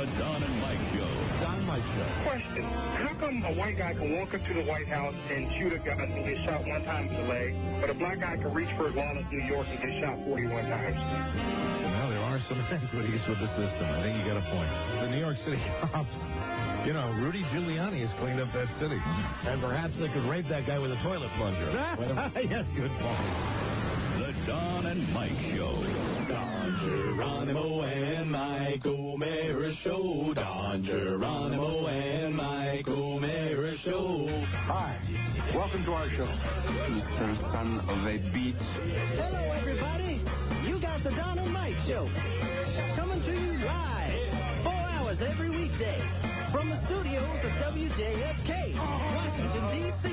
The Don and Mike Show. Don and Mike Show. Question. How come a white guy can walk into the White House and shoot a gun and get shot one time in the leg, but a black guy can reach for his wallet in New York and get shot 41 times? Well, there are some inequities with the system. I think you got a point. The New York City cops, you know, Rudy Giuliani has cleaned up that city. And perhaps they could rape that guy with a toilet plunger. Yes, good point. The Don and Mike Show. Don Geronimo and Mike O'Mara Show. Don Geronimo and Mike O'Mara Show. Hi, welcome to our show. Mr. Son of a Beach. Hello, everybody. You got the Don and Mike Show. Coming to you live, 4 hours every weekday. From the studios of WJFK, Washington, D.C.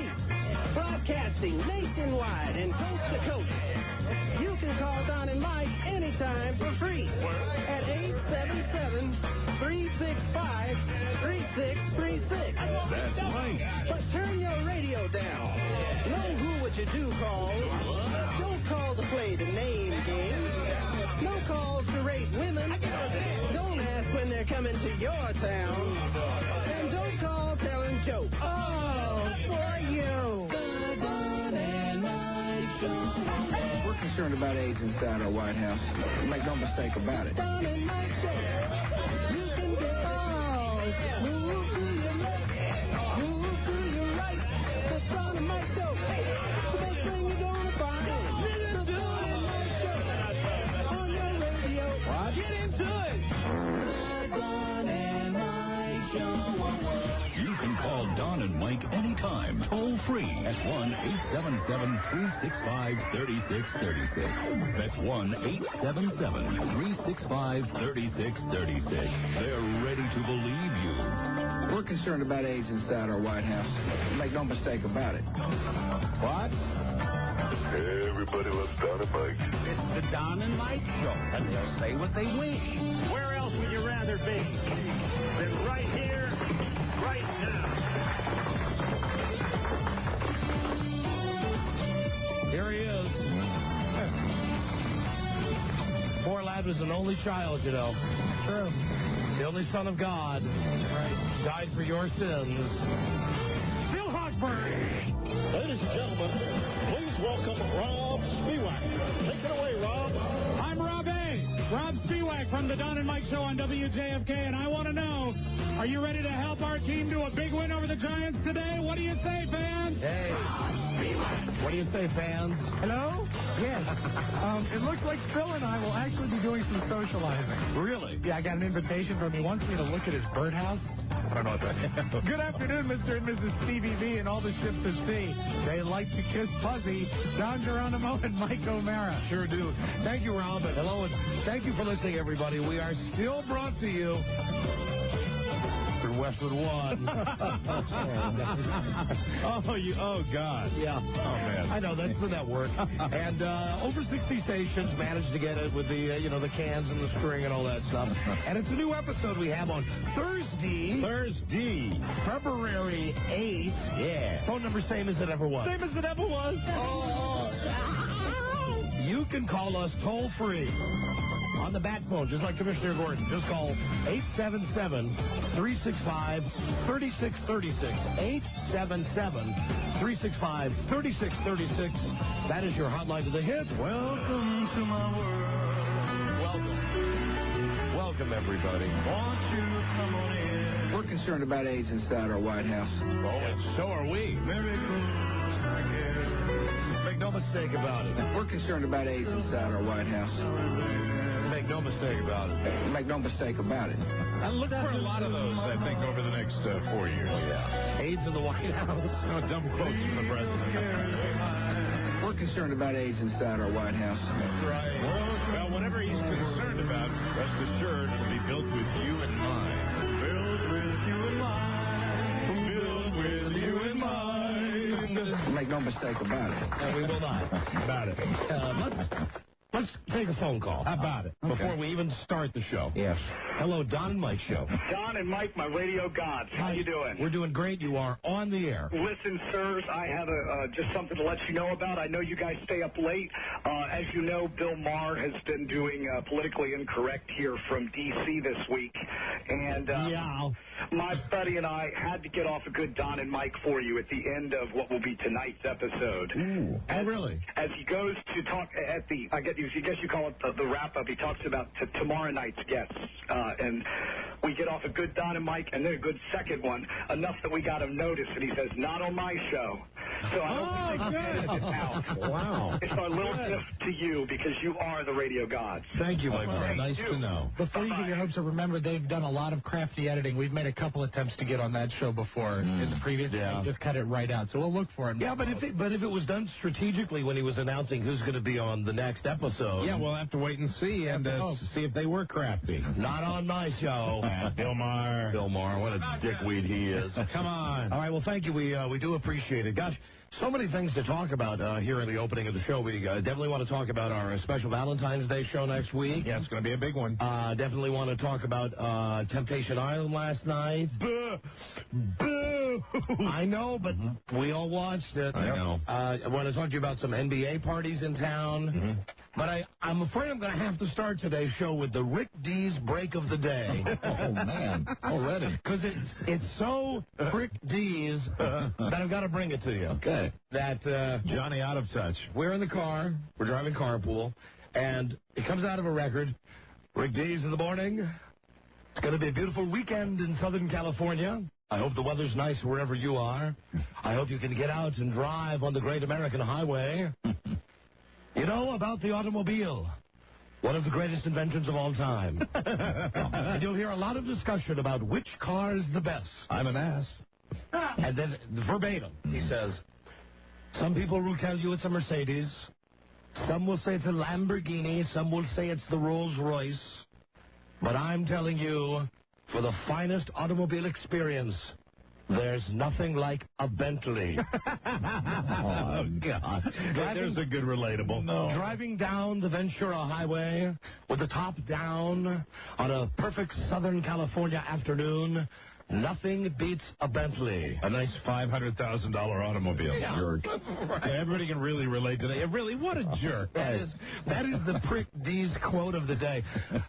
Broadcasting nationwide and coast to coast. You can call Don and Mike anytime for free at 877-365-3636. That's Mike. But turn your radio down. Know who what you do call. Don't call to play the name game. No calls to rape women. Don't ask when they're coming to your town. And don't call telling jokes. Oh, for you. The Don and Mike Show. We're concerned about AIDS inside our White House. Make no mistake about it. Don and Mike Show. You can get all. Move to your left. Move to your right. The Don and Mike Show. The best thing you're gonna find. The Don and Mike Show. On your radio. Get into it. The Don and Mike Show. You can call Don and Mike anytime, toll free at 1-877-365-3636. That's 1-877-365-3636. They're ready to believe you. We're concerned about AIDS inside our White House. Make no mistake about it. What? Everybody loves Don and Mike. It's the Don and Mike Show, and they'll say what they wish. Where else would you rather be than right here, right now? Here he is. Poor lad was an only child, you know. True. The only son of God. Right. Died for your sins. Bill Hochberg. Ladies and gentlemen, please welcome Rob Spiewak. Take it away, Rob. I'm Rob A. Rob Spiewak from the Don and Mike Show on WJFK, and I want to know, are you ready to help our team do a big win over the Giants today? What do you say, fans? Hey. What do you say, fans? Hello? Yes. It looks like Phil and I will actually be doing some socializing. Really? Yeah, I got an invitation from him. He wants me to look at his birdhouse. I don't know what that is. Good afternoon, Mr. and Mrs. Stevie V and all the ships at sea. They like to kiss Fuzzy, Don Geronimo, and Mike O'Mara. Sure do. Thank you, Rob. And hello, and thank you for listening, everybody. We are still brought to you through Westwood One. Oh, God. Yeah. Oh, man. I know, that's the network. And over 60 stations managed to get it with the, the cans and the string and all that stuff. And it's a new episode we have on Thursday, February 8th. Yeah. Phone number same as it ever was. Same as it ever was. Oh. You can call us toll free on the bat phone, just like Commissioner Gordon. Just call 877-365-3636. 877-365-3636. That is your hotline to the hit. Welcome to my world. Welcome, everybody. Want you to come on in. We're concerned about AIDS inside our White House. Oh, and so are we. Make no mistake about it. We're concerned about AIDS inside our White House. Make no mistake about it. Make no mistake about it. And look for a lot of those, I think, over the next 4 years. Oh, yeah. AIDS in the White House. No dumb quotes from the president. We're concerned about AIDS inside our White House. That's right. Well, whatever he's concerned about, rest assured it'll be built with you in mind. Built with you in mind. Built with you in mind. Make no mistake about it. And we will not. About it. Let's take a phone call. How about it? Before we even start the show. Yes. Hello, Don and Mike Show. Don and Mike, my radio gods. How you doing? We're doing great. You are on the air. Listen, sirs, I have just something to let you know about. I know you guys stay up late. As you know, Bill Maher has been doing Politically Incorrect here from D.C. this week. And my buddy and I had to get off a good Don and Mike for you at the end of what will be tonight's episode. Ooh. Oh, really? As he goes to talk at the, I guess you call it the wrap-up, he talks about tomorrow night's guests. And we get off a good Don and Mike, and then a good second one, enough that we got him noticed, and he says, not on my show. So I don't think they can edit it out. Wow. It's our little gift to you, because you are the radio gods. Thank you, my brother. Nice to know. Before you get your hopes up, remember, they've done a lot of crafty editing. We've made a couple attempts to get on that show before in the previous one. Just cut it right out. So we'll look for it. Yeah, but if it was done strategically when he was announcing who's going to be on the next episode. Yeah, we'll have to wait and see see if they were crafty. Not on my show. Bill Maher. Bill Maher, what a dickweed he is. Come on. All right, well, thank you. We do appreciate it. Gosh, so many things to talk about here in the opening of the show. We definitely want to talk about our special Valentine's Day show next week. Yeah, it's going to be a big one. Definitely want to talk about Temptation Island last night. Boo! Boo! I know, but we all watched it. I know. I want to talk to you about some NBA parties in town. But I'm afraid I'm going to have to start today's show with the Rick D's break of the day. Oh, man. Already. Because it's so Rick D's that I've got to bring it to you. Okay. That Johnny out of touch. We're in the car. We're driving carpool. And it comes out of a record. Rick D's in the morning. It's going to be a beautiful weekend in Southern California. I hope the weather's nice wherever you are. I hope you can get out and drive on the Great American Highway. You know about the automobile, one of the greatest inventions of all time. And you'll hear a lot of discussion about which car is the best. I'm an ass. And then verbatim, he says, some people will tell you it's a Mercedes. Some will say it's a Lamborghini. Some will say it's the Rolls Royce. But I'm telling you, for the finest automobile experience, there's nothing like a Bentley. Oh, God. There's a good relatable. No. Driving down the Ventura Highway with the top down on a perfect Southern California afternoon, nothing beats a Bentley. A nice $500,000 automobile. Yeah. Jerk. Right. Everybody can really relate to that. Really, what a jerk. That is the Prick D's quote of the day.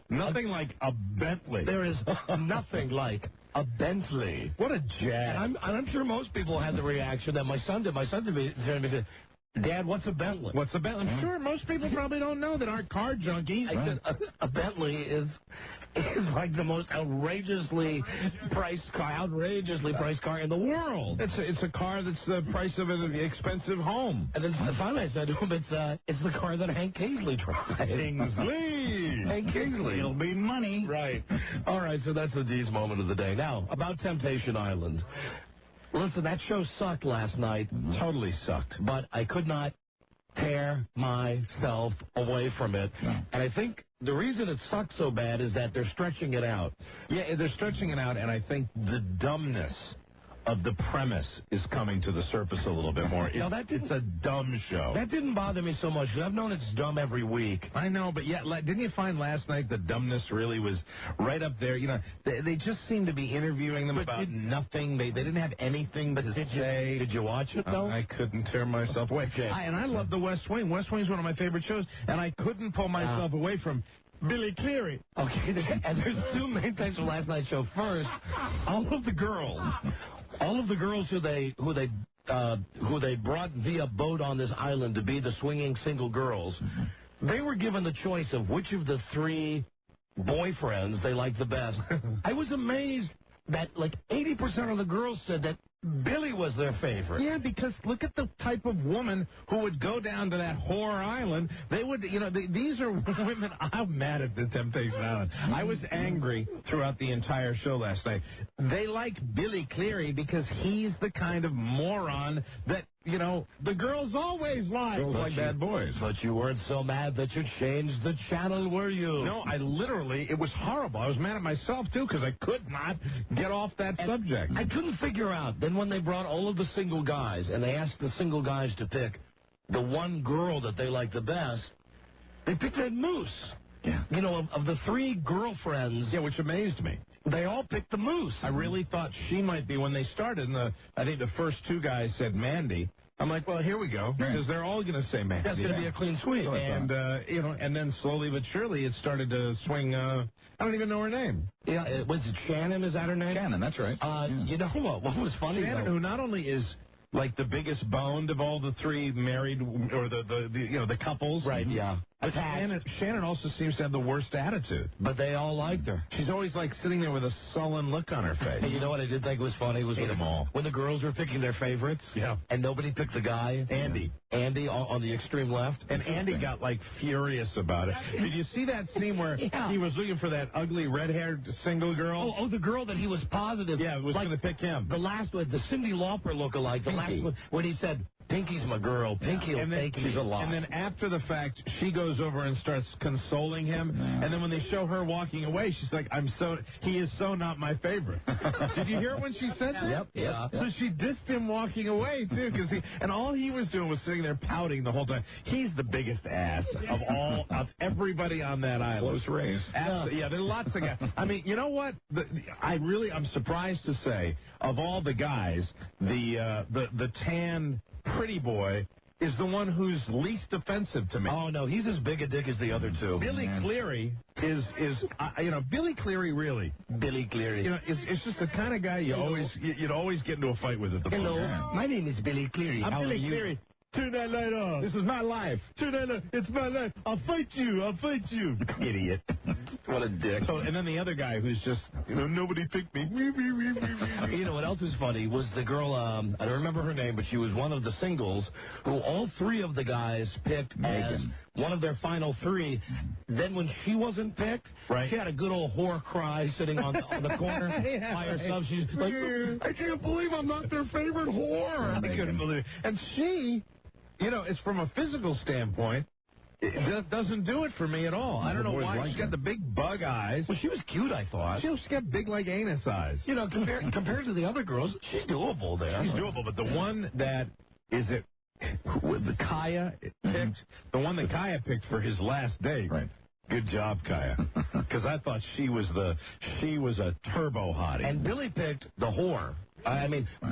Nothing like a Bentley. There is nothing like a Bentley. What a jack. And I'm sure most people had the reaction that my son did. My son said, Dad, what's a Bentley? What's a Bentley? I'm sure most people probably don't know that aren't car junkies. I said, a Bentley is like the most outrageously priced car in the world. It's a car that's the price of an expensive home. And then finally I said to him, it's the car that Hank Kingsley drives. Kingsley! Hank Kingsley. It'll be money. Right. All right, so that's the D's moment of the day. Now, about Temptation Island. Listen, that show sucked last night. Totally sucked. But I could not tear myself away from it. And I think the reason it sucks so bad is that they're stretching it out. Yeah, they're stretching it out, and I think the dumbness of the premise is coming to the surface a little bit more. It's a dumb show. That didn't bother me so much. I've known it's dumb every week. I know, but yeah, didn't you find last night the dumbness really was right up there? You know, they just seemed to be interviewing them about nothing. They didn't have anything to say. Did you watch it, though? I couldn't tear myself away. Okay. And I love the West Wing. West Wing's one of my favorite shows, and I couldn't pull myself away from Billy Cleary. Okay, and there's two main things from last night's show. First, all of the girls who they brought via boat on this island to be the swinging single girls, they were given the choice of which of the three boyfriends they liked the best. I was amazed that like 80% of the girls said that Billy was their favorite. Yeah, because look at the type of woman who would go down to that whore island. They would, these are women. I'm mad at the Temptation Island. I was angry throughout the entire show last night. They like Billy Cleary because he's the kind of moron that, the girls always like. Girls like bad boys. But you weren't so mad that you changed the channel, were you? No, it was horrible. I was mad at myself, too, because I could not get off that subject. I couldn't figure out. Then when they brought all of the single guys, and they asked the single guys to pick the one girl that they liked the best, they picked Ed Moose. You know, of the 3 girlfriends, which amazed me. They all picked the Moose. I really thought she might be when they started. And I think the first 2 guys said Mandy. I'm like, well, here we go, because they're all going to say Mandy. That's going to be a clean sweep. And and then slowly but surely it started to swing. I don't even know her name. Yeah, was it Shannon? Is that her name? Shannon, that's right. You know what was funny? Shannon, who not only is like the biggest boned of all the 3 married or the couples, right? Yeah. But Shannon also seems to have the worst attitude. But they all liked her. She's always like sitting there with a sullen look on her face. Hey, you know what I did think was funny was when the girls were picking their favorites. Yeah. And nobody picked the guy. Andy on the extreme left. And Andy got like furious about it. Did you see that scene where he was looking for that ugly red-haired single girl? Oh, the girl that he was positive. Yeah, was going to pick him. The last one, the Cyndi Lauper lookalike. The last one when he said, Pinky's my girl. Pinky will take me. And then after the fact, she goes over and starts consoling him. And then when they show her walking away, she's like, he is so not my favorite. Did you hear it when she said that? Yep. Yeah. So she dissed him walking away, too, and all he was doing was sitting there pouting the whole time. He's the biggest ass of everybody on that island. Close race. Yeah, there are lots of guys. I mean, you know what? I'm surprised to say, of all the guys, the tan pretty boy is the one who's least offensive to me. Oh, no, he's as big a dick as the other 2. Billy Cleary is Billy Cleary really. Billy Cleary. It's just the kind of guy you'd always get into a fight with at the Hello, my name is Billy Cleary. I'm Billy Cleary. Turn that light off. This is my life. Turn that light. It's my life. I'll fight you. Idiot. What a dick. So, and then the other guy who's just, nobody picked me. You know what else is funny was the girl, I don't remember her name, but she was one of the singles who all 3 of the guys picked as one of their final 3. Then when she wasn't picked, she had a good old whore cry sitting on the corner by herself. She's like, I can't believe I'm not their favorite whore. I couldn't believe it. And she, it's from a physical standpoint, it doesn't do it for me at all. I don't know why. She's got the big bug eyes. Well, she was cute, I thought. She's got big, like, anus eyes. Compared to the other girls, she's doable there. She's doable, but the one that is it with the Kaya picked, the one that Kaya picked for his last date. Right. Good job, Kaya. Because I thought she was a turbo hottie. And Billy picked the whore.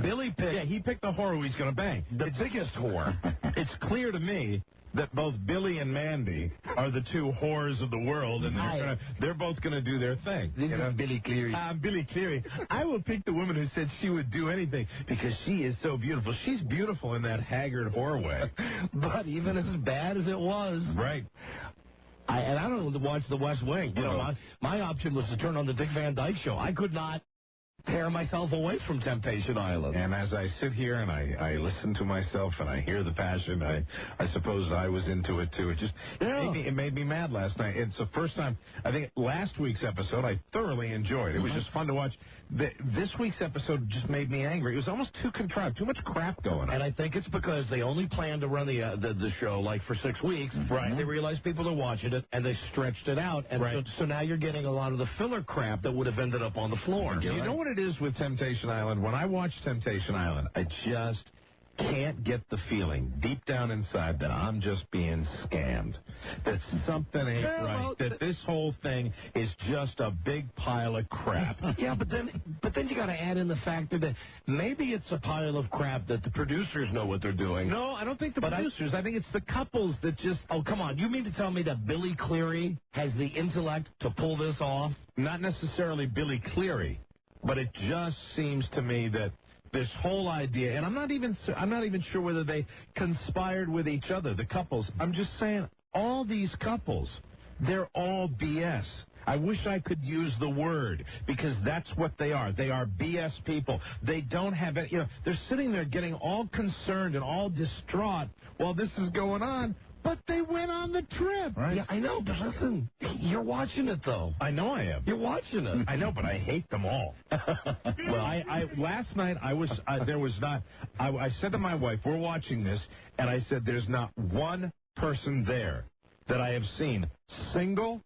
Billy picked... Yeah, he picked the whore who he's going to bang. The biggest whore. It's clear to me that both Billy and Mandy are the 2 whores of the world, and they're both going to do their thing. This is Billy Cleary. Billy Cleary. I will pick the woman who said she would do anything because she is so beautiful. She's beautiful in that haggard whore way. But even as bad as it was... Right. I don't watch The West Wing. My option was to turn on the Dick Van Dyke Show. I could not tear myself away from Temptation Island. And as I sit here and I listen to myself and I hear the passion, I suppose I was into it too. It made me mad last night. It's the first time, I think last week's episode I thoroughly enjoyed. It was just fun to watch. This week's episode just made me angry. It was almost too contrived, too much crap going on. And I think it's because they only planned to run the show like for 6 weeks. Right. They realized people are watching it, and they stretched it out. And so now you're getting a lot of the filler crap that would have ended up on the floor. You know what it is with Temptation Island? When I watch Temptation Island, I just can't get the feeling deep down inside that I'm just being scammed, that something ain't right, that this whole thing is just a big pile of crap. Yeah, but then you got to add in the factor that maybe it's a pile of crap that the producers know what they're doing. No, I don't think the producers. I think it's the couples that just... Oh, come on. You mean to tell me that Billy Cleary has the intellect to pull this off? Not necessarily Billy Cleary, but it just seems to me that this whole idea, and I'm not even sure whether they conspired with each other, the couples. I'm just saying, all these couples, they're all BS. I wish I could use the word, because that's what they are. They are BS people. They don't have any, they're sitting there getting all concerned and all distraught while this is going on. But they went on the trip. Right. Yeah, I know, but listen, you're watching it, though. I know I am. You're watching it. I know, but I hate them all. Well, I last night, I said to my wife, we're watching this, and I said, there's not one person there that I have seen, single,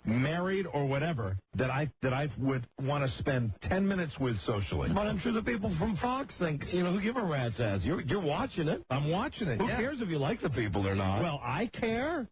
married, or whatever, that I would want to spend 10 minutes with socially. But I'm sure the people from Fox think, who give a rat's ass. You're watching it. I'm watching it. Who cares if you like the people or not? Well, I care.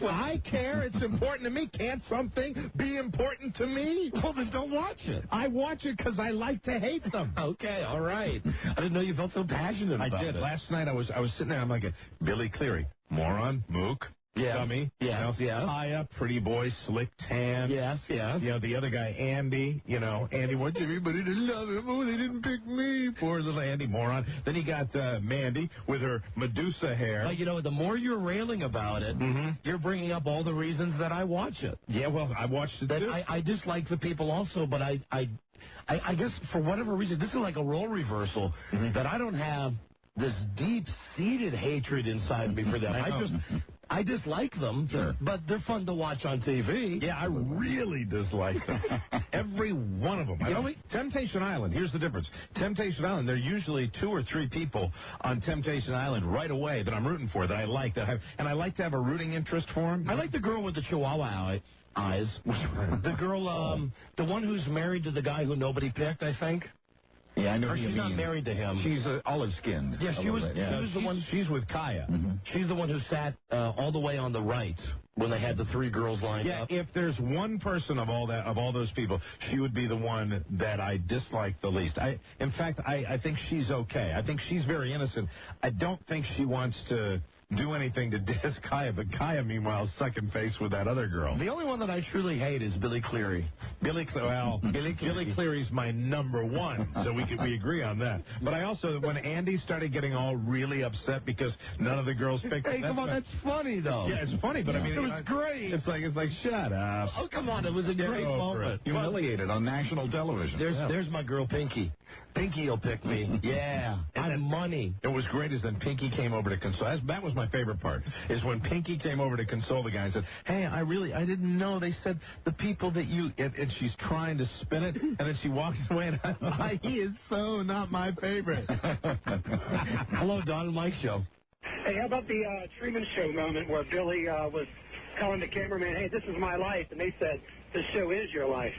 I care. It's important to me. Can't something be important to me? Well, then don't watch it. I watch it because I like to hate them. Okay, all right. I didn't know you felt so passionate about it. I did. Last night I was sitting there. I'm like, Billy Cleary, moron, mook. Yes. Dummy. Yes. Yes. Kaya, pretty boy, slick tan. Yes. Yes. You know, the other guy, Andy. You know, Andy wants everybody to love him. Oh, they didn't pick me. Poor little Andy moron. Then he got Mandy with her Medusa hair. But, you know, the more you're railing about it, you're bringing up all the reasons that I watch it. Yeah, well, I watched it too. I dislike the people also, but I guess for whatever reason, this is like a role reversal, that I don't have this deep-seated hatred inside me for them. I dislike them, but they're fun to watch on TV. Yeah, I really dislike them. Every one of them. Temptation Island, here's the difference. Temptation Island, there are usually 2 or 3 people on Temptation Island right away that I'm rooting for, that I like, and I like to have a rooting interest for them. I like the girl with the Chihuahua eyes. The girl, the one who's married to the guy who nobody picked, I think. Yeah, I know. She's not married to him. She's olive-skinned. Yeah, she was the one. She's with Kaya. She's the one who sat all the way on the right when they had the 3 girls lined up. Yeah, if there's one person of all those people, she would be the one that I dislike the least. In fact, I think she's okay. I think she's very innocent. I don't think she wants to do anything to diss Kaya, but Kaya, meanwhile, is second face with that other girl. The only one that I truly hate is Billy Cleary. Billy Cleary's my number one, so we agree on that. But I also, when Andy started getting all really upset because none of the girls picked him. Hey, come on, that's funny, though. Yeah, it's funny, but I mean, it was great. It's like, shut up. Oh, come on, it was a great moment. Humiliated on national television. There's my girl, Pinky. Pinky will pick me. Yeah, I'm money. It was great is then Pinky came over to console. That was my favorite part, is when Pinky came over to console the guy and said, hey, I didn't know. They said the people that you, and she's trying to spin it, and then she walks away, and he is so not my favorite. Hello, Don and Mike Show. Hey, how about the Truman Show moment where Billy was telling the cameraman, hey, this is my life, and they said, the show is your life.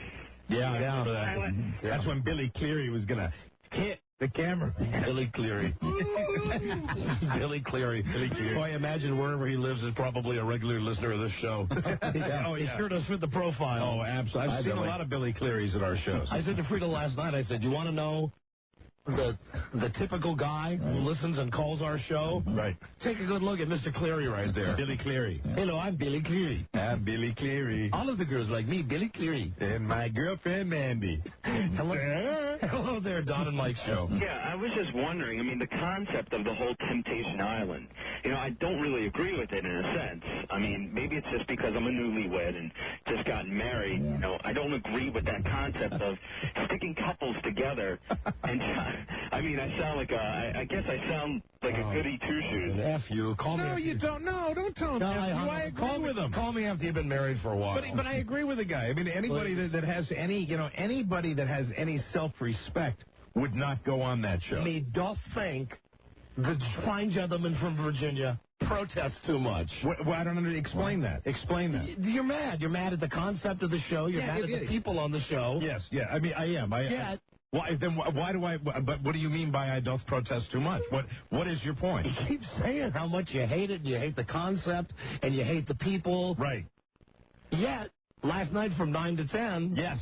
Yeah. That's when Billy Cleary was going to hit the camera. Billy Cleary. Billy Cleary. Boy, I imagine wherever he lives is probably a regular listener of this show. He sure does fit the profile. Oh, absolutely. I've seen a lot of Billy Clearys at our shows. I said to Frida last night, I said, you want to know the typical guy who listens and calls our show? Right. Take a good look at Mr. Cleary right there. Billy Cleary. Hello, I'm Billy Cleary. I'm Billy Cleary. All of the girls like me, Billy Cleary. And my girlfriend, Mandy. Hello there, Don and Mike Show. Yeah, I was just wondering, I mean, the concept of the whole Temptation Island, you know, I don't really agree with it in a sense. I mean, maybe it's just because I'm a newlywed and just gotten married. You know, I don't agree with that concept of sticking couples together. And, I mean, I sound like I guess I sound like a goody two-shoes. F you. Call me. No, you don't. No, don't tell him. No, I agree with him. Call me after you've been married for a while. But I agree with the guy. I mean, anybody that has any, anybody that has any self-respect would not go on that show. Me doth think the fine gentleman from Virginia protests too much. Well, I don't understand. Explain that. Explain that. You're mad. You're mad at the concept of the show. You're mad at the people on the show. Yes, yeah. I mean, I am. Why do I? But what do you mean by I don't protest too much? What is your point? You keep saying how much you hate it, and you hate the concept, and you hate the people. Right. Yet last night from 9 to 10, yes,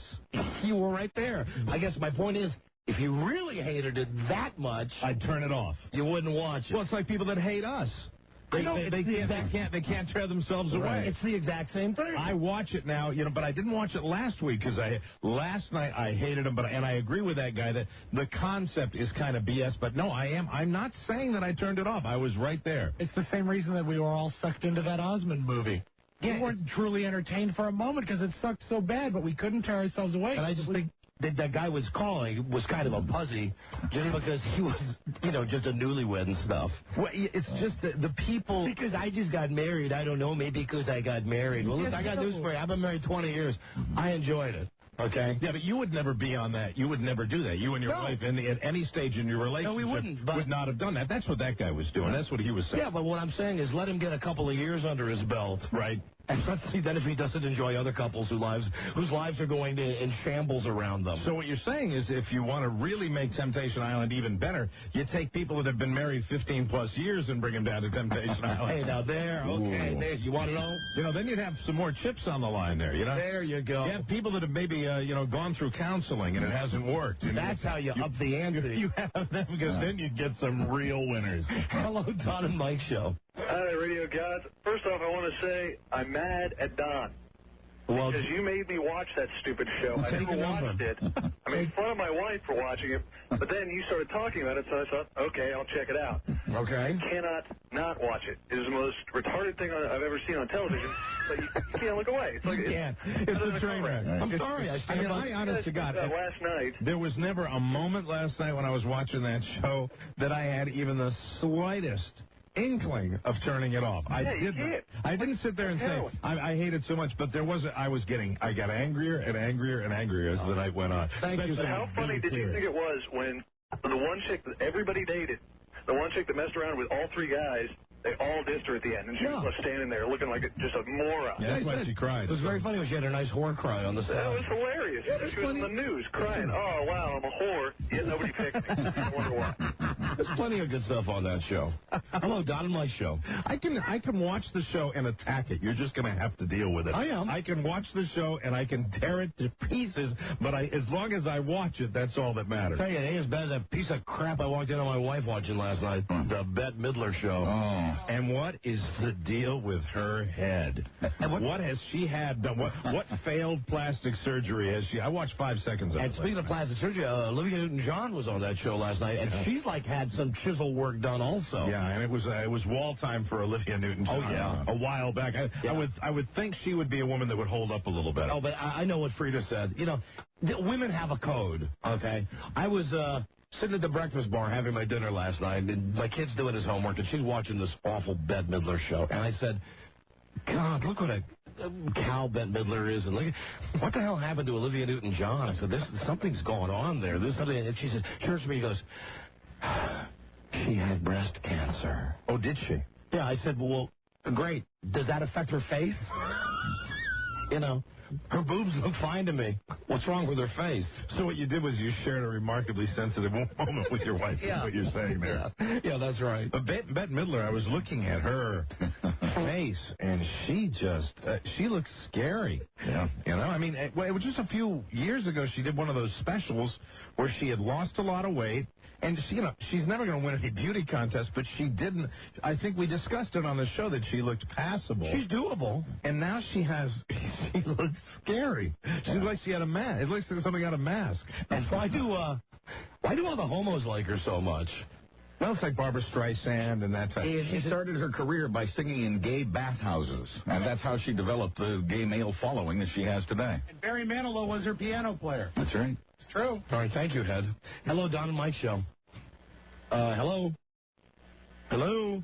you were right there. I guess my point is, if you really hated it that much, I'd turn it off. You wouldn't watch it. Well, it's like people that hate us. They can't tear themselves away. It's the exact same thing. I watch it now, but I didn't watch it last week because last night I hated him. And I agree with that guy that the concept is kind of BS. But no, I'm not saying that I turned it off. I was right there. It's the same reason that we were all sucked into that Osmond movie. Yeah, we weren't truly entertained for a moment because it sucked so bad, but we couldn't tear ourselves away. And I just think that guy was calling was kind of a pussy just because he was, just a newlywed and stuff. Well, it's just the people. Because I just got married. I don't know. Maybe because I got married. Well, look, I got news for you. I've been married 20 years. I enjoyed it. Okay. Yeah, but you would never be on that. You would never do that. You and your wife, at any stage in your relationship, we wouldn't, would not have done that. That's what that guy was doing. That's what he was saying. Yeah, but what I'm saying is let him get a couple of years under his belt. Right. Especially then if he doesn't enjoy other couples whose lives are going in shambles around them. So what you're saying is if you want to really make Temptation Island even better, you take people that have been married 15-plus years and bring them down to Temptation Island. Hey, now there, okay, there, you want to know? You know, then you'd have some more chips on the line there, you know? There you go. You have people that have maybe, gone through counseling and it hasn't worked. And That's how you up the ante. You have them because then you'd get some real winners. Hello, Don and Mike Show. Hi, radio guys. First off, I want to say I'm mad at Don. Well, because you made me watch that stupid show. I never watched it. I made fun of my wife for watching it, but then you started talking about it, so I thought, okay, I'll check it out. Okay. I cannot not watch it. It is the most retarded thing I've ever seen on television, but you can't look away. It's like it's a train wreck. I'm sorry. I honest to God, last night. There was never a moment last night when I was watching that show that I had even the slightest inkling of turning it off. I didn't sit there and say I hate it so much, but I got angrier and angrier and angrier as the night went on. Thank you. How funny did you think it was when the one chick that everybody dated, the one chick that messed around with all three guys, they all dissed her at the end, and she was left standing there looking like just a moron. Yeah, that's why she cried. It was very funny when she had a nice whore cry on the side. That was hilarious. She was in the news crying, oh, wow, I'm a whore, yet nobody picked me. I wonder why. There's plenty of good stuff on that show. Hello, Don and Mike Show. I can watch the show and attack it. You're just going to have to deal with it. I am. I can watch the show and I can tear it to pieces, but as long as I watch it, that's all that matters. I tell you, it ain't as bad as that piece of crap I walked in on my wife watching last night, the Bette Midler show. Oh. And what is the deal with her head? What has she had done? What failed plastic surgery has she? I watched 5 seconds of it. And speaking of plastic surgery, Olivia Newton-John was on that show last night, and she's had some chisel work done also. Yeah, and it was wall time for Olivia Newton-John. Oh yeah, a while back. I would think she would be a woman that would hold up a little better. Oh, but I know what Frida said. You know, women have a code. Okay, I was sitting at the breakfast bar having my dinner last night, and my kid's doing his homework, and she's watching this awful Bette Midler show, and I said, God, look what a cow Bette Midler is, and look, what the hell happened to Olivia Newton-John? I said, something's going on there. And she says, turns to me, and goes, she had breast cancer. Oh, did she? Yeah, I said, well, great. Does that affect her face? You know, her boobs look fine to me. What's wrong with her face? So what you did was you shared a remarkably sensitive moment with your wife. Yeah. Is what you're saying there. Yeah, that's right. But Bette Midler, I was looking at her face, and she just, she looks scary. Yeah. You know, I mean, it was just a few years ago, she did one of those specials where she had lost a lot of weight, and she's never going to win any beauty contest, but she didn't. I think we discussed it on the show that she looked passable. She's doable. And now she looks scary. She looks like she had a mask. It looks like something out of Mask. And why do all the homos like her so much? Well, it's like Barbara Streisand and that type. She started her career by singing in gay bathhouses, and that's how she developed the gay male following that she has today. And Barry Manilow was her piano player. That's right. It's true. All right, thank you, Head. Hello, Don and Mike Show. Hello? Hello?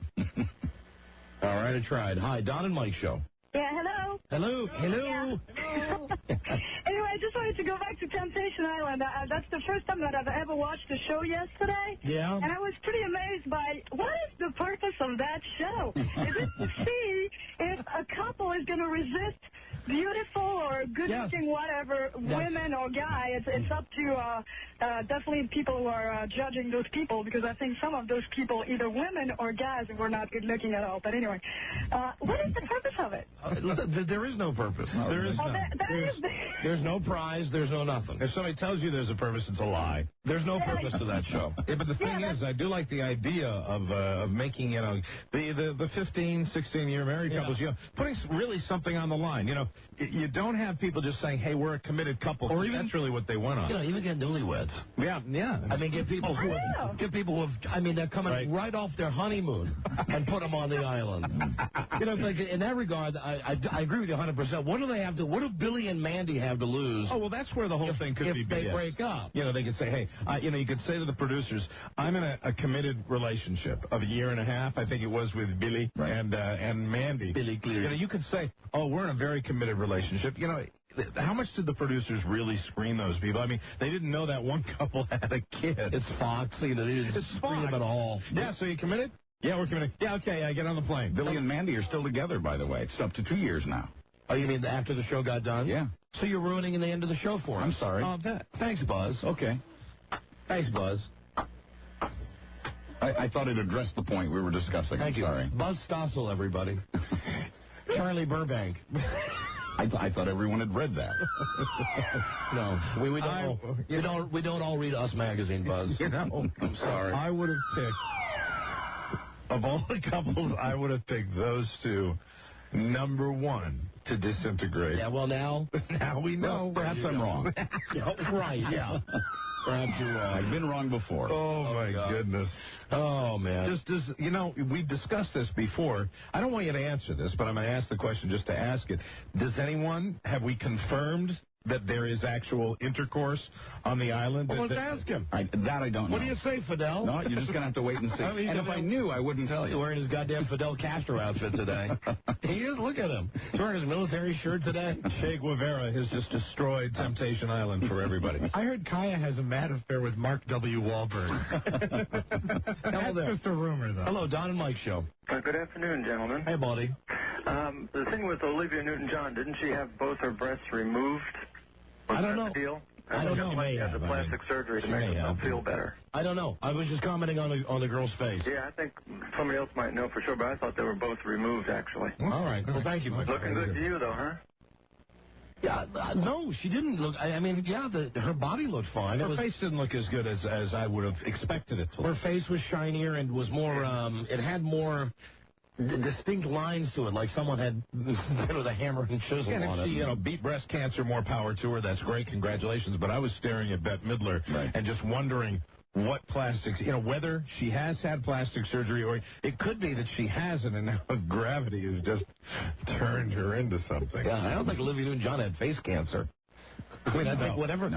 All right, I tried. Hi, Don and Mike Show. Yeah, hello? Hello? Hello? Yeah. Anyway, I just wanted to go back to Temptation Island. That's the first time that I've ever watched the show yesterday. Yeah. And I was pretty amazed by what is the purpose of that show? Is it to see if a couple is going to resist beautiful or good-looking whatever, women or guy? It's up to definitely people who are judging those people, because I think some of those people, either women or guys, were not good-looking at all. But anyway, what is the purpose of it? There is no purpose. There is none. There's no prize. There's no nothing. If somebody tells you there's a purpose, it's a lie. There's no purpose to that show. Yeah, but the thing is, I do like the idea of making, the 15, 16-year married couples, putting really something on the line. You don't have people just saying, hey, we're a committed couple. Or even, that's really what they want on. Even get newlyweds. Yeah. I mean, get people who they're coming right off their honeymoon and put them on the island. Like in that regard, I agree with you 100%. What do Billy and Mandy have to lose? Oh, well, that's where the whole thing could be. If they break up. They could say, hey, you could say to the producers, I'm in a committed relationship of a year and a half, I think it was, with Billy and Mandy. Billy Cleary. You could say, oh, we're in a very committed relationship. How much did the producers really screen those people? I mean, they didn't know that one couple had a kid. It's Fox. They didn't screen them at all. Yeah, so you committed? Yeah, we're coming. Yeah, okay, get on the plane. Billy and Mandy are still together, by the way. It's up to 2 years now. Oh, you mean after the show got done? Yeah. So you're ruining the end of the show for us. I'm sorry. Oh, thanks, Buzz. Okay. Thanks, Buzz. I thought it addressed the point we were discussing. Thank you. Sorry. Buzz Stossel, everybody. Charlie Burbank. I thought everyone had read that. No, we don't all read Us Magazine, Buzz. I'm sorry. I would have picked, of all the couples, I would have picked those two, number one, to disintegrate. Yeah, well, now we know. Well, perhaps I'm wrong. Right, yeah. Perhaps you're wrong. I've been wrong before. Oh, my goodness. Oh, man. Just as, we've discussed this before. I don't want you to answer this, but I'm going to ask the question just to ask it. Have we confirmed that there is actual intercourse on the island? Well, let's ask him. I don't know. What do you say, Fidel? No, you're just going to have to wait and see. And if I knew, I wouldn't tell you. He's wearing his goddamn Fidel Castro outfit today. He is. Look at him. He's wearing his military shirt today. Che Guevara has just destroyed Temptation Island for everybody. I heard Kaya has a mad affair with Mark W. Wahlberg. That's just a rumor, though. Hello, Don and Mike Show. Good afternoon, gentlemen. Hey, buddy. The thing with Olivia Newton-John, didn't she have both her breasts removed? I don't know. Deal? I don't know. She had the plastic surgery to make herself feel better. I don't know. I was just commenting on the girl's face. Yeah, I think somebody else might know for sure, but I thought they were both removed, actually. All right. Well, thank you, Mike. Looking good to you, though, huh? Yeah, no, she didn't look. I mean, yeah, her body looked fine. Her face didn't look as good as I would have expected it to look. Her face was shinier and was more, it had more distinct lines to it, like someone had with a hammer and chisel on it. If she, beat breast cancer, more power to her. That's great. Congratulations. But I was staring at Bette Midler and just wondering what plastics, whether she has had plastic surgery or it could be that she hasn't and now gravity has just turned her into something. Yeah, I don't think Olivia Newton-John had face cancer. I mean, I think whatever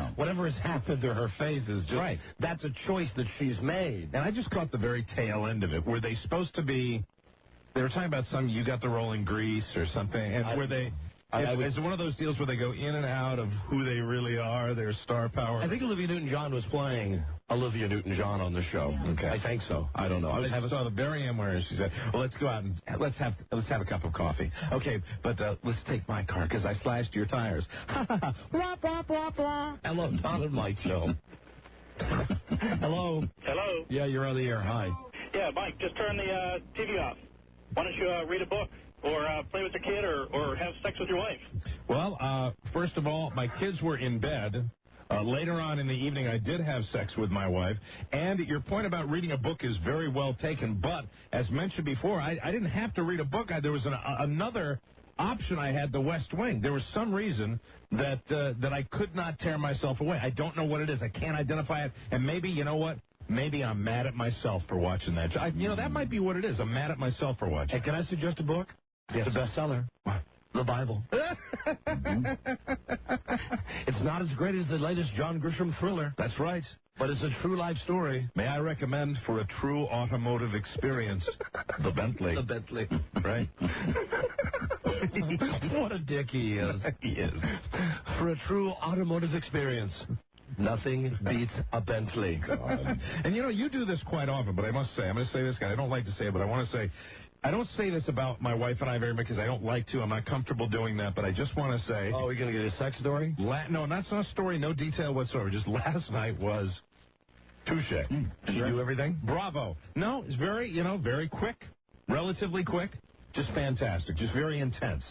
has happened to her face is just, that's a choice that she's made. And I just caught the very tail end of it. Were they supposed to be, they were talking about some You Got the Rolling Grease or something, and were they... Is it one of those deals where they go in and out of who they really are, their star power? I think Olivia Newton-John was playing Olivia Newton-John on the show. Okay. I think so. I don't know. I saw the very end where she said, well, let's go out and let's have a cup of coffee. Okay, but let's take my car because I slashed your tires. Wah, wah, wah, wah. Hello, Don and Mike Show. Hello. Hello. Yeah, you're on the air. Hi. Yeah, Mike, just turn the TV off. Why don't you read a book? Or play with your kid, or have sex with your wife? Well, first of all, my kids were in bed. Later on in the evening, I did have sex with my wife. And your point about reading a book is very well taken. But, as mentioned before, I didn't have to read a book. There was another option I had, The West Wing. There was some reason that I could not tear myself away. I don't know what it is. I can't identify it. And maybe, you know what? Maybe I'm mad at myself for watching that. That might be what it is. I'm mad at myself for watching. Hey, can I suggest a book? Yes. It's a bestseller. What? The Bible. It's not as great as the latest John Grisham thriller. That's right. But it's a true life story. May I recommend for a true automotive experience, the Bentley. The Bentley. Right. What a dick he is. He is. For a true automotive experience, nothing beats a Bentley. God. And you do this quite often, but I must say, I'm going to say this, guy. I don't like to say it, but I want to say, I don't say this about my wife and I very much because I don't like to. I'm not comfortable doing that, but I just want to say... Oh, you're going to get a sex story? No, that's not a story, no detail whatsoever. Just last night was touche. Did you do everything? Bravo. No, it's very quick, relatively quick, just fantastic, just very intense.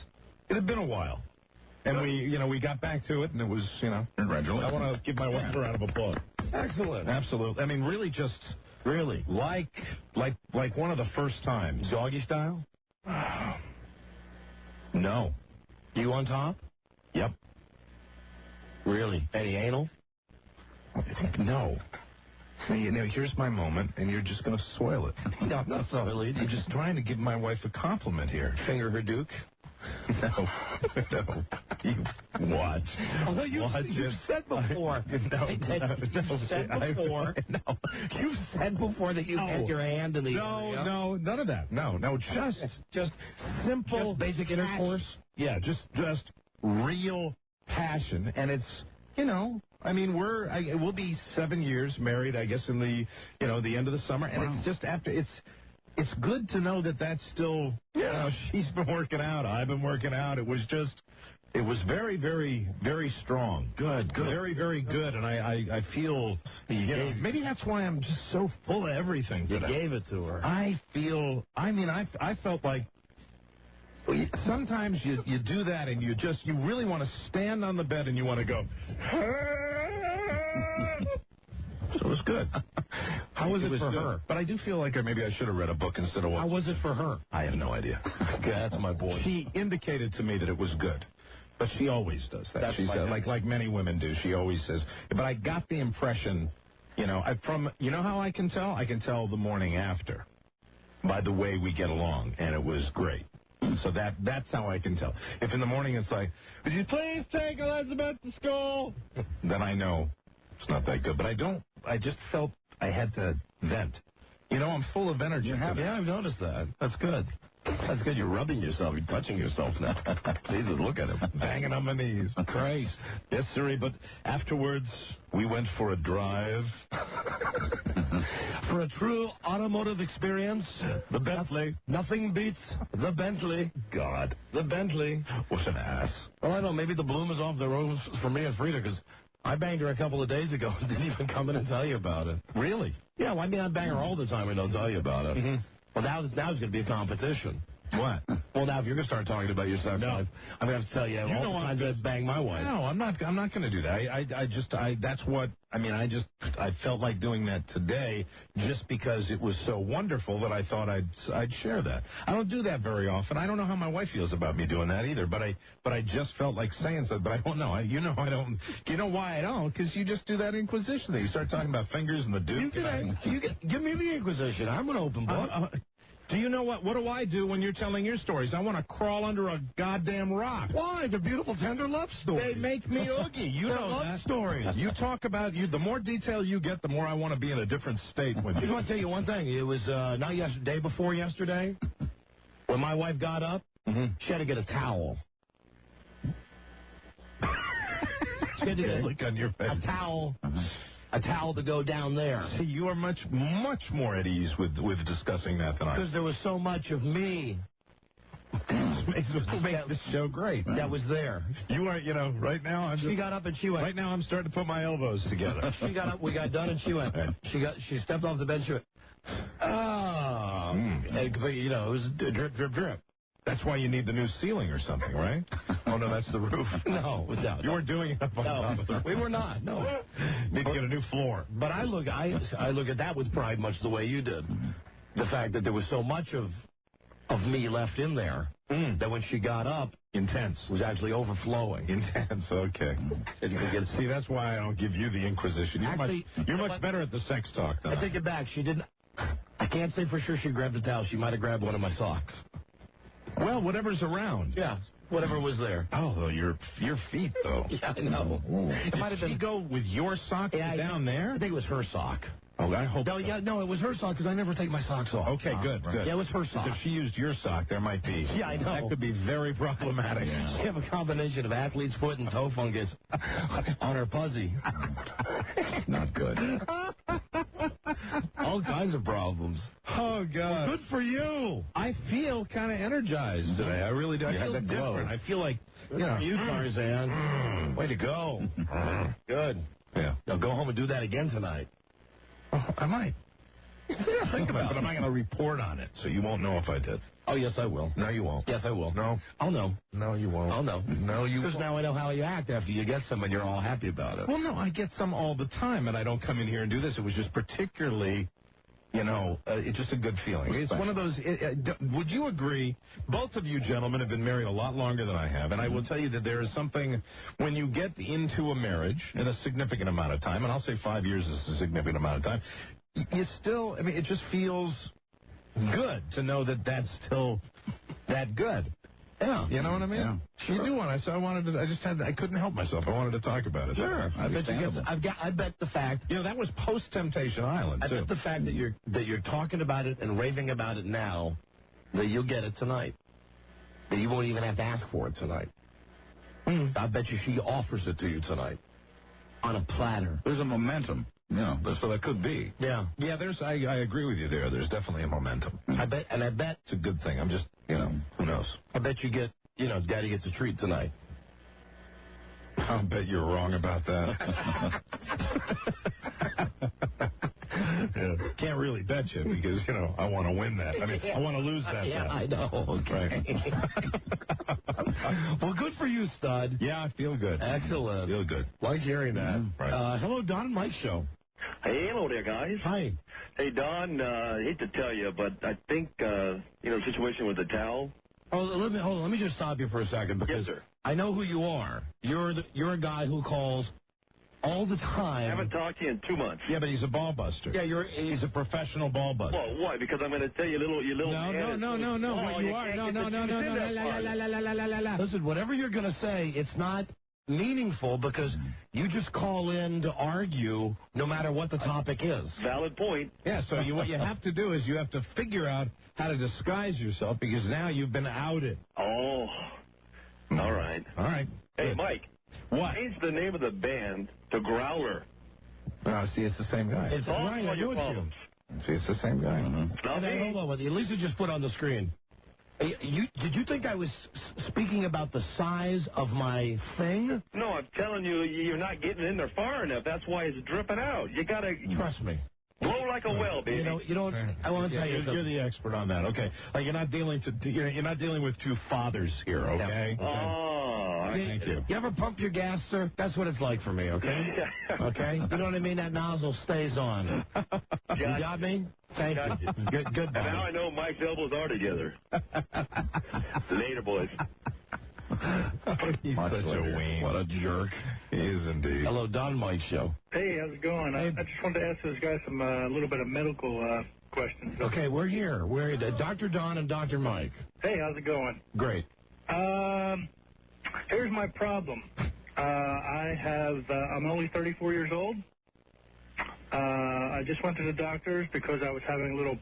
It had been a while. And we got back to it, and it was, Congratulations. I want to give my wife a round of applause. Excellent. Absolutely. I mean, really just... Really? Like one of the first times. Doggy style? No. You on top? Yep. Really? Any anal? No. See, here's my moment, and you're just going to spoil it. No, not so, I'm just trying to give my wife a compliment here. Finger her duke? No. You watch. Although you've said before. You've said before that you had your hand in the area. No, none of that. No, just simple, basic intercourse. Yeah, just real passion, and it's we'll be 7 years married, I guess, in the the end of the summer, and it's just after it's good to know that that's still, you know, she's been working out, I've been working out. It was very, very, very strong. Good. Very, very good. And I feel, you know, maybe that's why I'm just so full of everything today. You gave it to her. I felt like sometimes you do that and you really want to stand on the bed and you want to go, so it was good. How was it for her? But I do feel like maybe I should have read a book instead of watching. How was it for her? I have no idea. Okay, that's my boy. She indicated to me that it was good. But she always does that. She's like many women do. She always says. But I got the impression, you know, you know how I can tell? I can tell the morning after by the way we get along, and it was great. So that's how I can tell. If in the morning it's like, would you please take Elizabeth to school? Then I know it's not that good. But I just felt I had to vent. You know, I'm full of energy. Yeah, I've noticed that. That's good. That's good. You're rubbing yourself. You're touching yourself now. Jesus, look at him. Banging on my knees. Christ. Yes, sir. But afterwards, we went for a drive. For a true automotive experience, the Bentley. Nothing beats the Bentley. God. The Bentley. What an ass. Well, I know. Maybe the bloom is off the rose for me and Frida, because I banged her a couple of days ago and didn't even come in and tell you about it. Really? Yeah, well, I mean, I bang her all the time and don't tell you about it. Mm-hmm. Well, now it's going to be a competition. What? Well, now if you're going to start talking about your sex life, I'm going to have to tell you all the times I bang my wife. No, I'm not going to do that. That's what, I mean, I felt like doing that today just because it was so wonderful that I thought I'd share that. I don't do that very often. I don't know how my wife feels about me doing that either, but I just felt like saying something, but I don't know. You know I don't. You know why I don't? Because you just do that Inquisition thing. You start talking about fingers and the Duke. Give me the Inquisition. I'm an open book. Do you know what do I do when you're telling your stories? I want to crawl under a goddamn rock. Why? They're beautiful, tender love stories. They make me oogie. You know love stories. You talk about the more detail you get, the more I want to be in a different state with you. I want to tell you one thing. It was not yesterday, day before yesterday, when my wife got up, she had to get a towel. She had to get look on your face. A towel. A towel to go down there. See, you are much more at ease with discussing that than I am. Because there was so much of me. Makes this show great. That was there. You are, right now. She got up and she went. Right now, I'm starting to put my elbows together. She got up. We got done, and she went. She stepped off the bed. She went. Oh, and, it was drip, drip, drip. That's why you need the new ceiling or something, right? Oh, no, that's the roof. No. You weren't doing it up on top of the roof. We were not, no. Need to get a new floor. But I look at that with pride much the way you did. The fact that there was so much of me left in there that when she got up, intense, was actually overflowing. Intense, okay. See, that's why I don't give you the Inquisition. You're much better at the sex talk than I take it back. She didn't. I can't say for sure she grabbed a towel. She might have grabbed one of my socks. Well, whatever's around. Yeah, whatever was there. Oh, your feet, though. Yeah, I know. Did she go with your sock down there? I think it was her sock. Oh, I hope no, so. No, it was her sock because I never take my socks off. Okay, good. Yeah, it was her sock. If she used your sock, there might be. Yeah, I know. That could be very problematic. She have a combination of athlete's foot and toe fungus on her puzzy. Not good. All kinds of problems. Oh, God. Well, good for you. I feel kind of energized today. I really do. I feel different. I feel like, you, Tarzan. Way to go. Good. Yeah. Now go home and do that again tonight. Oh, I might. Think about it. But I'm not going to report on it, so you won't know if I did. Oh, yes, I will. No, you won't. Yes, I will. No. I'll know. No, you won't. I'll know. No, you won't. Because now I know how you act after you get some and you're all happy about it. Well, no, I get some all the time, and I don't come in here and do this. It was just particularly, it's just a good feeling. It's one of those, would you agree, both of you gentlemen have been married a lot longer than I have, and I will tell you that there is something, when you get into a marriage in a significant amount of time, and I'll say 5 years is a significant amount of time, you still, it just feels good to know that that's still that good. Yeah. You know what I mean? Yeah. Sure. You do want to, I couldn't help myself. I wanted to talk about it. Sure. I bet the fact. That was post-Temptation Island, too. I bet the fact that you're talking about it and raving about it now, that you'll get it tonight. That you won't even have to ask for it tonight. I bet you she offers it to you tonight. on a platter. There's a momentum. Yeah, so that could be. Yeah. Yeah, I agree with you there. There's definitely a momentum. I bet It's a good thing. I'm just, who knows? I bet you get, Daddy gets a treat tonight. I'll bet you're wrong about that. Yeah, can't really bet you because, I want to win that. I mean, I want to lose that. Yeah, bet. I know. Okay. Well, good for you, stud. Yeah, I feel good. Excellent. Feel good. Like hearing that. Right. Hello, Don and Mike Show. Hey, hello there, guys. Hi. Hey, Don, I hate to tell you, but I think, the situation with the towel. Oh, let me just stop you for a second because Yes, sir. I know who you are. You're a guy who calls all the time. I haven't talked to you in 2 months. Yeah, but he's a ball buster. Yeah, he's a professional ball buster. Well, why? Because I'm going to tell you, your little No. What you are? No. Listen, whatever you're going to say, it's not meaningful because you just call in to argue no matter what the topic is. Valid point. Yeah, so what you have to do is you have to figure out how to disguise yourself because now you've been outed. Oh, all right. All right. Hey, Good. Mike. What? Change the name of the band to Growler. Oh, see, it's the same guy. It's Solve Ryan, all I your knew it problems. See, it's the same guy. Not Hey, me. hold on with you. Lisa just put on the screen. Hey, did you think I was speaking about the size of my thing? No, I'm telling you, you're not getting in there far enough. That's why it's dripping out. You got to Trust me. blow like a well, baby. You don't. I want to tell you. You're the expert on that. Okay, like you're not dealing with two fathers here. Okay. Thank you. You ever pump your gas, sir? That's what it's like for me. Okay. Okay. You know what I mean? That nozzle stays on. You got me? Thank you. Good. And now I know Mike's elbows are together. Later, boys. He's such a wean. What a jerk. He is indeed. Hello, Don Mike Show. Hey, how's it going? I just wanted to ask this guy some a little bit of medical questions. Okay, we're here. We're Dr. Don and Dr. Mike. Hey, how's it going? Great. Here's my problem. I'm only 34 years old. I just went to the doctors because I was having a little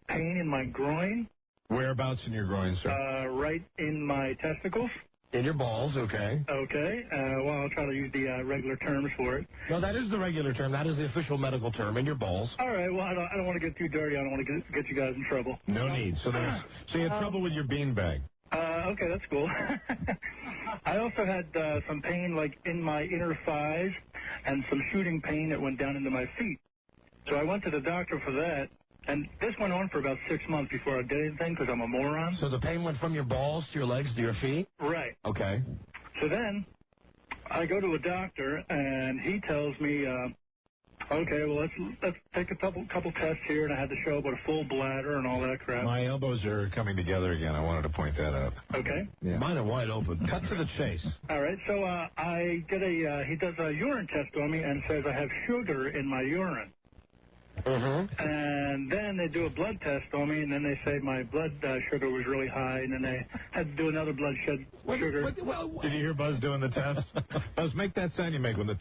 pain in my groin. Whereabouts in your groin, sir? Right in my testicles. In your balls, okay. Okay. Well, I'll try to use the regular terms for it. No, that is the regular term. That is the official medical term. In your balls. All right. Well, I don't want to get too dirty. I don't want to get you guys in trouble. No need. So you had trouble with your beanbag. Okay, that's cool. I also had some pain, like, in my inner thighs and some shooting pain that went down into my feet. So I went to the doctor for that, and this went on for about 6 months before I did anything because I'm a moron. So the pain went from your balls to your legs to your feet? Right. Okay. So then I go to a doctor, and he tells me, okay, well, let's take a couple tests here, and I had to show up with a full bladder and all that crap. My elbows are coming together again. I wanted to point that out. Okay. Yeah. Mine are wide open. Cut to the chase. All right, so I get he does a urine test on me and says I have sugar in my urine. Mm-hmm. And then they do a blood test on me, and then they say my blood sugar was really high, and then they had to do another blood sugar. Did you hear Buzz doing the test? Buzz, make that sound you make when the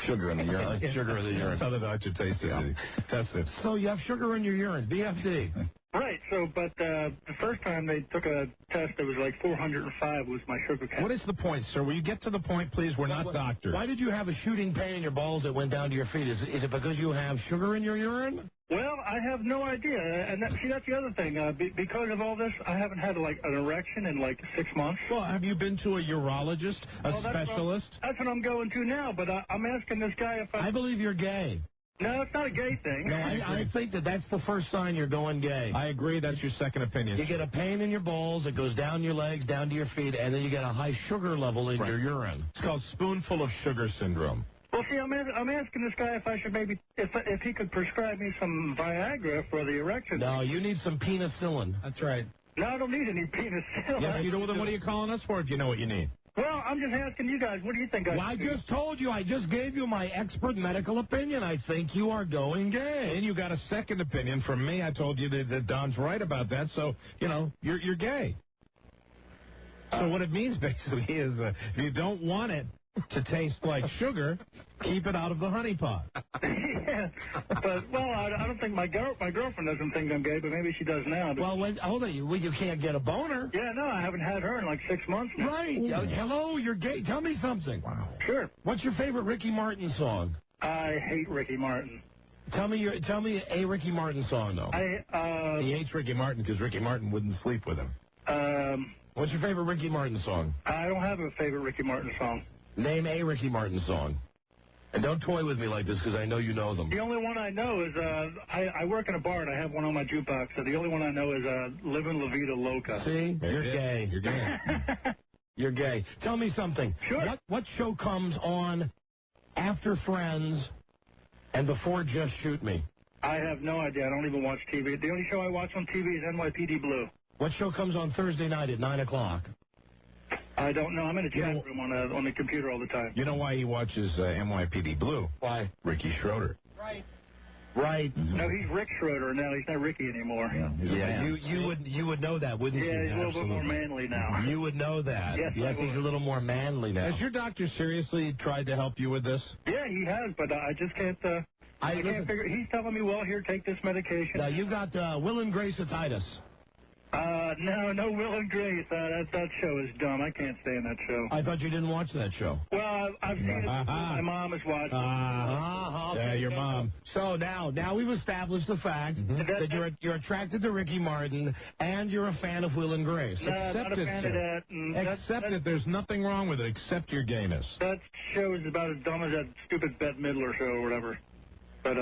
sugar in the urine. Sugar in the urine. That's how the doctor tastes it. Test it. So you have sugar in your urine, BFD. Right, but the first time they took a test, it was like 405 was my sugar count. What is the point, sir? Will you get to the point, please? We're not doctors. Why did you have a shooting pain in your balls that went down to your feet? Is it because you have sugar in your urine? Well, I have no idea, and that's the other thing. Because of all this, I haven't had like an erection in like 6 months. Well, have you been to a urologist, specialist? That's what I'm going to now, but I'm asking this guy if I believe you're gay. No, it's not a gay thing. No, I think that's the first sign you're going gay. I agree. That's your second opinion. You get a pain in your balls. It goes down your legs, down to your feet, and then you get a high sugar level in your urine. It's called spoonful of sugar syndrome. Well, see, I'm asking this guy if I should maybe, if he could prescribe me some Viagra for the erection. No, you need some penicillin. That's right. No, I don't need any penicillin. Yes, you know, then what are you calling us for if you know what you need? Well, I'm just asking you guys, what do you think I just told you. I just gave you my expert medical opinion. I think you are going gay. And you got a second opinion from me. I told you that Don's right about that, so, you're gay. So what it means, basically, is if you don't want it, to taste like sugar, keep it out of the honey pot. Yeah, but, well, I don't think my girlfriend doesn't think I'm gay, but maybe she does now. But... Well, hold on, you can't get a boner. Yeah, no, I haven't had her in like 6 months now. Right. Hello, you're gay. Tell me something. Wow. Sure. What's your favorite Ricky Martin song? I hate Ricky Martin. Tell me a Ricky Martin song, though. He hates Ricky Martin because Ricky Martin wouldn't sleep with him. What's your favorite Ricky Martin song? I don't have a favorite Ricky Martin song. Name a Ricky Martin song. And don't toy with me like this because I know you know them. The only one I know is, I work in a bar and I have one on my jukebox, so the only one I know is Livin' La Vida Loca. See? You're gay. You're gay. You're gay. Tell me something. Sure. What show comes on after Friends and before Just Shoot Me? I have no idea. I don't even watch TV. The only show I watch on TV is NYPD Blue. What show comes on Thursday night at 9 o'clock? I don't know. I'm in a chat room on the computer all the time. You know why he watches NYPD Blue? Why? Ricky Schroeder. Right. No, he's Rick Schroeder now. He's not Ricky anymore. Yeah, you would know that, wouldn't you? Yeah, he's a little bit more manly now. You would know that. Yes, I he's a little more manly now. Has your doctor seriously tried to help you with this? Yeah, he has, but I just can't. I can't figure. He's telling me, well, here, take this medication. Now you got Will and Grace-itis. No Will and Grace. That show is dumb. I can't stand that show. I thought you didn't watch that show. Well, I've seen it. My mom has watched it. Yeah, your mom. So now we've established the fact that you're attracted to Ricky Martin and you're a fan of Will and Grace. Not a fan of that. Accept it. There's nothing wrong with it. Accept your gayness. That show is about as dumb as that stupid Bette Midler show or whatever. But,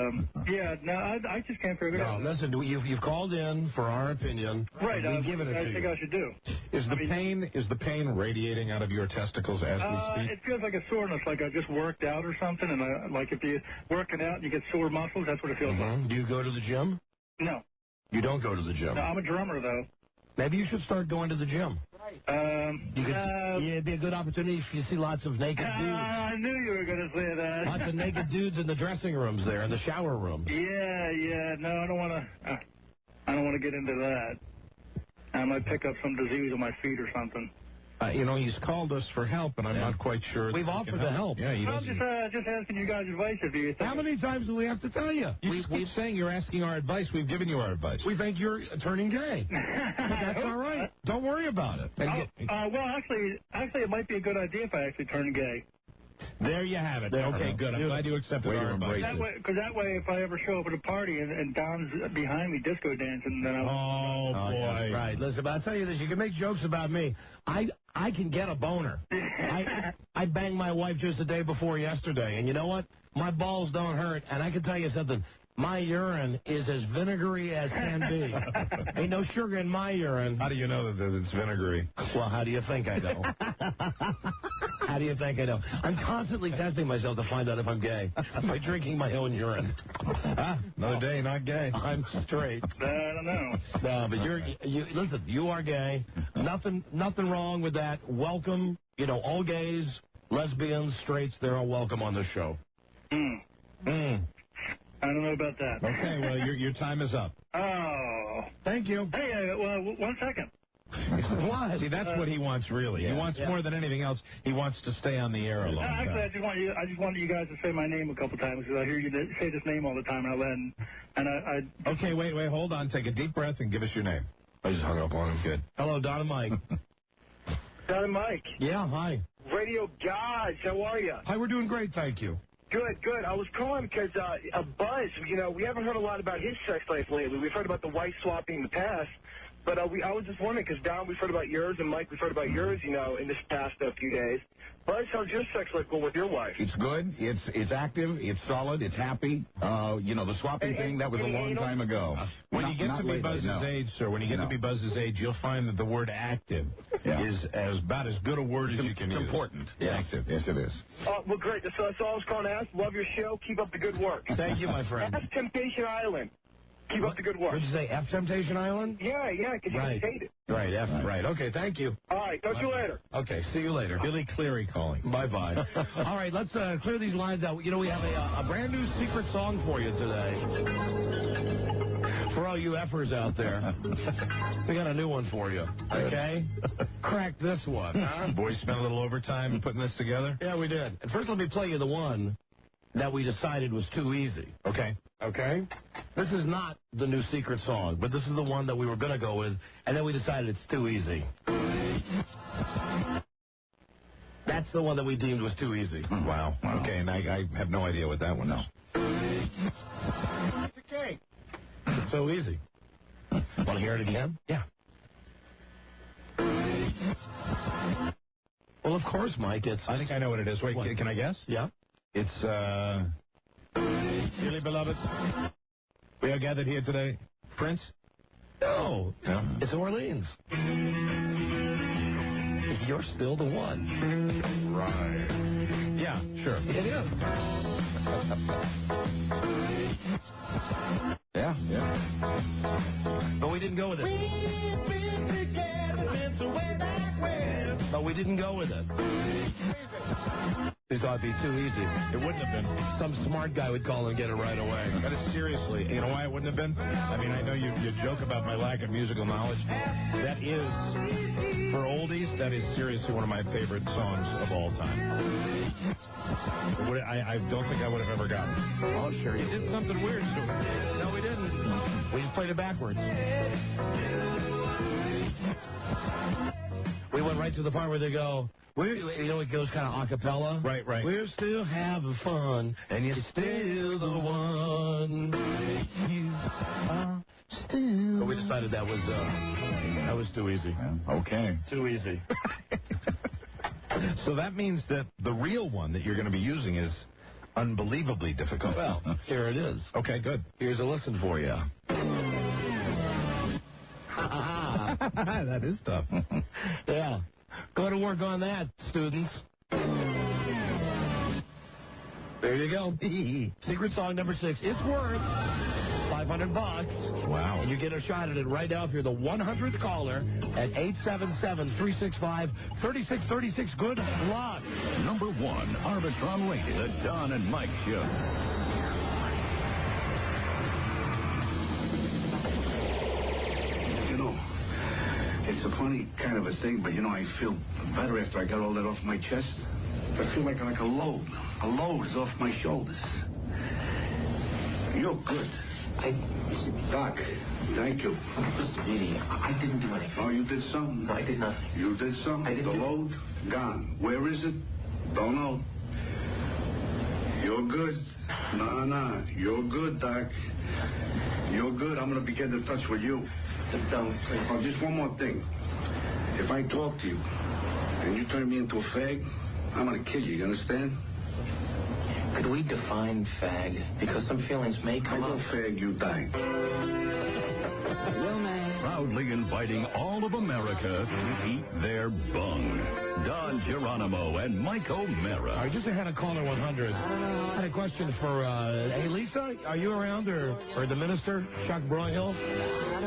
yeah, no, I just can't figure it out. No, listen, you've called in for our opinion. Right, we give it I to think you. I should do. Is the pain radiating out of your testicles as we speak? It feels like a soreness, like I just worked out or something, and like if you're working out and you get sore muscles, that's what it feels like. Do you go to the gym? No. You don't go to the gym? No, I'm a drummer, though. Maybe you should start going to the gym. It'd be a good opportunity if you see lots of naked dudes. I knew you were going to say that. Lots of naked dudes in the dressing rooms there, in the shower room. Yeah. No, I don't want to get into that. I might pick up some disease on my feet or something. He's called us for help, and I'm not quite sure. We've offered to help. Yeah, I'm just asking you guys' advice. If you think How many times do we have to tell you? You keep saying you're asking our advice. We've given you our advice. We think you're turning gay. But that's all right. Don't worry about it. Well, actually, it might be a good idea if I actually turn gay. There you have it. Okay, good. I'm glad you accepted our advice. Because that way, if I ever show up at a party and Don's behind me disco dancing, then I'll... Oh, boy. That's right. Listen, but I'll tell you this. You can make jokes about me. I can get a boner. I banged my wife just the day before yesterday, and you know what? My balls don't hurt, and I can tell you something. My urine is as vinegary as can be. Ain't no sugar in my urine. How do you know that it's vinegary? Well, how do you think I know? How do you think I know? I'm constantly testing myself to find out if I'm gay by drinking my own urine. Another day, not gay. I'm straight. I don't know. No, but listen, you are gay. Nothing wrong with that. Welcome. All gays, lesbians, straights, they're all welcome on this show. I don't know about that. Okay, well, your time is up. Oh. Thank you. Hey, well, 1 second. What? See, that's what he wants, really. Yeah, he wants more than anything else. He wants to stay on the air a long time. Actually, I just wanted you guys to say my name a couple times because I hear you say this name all the time, and I Okay, wait, hold on. Take a deep breath and give us your name. I just hung up on him. Good. Hello, Don and Mike. Don and Mike. Yeah, hi. Radio guys, how are you? Hi, we're doing great, thank you. Good. I was calling because Buzz, we haven't heard a lot about his sex life lately. We've heard about the wife swapping in the past, but I was just wondering because Don, we've heard about yours, and Mike, we've heard about yours, in this past few days. Buzz, how's your sex life going with your wife? It's good. It's active. It's solid. It's happy. The swapping thing, that was a long time ago. When you get to be Buzz's age, sir, when you get to be Buzz's age, you'll find that the word active is about as good a word as you can use. It's important. Active. Yes, it is. Well, great. That's all I was calling to ask. Love your show. Keep up the good work. Thank you, my friend. That's Temptation Island. Keep up the good work. What did you say, F Temptation Island? Yeah, because you can hate it. Right, F, right. Okay, thank you. All right, talk to you later. Okay, see you later. Billy Cleary calling. Bye-bye. All right, let's clear these lines out. We have a brand new secret song for you today. For all you effers out there, we got a new one for you. Okay? Crack this one. Boys spent a little overtime putting this together? Yeah, we did. And first, let me play you the one that we decided was too easy. Okay. Okay? This is not the new secret song, but this is the one that we were going to go with, and then we decided it's too easy. That's the one that we deemed was too easy. Wow. Okay, and I have no idea what that one is. It's okay. It's so easy. Want to hear it again? Yeah. Well, of course, Mike. I think I know what it is. Wait, can I guess? Yeah. It's, dearly beloved, we are gathered here today. Prince? No. It's Orleans. You're still the one. Right. Yeah, sure. It is. Yeah. But we didn't go with it. But we didn't go with it. We thought it'd be too easy. It wouldn't have been. Some smart guy would call and get it right away. But it's seriously, you know why it wouldn't have been? I mean, I know you joke about my lack of musical knowledge. That is, for oldies, that is seriously one of my favorite songs of all time. I don't think I would have ever gotten it. Oh, sure. You did something weird to it. No, we didn't. We just played it backwards. We went right to the part where they go, it goes kind of a cappella. Right. We're still having fun, and you're still the one. You are still. But we decided that was too easy. Okay. Too easy. So that means that the real one that you're going to be using is unbelievably difficult. Well, here it is. Okay, good. Here's a listen for you. That is tough. Yeah. Go to work on that, students. There you go. Secret song number 6. It's worth $500. Wow. And you get a shot at it right now if you're the 100th caller at 877-365-3636. Good luck. Number 1, Arbitron Radio, the Don and Mike Show. It's a funny kind of a thing, but, I feel better after I got all that off my chest. I feel like a load. A load is off my shoulders. You're good. Doc, thank you. Mr. Beatty, I didn't do anything. Oh, you did something? No, I did nothing. You did something? I didn't. The load? Gone. Where is it? Don't know. You're good. Nah. You're good, Doc. You're good. I'm going to be getting in touch with you. Oh, just one more thing. If I talk to you and you turn me into a fag, I'm going to kill you. You understand? Could we define fag? Because some feelings may come up. I go fag, you die. Proudly inviting all of America to eat their bung. Don Geronimo and Mike O'Mara. All right, just ahead of caller 100. I had a question for, hey, Lisa, are you around, or the minister, Chuck Broyhill,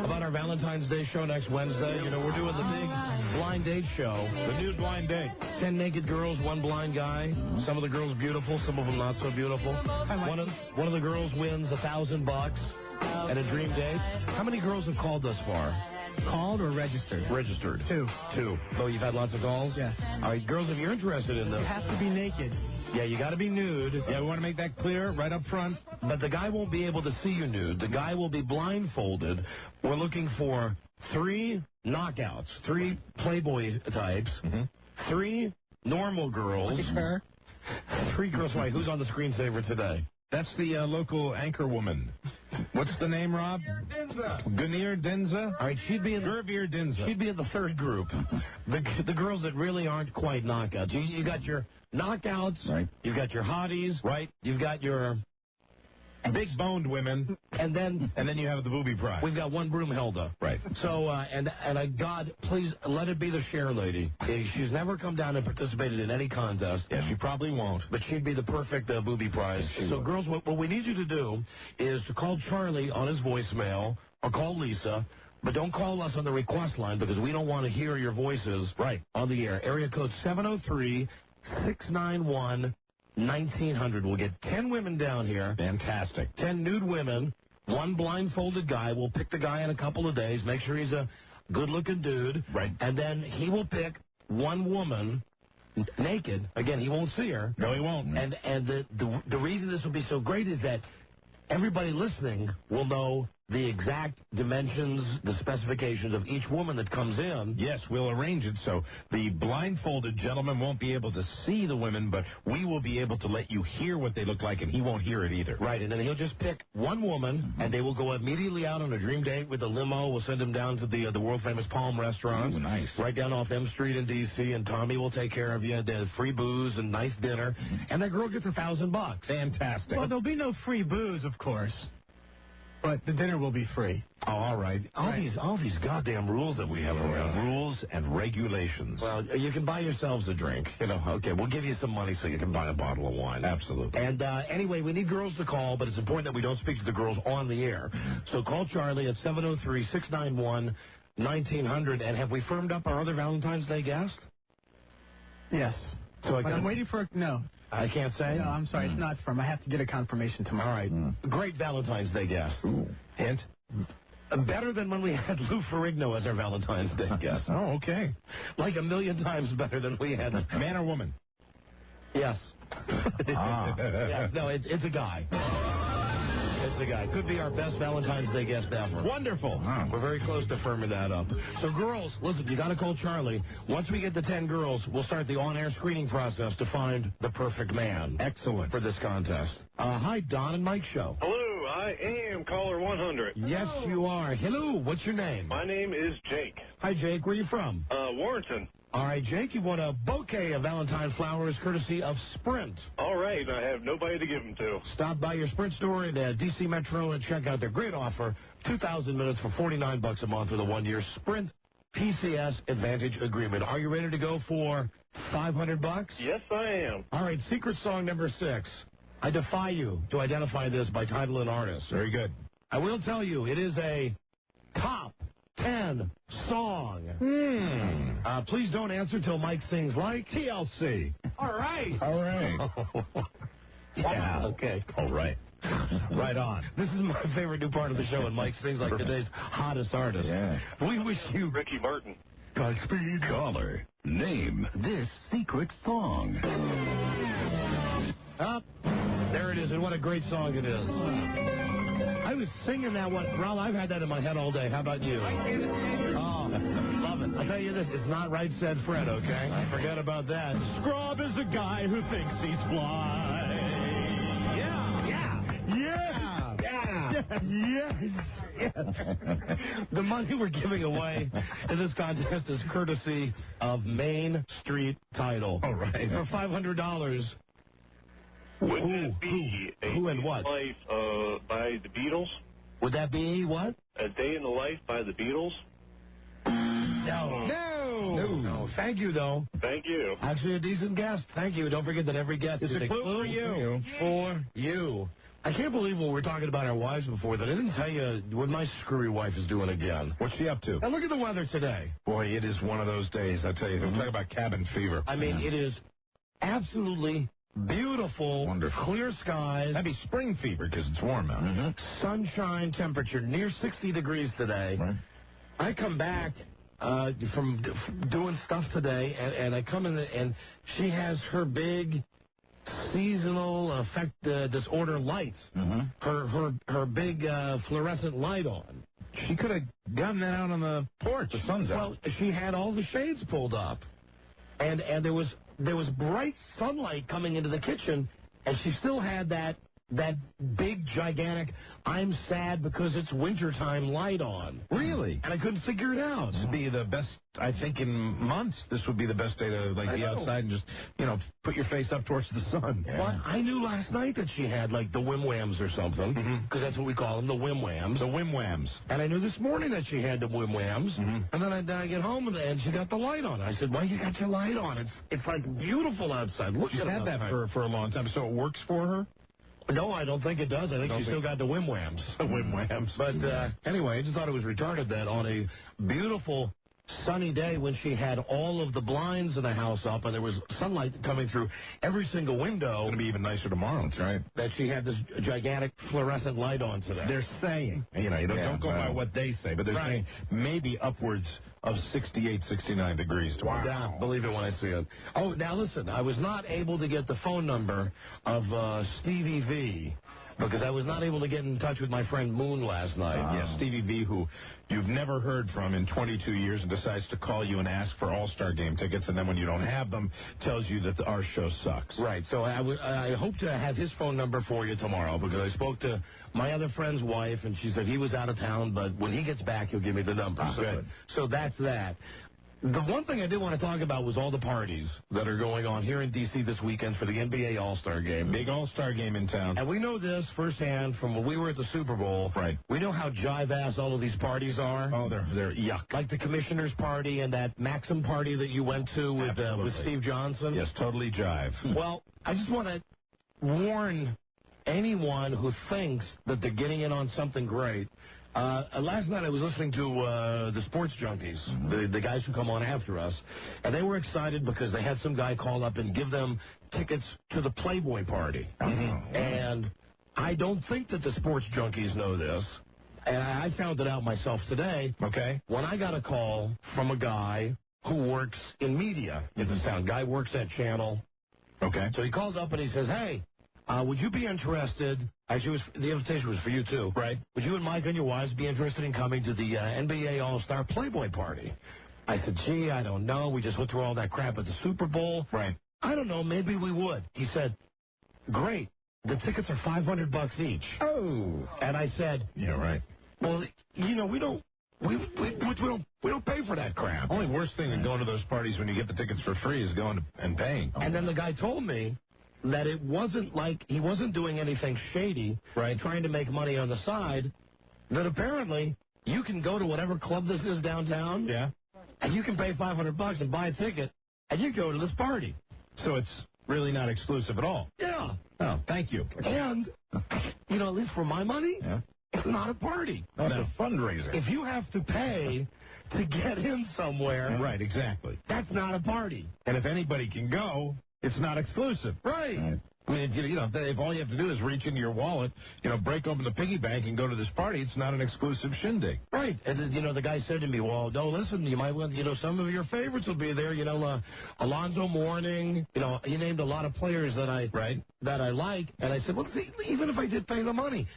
about our Valentine's Day show next Wednesday? We're doing the big blind date show. The new blind date. 10 naked girls, 1 blind guy. Some of the girls beautiful, some of them not so beautiful. One of the girls wins $1,000 and a dream date. How many girls have called thus far? Called or registered? Registered. 2. Oh, you've had lots of calls? Yes. All right, girls, if you're interested in this. You have to be naked. Yeah, you got to be nude. Yeah, we want to make that clear right up front. But the guy won't be able to see you nude. The guy will be blindfolded. We're looking for 3 knockouts, 3 Playboy types, 3 normal girls. 3 girls. Wait, who's on the screensaver today? That's the local anchor woman. What's the name, Rob? Gunir Dinza. All right, she'd be in Gurveer Dinza. She'd be in the 3rd group. The girls that really aren't quite knockouts. You got your knockouts. Right. You've got your hotties. Right. You've got your big boned women. And then you have the booby prize. We've got one Broomhilda. Right. So God, please let it be the Cher lady. She's never come down and participated in any contest. Yeah, she probably won't. But she'd be the perfect booby prize. So girls, what we need you to do is to call Charlie on his voicemail or call Lisa. But don't call us on the request line because we don't want to hear your voices on the air. Area code 703-691-1900. We'll get 10 women down here. Fantastic. 10 nude women one blindfolded guy will pick the guy in a couple of days, make sure he's a good-looking dude. Right. And then he will pick one woman naked. Again, he won't see her. No, he won't. And the reason this will be so great is that everybody listening will know the exact dimensions, the specifications of each woman that comes in. Yes, we'll arrange it so the blindfolded gentleman won't be able to see the women, but we will be able to let you hear what they look like, and he won't hear it either. Right, and then he'll just pick one woman, and they will go immediately out on a dream date with a limo. We'll send him down to the world-famous Palm Restaurant. Ooh, nice. Right down off M Street in D.C., and Tommy will take care of you. There's free booze and nice dinner, and that girl gets $1,000. Fantastic. Well, there'll be no free booze, of course, but the dinner will be free. Oh, all right. All these goddamn rules that we have around. Rules and regulations. Well, you can buy yourselves a drink. Okay, we'll give you some money so you can buy a bottle of wine. Absolutely. And anyway, we need girls to call, but it's important that we don't speak to the girls on the air. So call Charlie at 703-691-1900. And have we firmed up our other Valentine's Day guest? Yes. So I'm waiting for no. I can't say? No, I'm sorry, it's not firm. I have to get a confirmation tomorrow. All right. Great Valentine's Day guest. Hint? Better than when we had Lou Ferrigno as our Valentine's Day guest. Oh, okay. Like 1,000,000 times better than we had. Man or woman? Yes. Yeah, no, it's a guy. It's a guy. Could be our best Valentine's Day guest ever. Wonderful. We're very close to firming that up. So, girls, listen, you got to call Charlie. Once we get to 10 girls, we'll start the on-air screening process to find the perfect man. Excellent. For this contest. Hi, Don and Mike Show. Hello, I am caller 100. Yes, you are. Hello, what's your name? My name is Jake. Hi, Jake. Where are you from? Warrenton. All right, Jake, you want a bouquet of Valentine flowers courtesy of Sprint. All right, I have nobody to give them to. Stop by your Sprint store in D.C. Metro and check out their great offer, 2,000 minutes for $49 a month with a 1-year Sprint PCS Advantage agreement. Are you ready to go for $500? Yes, I am. All right, secret song number 6. I defy you to identify this by title and artist. Very good. I will tell you, it is a top 10 song. Please don't answer till Mike sings like TLC. All right. All right. Yeah, okay. All right. Right on. This is my favorite new part of the show, and Mike sings like today's hottest artist. Yeah. We wish you... Ricky Martin. Godspeed. Caller, name this secret song. There it is, and what a great song it is. I was singing that one. Ron, I've had that in my head all day. How about you? Oh, love it. I'll tell you this, it's not right, said Fred, okay? Forget about that. Scrub is a guy who thinks he's fly. Yes. The money we're giving away in this contest is courtesy of Main Street Title. All right. For $500. Would that be who and what? Life by the Beatles? Would that be what? A Day in the Life by the Beatles? No. Thank you, though. Thank you. Actually, a decent guest. Thank you. Don't forget that every guest is a clue for you. For you. I can't believe when we were talking about our wives before that I didn't tell you what my screwy wife is doing again. What's she up to? And look at the weather today. Boy, it is one of those days, I tell you. Don't talk about cabin fever. I mean, it is absolutely beautiful. Wonderful. Clear skies. That'd be spring fever because it's warm out. Sunshine temperature near 60 degrees today. Right. I come back from doing stuff today, and I come in, and she has her big seasonal affect disorder lights. Her big fluorescent light on. She could have gotten that out on the porch. The sun's out. Well, she had all the shades pulled up, and there was bright sunlight coming into the kitchen, and she still had that big, gigantic, I'm sad because it's wintertime light on. Really? And I couldn't figure it out. This would be the best, I think, in months. This would be the best day to be outside and just, put your face up towards the sun. Yeah. Well, I knew last night that she had, like, the whim-whams or something, because that's what we call them, the whim-whams. The whim-whams. And I knew this morning that she had the whim-whams, and then I get home and she got the light on. I said, why you got your light on? It's like, beautiful outside. Look She's at it had that for a long time, so it works for her? No, I don't think it does. I think she still got the whim-whams. The whim-whams. But anyway, I just thought it was retarded that on a beautiful sunny day when she had all of the blinds in the house up and there was sunlight coming through every single window. It's going to be even nicer tomorrow. That's right. That she had this gigantic fluorescent light on today. They're saying, don't go by what they say, but they're saying maybe upwards of 68, 69 degrees tomorrow. Yeah, believe it when I see it. Oh, now listen, I was not able to get the phone number of Stevie V because I was not able to get in touch with my friend Moon last night. Yes, Stevie V, who you've never heard from in 22 years and decides to call you and ask for All-Star Game tickets, and then when you don't have them, tells you that our show sucks. Right, so I hope to have his phone number for you tomorrow because I spoke to my other friend's wife, and she said he was out of town, but when he gets back, he'll give me the number. So that's that. The one thing I did want to talk about was all the parties that are going on here in D.C. this weekend for the NBA All-Star Game. Big All-Star Game in town. And we know this firsthand from when we were at the Super Bowl. Right. We know how jive-ass all of these parties are. Oh, they're yuck. Like the commissioner's party and that Maxim party that you went to with Steve Johnson. Yes, totally jive. Well, I just want to warn anyone who thinks that they're getting in on something great. Last night I was listening to the Sports Junkies, the guys who come on after us, and they were excited because they had some guy call up and give them tickets to the Playboy party. And I don't think that the Sports Junkies know this, and I found it out myself today. Okay. When I got a call from a guy who works in media in the town. Guy works at Channel. Okay. So he called up and he says, hey, would you be interested? Actually, the invitation was for you, too. Right. Would you and Mike and your wives be interested in coming to the NBA All-Star Playboy party? I said, gee, I don't know. We just went through all that crap at the Super Bowl. Right. I don't know. Maybe we would. He said, great. The tickets are $500 each. Oh. And I said, yeah, right. Well, we don't pay for that crap. Only worst thing than going to those parties when you get the tickets for free is going and paying. And then the guy told me that it wasn't like he wasn't doing anything shady, right, trying to make money on the side, that apparently you can go to whatever club this is downtown, yeah, and you can pay $500 and buy a ticket, and you go to this party. So it's really not exclusive at all. Yeah. Oh, thank you. And, at least for my money, it's not a party. It's a fundraiser. If you have to pay to get in somewhere, right, exactly, that's not a party. And if anybody can go, it's not exclusive. Right. I mean, if all you have to do is reach into your wallet, break open the piggy bank and go to this party, it's not an exclusive shindig. Right. And, the guy said to me, well, no, listen, you might want, some of your favorites will be there, Alonzo Mourning, he named a lot of players that I like. And I said, well, see, even if I did pay the money,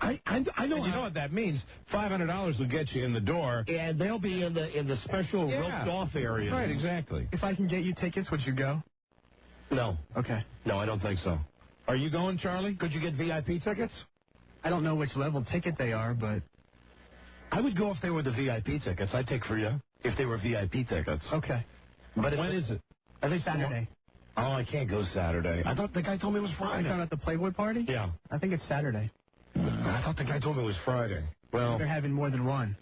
I know. And you know what that means? $500 will get you in the door, and they'll be in the special roped off area. Right, exactly. If I can get you tickets, would you go? No. Okay. No, I don't think so. Are you going, Charlie? Could you get VIP tickets? I don't know which level ticket they are, but I would go if they were the VIP tickets. I'd take for you if they were VIP tickets. Okay. But when is it? I think Saturday. Oh, I can't go Saturday. I thought the guy told me it was Friday. I found at the Playboy party? Yeah. I think it's Saturday. I thought the guy told me it was Friday. Well, they're having more than one.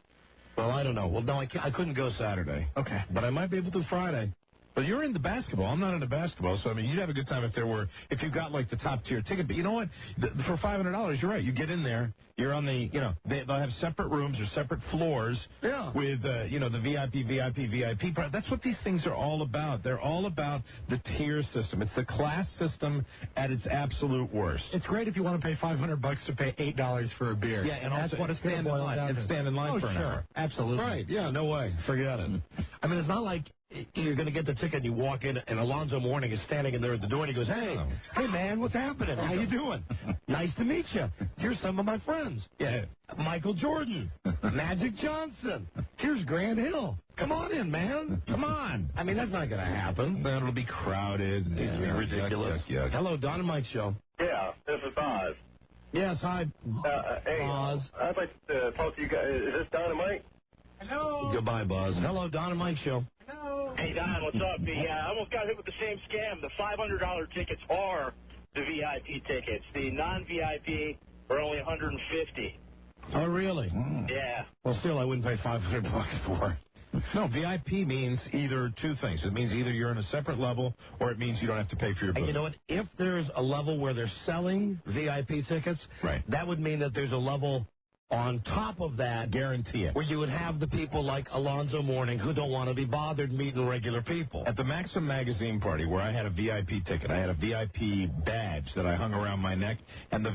Well, I don't know. Well, no, I couldn't go Saturday. Okay. But I might be able to Friday. But you're into basketball. I'm not into basketball, so I mean, you'd have a good time if you got like the top tier ticket. But you know what? For $500, you're right. You get in there. You're on the, they'll have separate rooms or separate floors. Yeah. With the VIP. That's what these things are all about. They're all about the tier system. It's the class system at its absolute worst. It's great if you want to pay $500 to pay $8 for a beer. Yeah, and that's also what it's going to boil down to. Stand in line for an hour. Absolutely. Right. Yeah. No way. Forget it. I mean, it's not like you're going to get the ticket and you walk in and Alonzo Mourning is standing in there at the door and he goes, hey man, what's happening? How you doing? Nice to meet you. Here's some of my friends. Yeah. Michael Jordan. Magic Johnson. Here's Grant Hill. Come on in, man. Come on. I mean, that's not going to happen. Then it'll be crowded. It's going to be ridiculous. Yuck. Hello, Don and Mike Show. Yeah, this is Oz. Yes, hi, hey, Oz. I'd like to talk to you guys. Is this Don and Mike? Hello. Goodbye, Buzz. Hello, Don and Mike Show. Hello. Hey, Don, what's up? I almost got hit with the same scam. The $500 tickets are the VIP tickets. The non-VIP are only $150. Oh, really? Yeah. Well, still, I wouldn't pay $500 for it. No, VIP means either two things. It means either you're in a separate level or it means you don't have to pay for your booth. And you know what? If there's a level where they're selling VIP tickets, right, that would mean that there's a level On top of that, guarantee it, where you would have the people like Alonzo Mourning who don't want to be bothered meeting regular people. At the Maxim magazine party, where I had a VIP ticket, I had a VIP badge that I hung around my neck, and the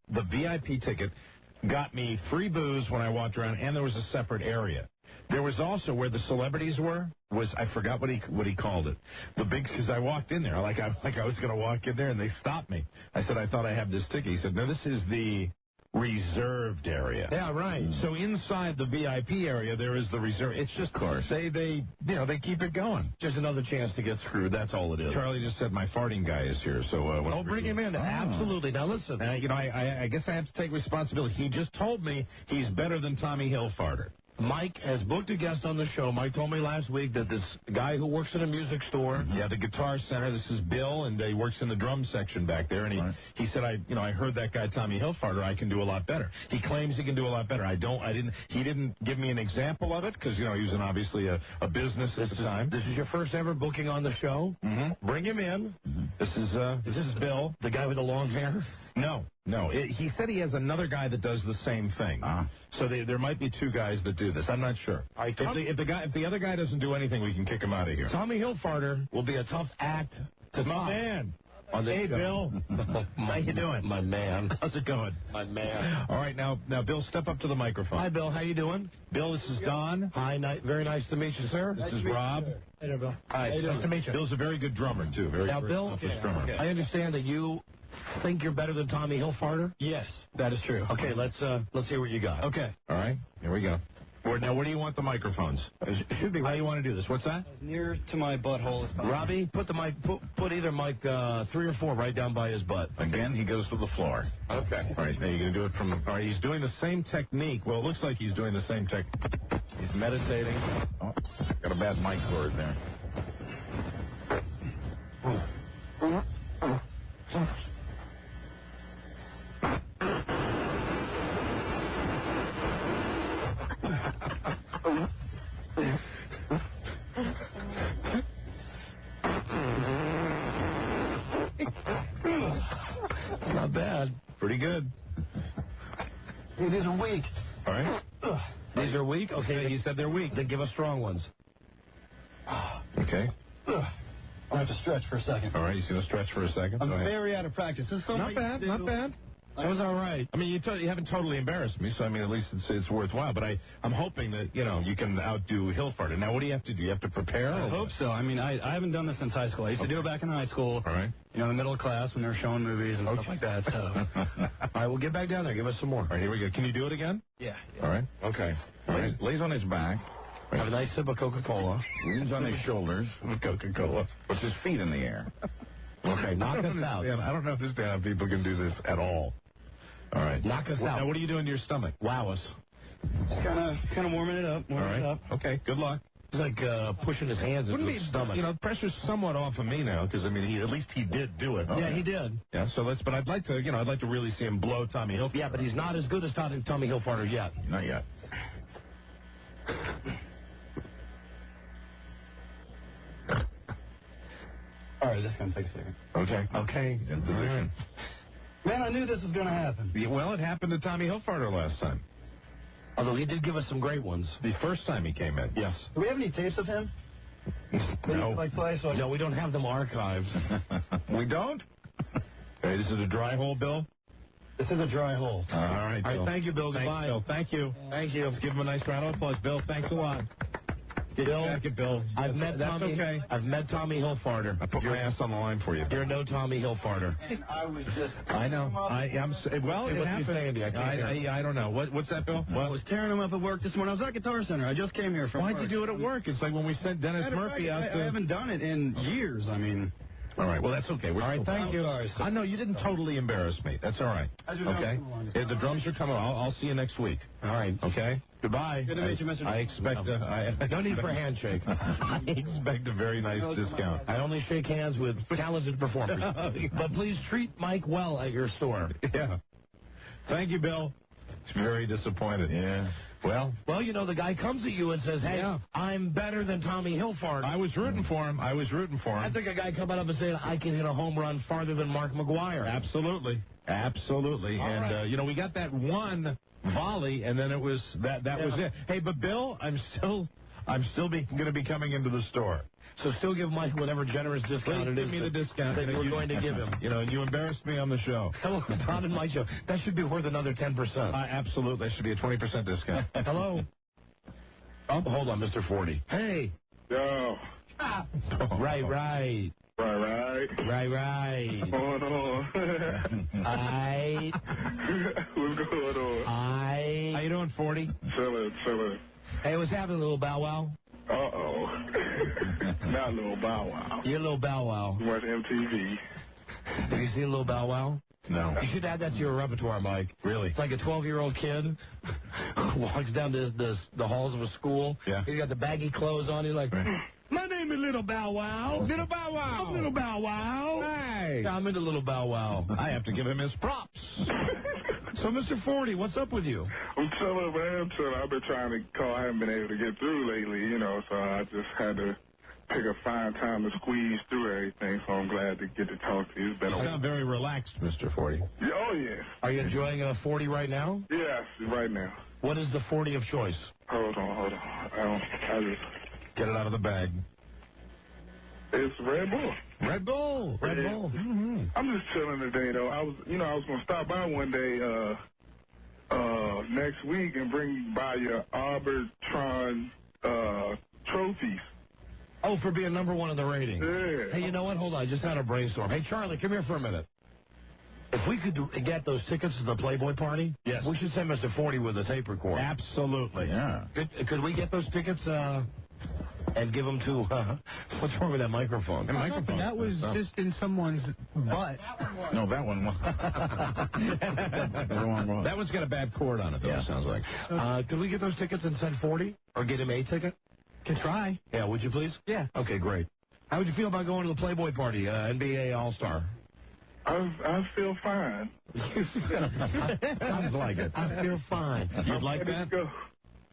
VIP ticket got me free booze when I walked around, and there was a separate area. There was also where the celebrities were. I forgot what he called it. The big, because I walked in there like I was going to walk in there, and they stopped me. I said, I thought I have this ticket. He said, no, this is the reserved area. Yeah, right. So inside the VIP area, there is the reserve. It's just, of course, they keep it going. Just another chance to get screwed. That's all it is. Charlie just said my farting guy is here, so bring him in. Absolutely. Now listen, I guess I have to take responsibility. He just told me he's better than Tommy Hilfiger. Mike has booked a guest on the show. Mike told me last week that this guy who works in a music store, the Guitar Center, this is Bill, and he works in the drum section back there, and he said, I heard that guy Tommy Hilfiger, I can do a lot better. He claims he can do a lot better. He didn't give me an example of it, because, he was obviously a business at the time. This is your first ever booking on the show? Mm-hmm. Bring him in. This is Bill. The guy with the long hair? No. He said he has another guy that does the same thing. So there might be two guys that do this. I'm not sure. If the other guy doesn't do anything, we can kick him out of here. Tommy Hilfiger will be a tough act to My man. Hey, Bill. How you doing? My man. How's it going? My man. All right, now, Bill, step up to the microphone. Hi, Bill. How you doing? Bill, this is Don. Hi, very nice to meet you, sir. This is Rob. Hey there, Bill. Hi, nice to meet you. Bill's a very good drummer, too. Now, Bill, drummer. I understand that you think you're better than Tommy Hilfiger? Yes, that is true. Okay, let's hear what you got. Okay. All right, here we go. Now, where do you want the microphones? It should be. How do you want to do this? What's that? As near to my butthole. Robbie, put the mic, put either mic 3 or 4 right down by his butt. Again, he goes to the floor. Okay. All right, now you're going to do it from. All right, he's doing the same technique. Well, it looks like he's doing the same technique. He's meditating. Oh, got a bad mic cord there. Not bad. Pretty good. Hey, these are weak. All right. These are weak? Okay, he said they're weak. Then give us strong ones. Okay. I have to stretch for a second. All right, he's going to stretch for a second. I'm very out of practice. This is not bad, not bad. That was all right. I mean, you haven't totally embarrassed me, so I mean, at least it's worthwhile. But I'm hoping that you can outdo Hilfiger. Now, what do you have to do? You have to prepare. I hope so. I mean, I haven't done this since high school. I used to do it back in high school. All right. In the middle of class when they were showing movies and stuff like that. So. All right, we'll get back down there. Give us some more. All right, here we go. Can you do it again? Yeah. All right. Okay. All right. Lays on his back. Have a nice sip of Coca-Cola. Leans on his shoulders with Coca-Cola. Puts his feet in the air. Okay, knock us out. I don't know if this damn people can do this at all. All right. Knock us out. Now, what are you doing to your stomach? Wow us. Kind of warming it up. All right. Okay, good luck. It's like pushing his hands into his stomach. Pressure's somewhat off of me now, because, I mean, at least he did do it. Yeah, he did. Yeah, but I'd like to, I'd like to really see him blow Tommy Hilfiger. Yeah, but he's not as good as Tommy Hilfiger yet. Not yet. All right, this is going to take a second. Okay. In position. Man, I knew this was going to happen. Yeah, well, it happened to Tommy Hilfiger last time. Although he did give us some great ones. The first time he came in. Yes. Do we have any tapes of him? No. No, we don't have them archived. We don't? Hey, this is a dry hole, Bill? This is a dry hole. All right, Bill. All right, thank you, Bill. Goodbye. Thanks, Bill. Thank you. Thank you. Let's give him a nice round of applause. Bill, thanks a lot. Bill, Bill. I've met Tommy. Okay. I've met Tommy Hilfiger. I put my ass on the line for you. You're no Tommy Hilfiger. I know. Well, it happened. I don't know. What's that, Bill? I was tearing him up at work this morning. I was at Guitar Center. I just came here from Why'd you do it at work? It's like when we sent Dennis Murphy out to... I haven't done it in years. I mean... All right, well, that's okay. All right, thank you. I know you didn't totally embarrass me. That's all right. Okay? The drums are coming. I'll see you next week. All right. Okay? Goodbye. Good to meet you, Mr. I expect no need for a handshake. I expect a very nice discount. I only shake hands with talented performers. But please treat Mike well at your store. Yeah. Thank you, Bill. It's very disappointed. Yeah. Well, you know, the guy comes at you and says, hey, I'm better than Tommy Hilfarth. I was rooting for him. I think a guy coming up and saying, I can hit a home run farther than Mark McGwire. Absolutely. And, you know, we got that one volley, and then it was that was it. Hey, but Bill, I'm still going to be coming into the store. So still give Mike whatever generous discount it is. Give me the discount that you're going to give him. You know, and you embarrassed me on the show. Hello, Don and Mike show. That should be worth another 10%. Absolutely. That should be a 20% discount. Hello. Oh, hold on, Mr. 40. Hey. Yo. Right. Right. Right. What's going on? What's going on? How you doing, 40? Chilling. Hey, what's happening, little Bow Wow? Uh-oh. Not Little Bow Wow. You're Little Bow Wow. You watch MTV. Have you seen Little Bow Wow? No. You should add that to your repertoire, Mike. Really? It's like a 12-year-old kid who walks down the halls of a school. Yeah. He's got the baggy clothes on. He's like, my name is Little Bow Wow. Little Bow Wow. I'm Little Bow Wow. Hey. Yeah, I'm into Little Bow Wow. I have to give him his props. So, Mr. 40, what's up with you? I'm chilling, man. I've been trying to call. I haven't been able to get through lately, you know, so I just had to pick a fine time to squeeze through everything, so I'm glad to get to talk to you. It's been You sound very relaxed, Mr. 40. Oh, yes. Are you enjoying a 40 right now? Yes, right now. What is the 40 of choice? Hold on. I just... Get it out of the bag. It's Red Bull. Red Bull. Mm-hmm. I'm just chilling today, though. I was going to stop by one day next week and bring by your Arbitron trophies. Oh, for being number one in the rating. Yeah. Hey, you know what? Hold on. I just had a brainstorm. Hey, Charlie, come here for a minute. If we could get those tickets to the Playboy party, yes, we should send Mr. 40 with a tape recorder. Absolutely. Yeah. Could we get those tickets and give them to... what's wrong with that microphone? That was just in someone's butt. No, that one was... That one's got a bad cord on it, though, it sounds like. Could we get those tickets and send 40? Or get him a ticket? Can try. Yeah, would you please? Yeah. Okay, great. How would you feel about going to the Playboy party, NBA All-Star? I feel fine. Sounds like it. I feel fine. You'd like that?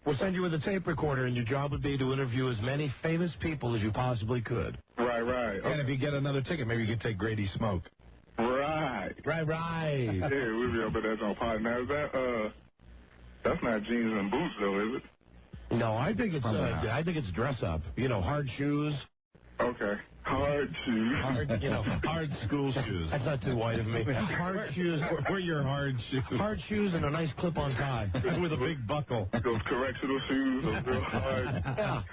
We'll send you with a tape recorder, and your job would be to interview as many famous people as you possibly could. Right. And if you get another ticket, maybe you could take Grady Smoke. Right. Yeah, we'll be up at that on party. Now, is that, that's not jeans and boots, though, is it? No, I think it's dress up. You know, hard shoes. Okay. Hard shoes. Hard school shoes. That's not too white of me. Hard shoes. Wear your hard shoes. Hard shoes and a nice clip-on tie. With a big buckle. Those correctional shoes, those real hard. Yeah.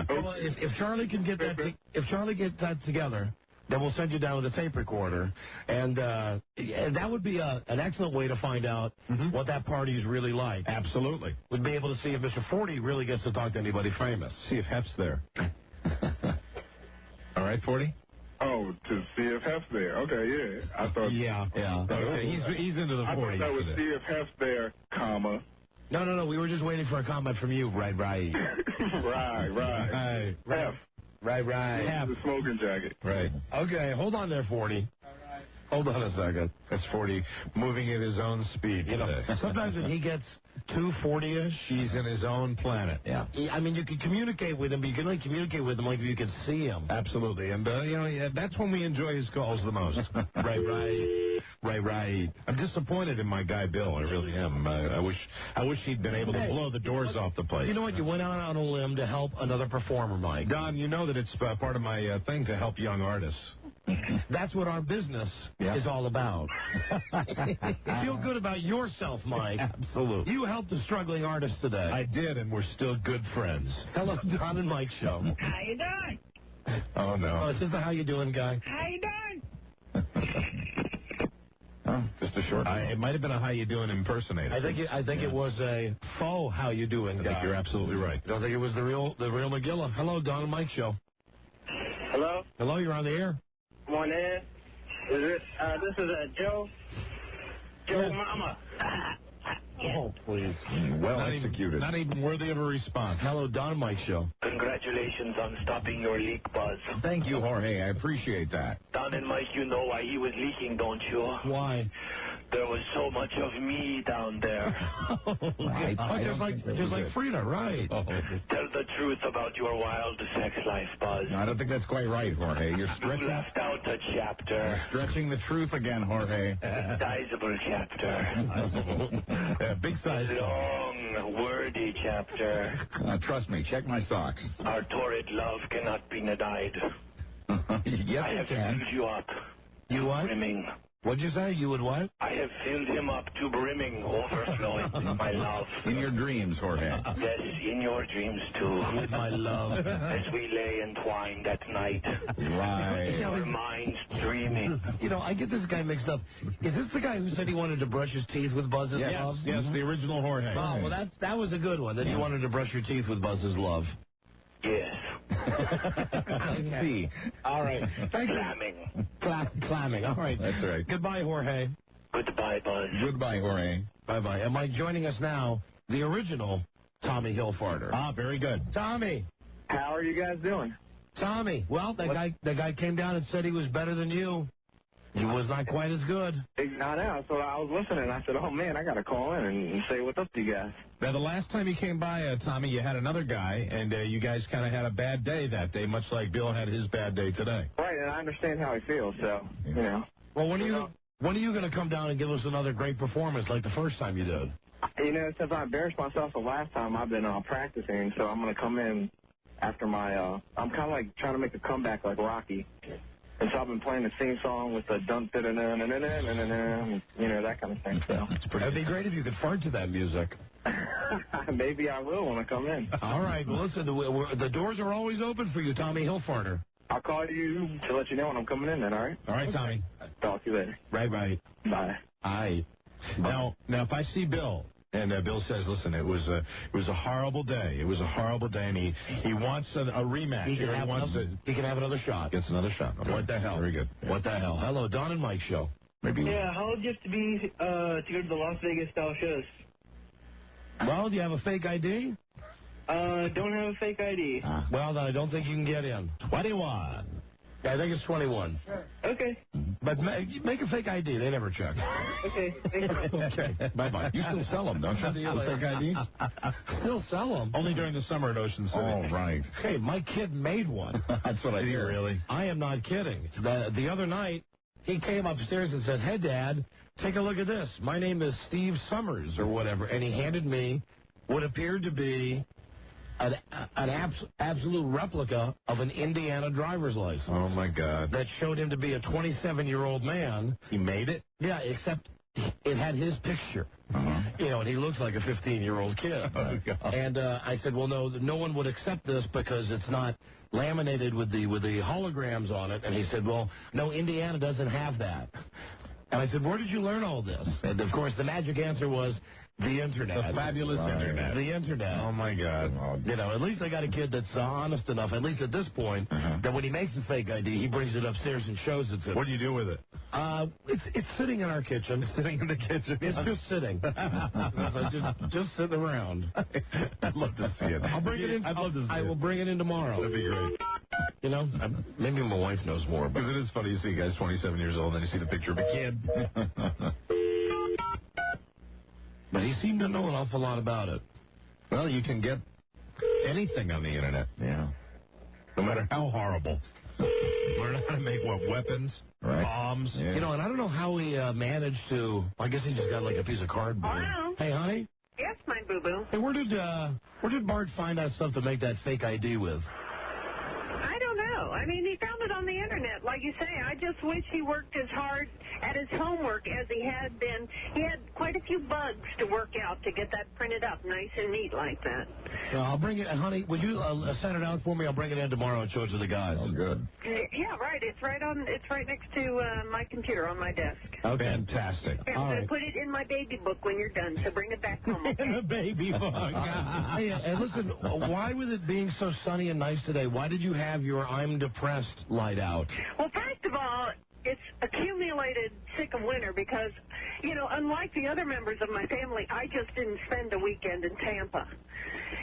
Well, if Charlie can get that, if Charlie gets that together, then we'll send you down with a tape recorder, and that would be an excellent way to find out what that party is really like. Absolutely. We'd be able to see if Mr. 40 really gets to talk to anybody famous. See if Hef's there. All right, 40? Oh, to see if Hef's there. Okay, yeah. I thought... Yeah. Okay, he's into the 40s. I thought that was see if Hef's there, comma. No. We were just waiting for a comment from you. Right. Right. Hef. Right. Hef. The smoking jacket. Right. Okay, hold on there, 40. Hold on a second. That's 40 moving at his own speed. You know, sometimes when he gets too 40-ish, he's in his own planet. Yeah. I mean, you can communicate with him, but you can only communicate with him like if you can see him. Absolutely. And, that's when we enjoy his calls the most. Right. I'm disappointed in my guy, Bill. I really am. I wish he'd been able to blow the doors off the place. You know what? You went out on a limb to help another performer, Mike. Don, you know that it's part of my thing to help young artists. That's what our business is all about. Feel good about yourself, Mike. Absolutely. You helped a struggling artist today. I did, and we're still good friends. Hello, Don and Mike show. How you doing? Oh, no. Oh, is this the how you doing guy? How you doing? Just a short. It might have been a how you doing impersonator. I think it was a faux how you doing guy. I think you're absolutely right. I don't think it was the real McGilla. Hello, Don and Mike show. Hello? Hello, you're on the air. Come on in. This is Joe Mama. Oh, please. Well executed. Not even worthy of a response. Hello, Don and Mike show. Congratulations on stopping your leak, Buzz. Thank you, Jorge. I appreciate that. Don and Mike, you know why he was leaking, don't you? Why? There was so much of me down there. Right. Just like Frida, right. Tell the truth about your wild sex life, Buzz. I don't think that's quite right, Jorge. You're You stretching. left out a chapter. Stretching the truth again, Jorge. Sizable chapter. Big size. Long, wordy chapter. Trust me, check my socks. Our torrid love cannot be denied. Yes, I it have can. filled you up. You what? Brimming. What'd you say? You would what? I have filled him up to brimming, overflowing with my love. In your dreams, Jorge. Yes, in your dreams too. With my love. As we lay entwined at night. Right. Our minds dreaming. You know, I get this guy mixed up. Is this the guy who said he wanted to brush his teeth with Buzz's love? Yes, the original Jorge. Oh, well, that was a good one, that he wanted to brush your teeth with Buzz's love. Yes. I see. All right. Thank you. Clamming. All right. That's right. Goodbye, Jorge. Goodbye, Buzz. Goodbye, Jorge. Bye-bye. And Mike, joining us now, the original Tommy Hilfarter. Ah, very good. Tommy. How are you guys doing? Tommy. Well, that guy came down and said he was better than you. He was not quite as good. I know. So I was listening. I said, oh, man, I got to call in and say what's up to you guys. Now, the last time you came by, Tommy, you had another guy, and you guys kind of had a bad day that day, much like Bill had his bad day today. Right, and I understand how he feels, so, you know. Well, when are you going to come down and give us another great performance like the first time you did? You know, since I embarrassed myself the last time, I've been practicing, so I'm going to come in after my, I'm kind of like trying to make a comeback like Rocky. And so I've been playing the theme song with the dun da da da da da da, you know, that kind of thing. So That'd be great if you could fart to that music. maybe I will when I come in. All right. Well, listen, the doors are always open for you, Tommy Hilfarter. I'll call you to let you know when I'm coming in then, all right? All right, Tommy. Talk to you later. Right. Bye. Aye. Now, if I see Bill, and Bill says, listen, it was a horrible day. It was a horrible day, and he wants a rematch. He can have another shot. Gets another shot. Okay. What the hell? Very good. What the hell? Hello, Don and Mike show. Maybe. Yeah, how old do you have to be to go to the Las Vegas style shows? Well, do you have a fake ID? Don't have a fake ID. Well, then I don't think you can get in. 21. Yeah, I think it's 21. Sure. Okay. But make a fake ID. They never check. Okay. Thank you. Okay. Bye-bye. You still sell them, don't you? The fake IDs? Still sell them. Only during the summer at Ocean City. Oh, right. Hey, my kid made one. That's what I hear. Really? I am not kidding. The other night, he came upstairs and said, hey, Dad, take a look at this. My name is Steve Summers or whatever. And he handed me what appeared to be an absolute replica of an Indiana driver's license. Oh, my God. That showed him to be a 27-year-old man. He made it? Yeah, except it had his picture. You know, and he looks like a 15-year-old kid. Oh, God. And I said, well, no one would accept this because it's not laminated with the holograms on it. And he said, well, no, Indiana doesn't have that. And I said, where did you learn all this? And, of course, the magic answer was the Internet. The fabulous Internet. The Internet. Oh, my God. You know, at least I got a kid that's honest enough, at least at this point, that when he makes a fake ID, he brings it upstairs and shows it to me. What do you do with it? It's sitting in our kitchen. Sitting in the kitchen? It's just sitting. just sitting around. I'd love to see it. I'll bring it in. I'd love to see it. I will bring it in tomorrow. That'd be great. You know, maybe my wife knows more. Because it is funny, you see a guy's 27 years old, and then you see the picture of a kid. But he seemed to know an awful lot about it. Well, you can get anything on the Internet. Yeah. No matter how horrible. Learn how to make, weapons, bombs. Yeah. You know, and I don't know how he managed to, I guess he just got like a piece of cardboard. Hello? Hey, honey? Yes, my boo-boo. Hey, where did Bart find that stuff to make that fake ID with? I don't know. I mean, he found it on the Internet. Like you say, I just wish he worked as hard at his homework as he had been. He had quite a few bugs to work out to get that printed up nice and neat like that. I'll bring it, honey, would you send it out for me? I'll bring it in tomorrow and show it to the guys. Oh, good. Yeah, right. It's right next to my computer on my desk. Okay. Fantastic. I'm All going right. to put it in my baby book when you're done, so bring it back home. Okay? In the baby book. Hey, and listen, why with it being so sunny and nice today, why did you have your I'm depressed light out? Well, first of all, it's accumulated sick of winter because you know, unlike the other members of my family, I just didn't spend a weekend in Tampa.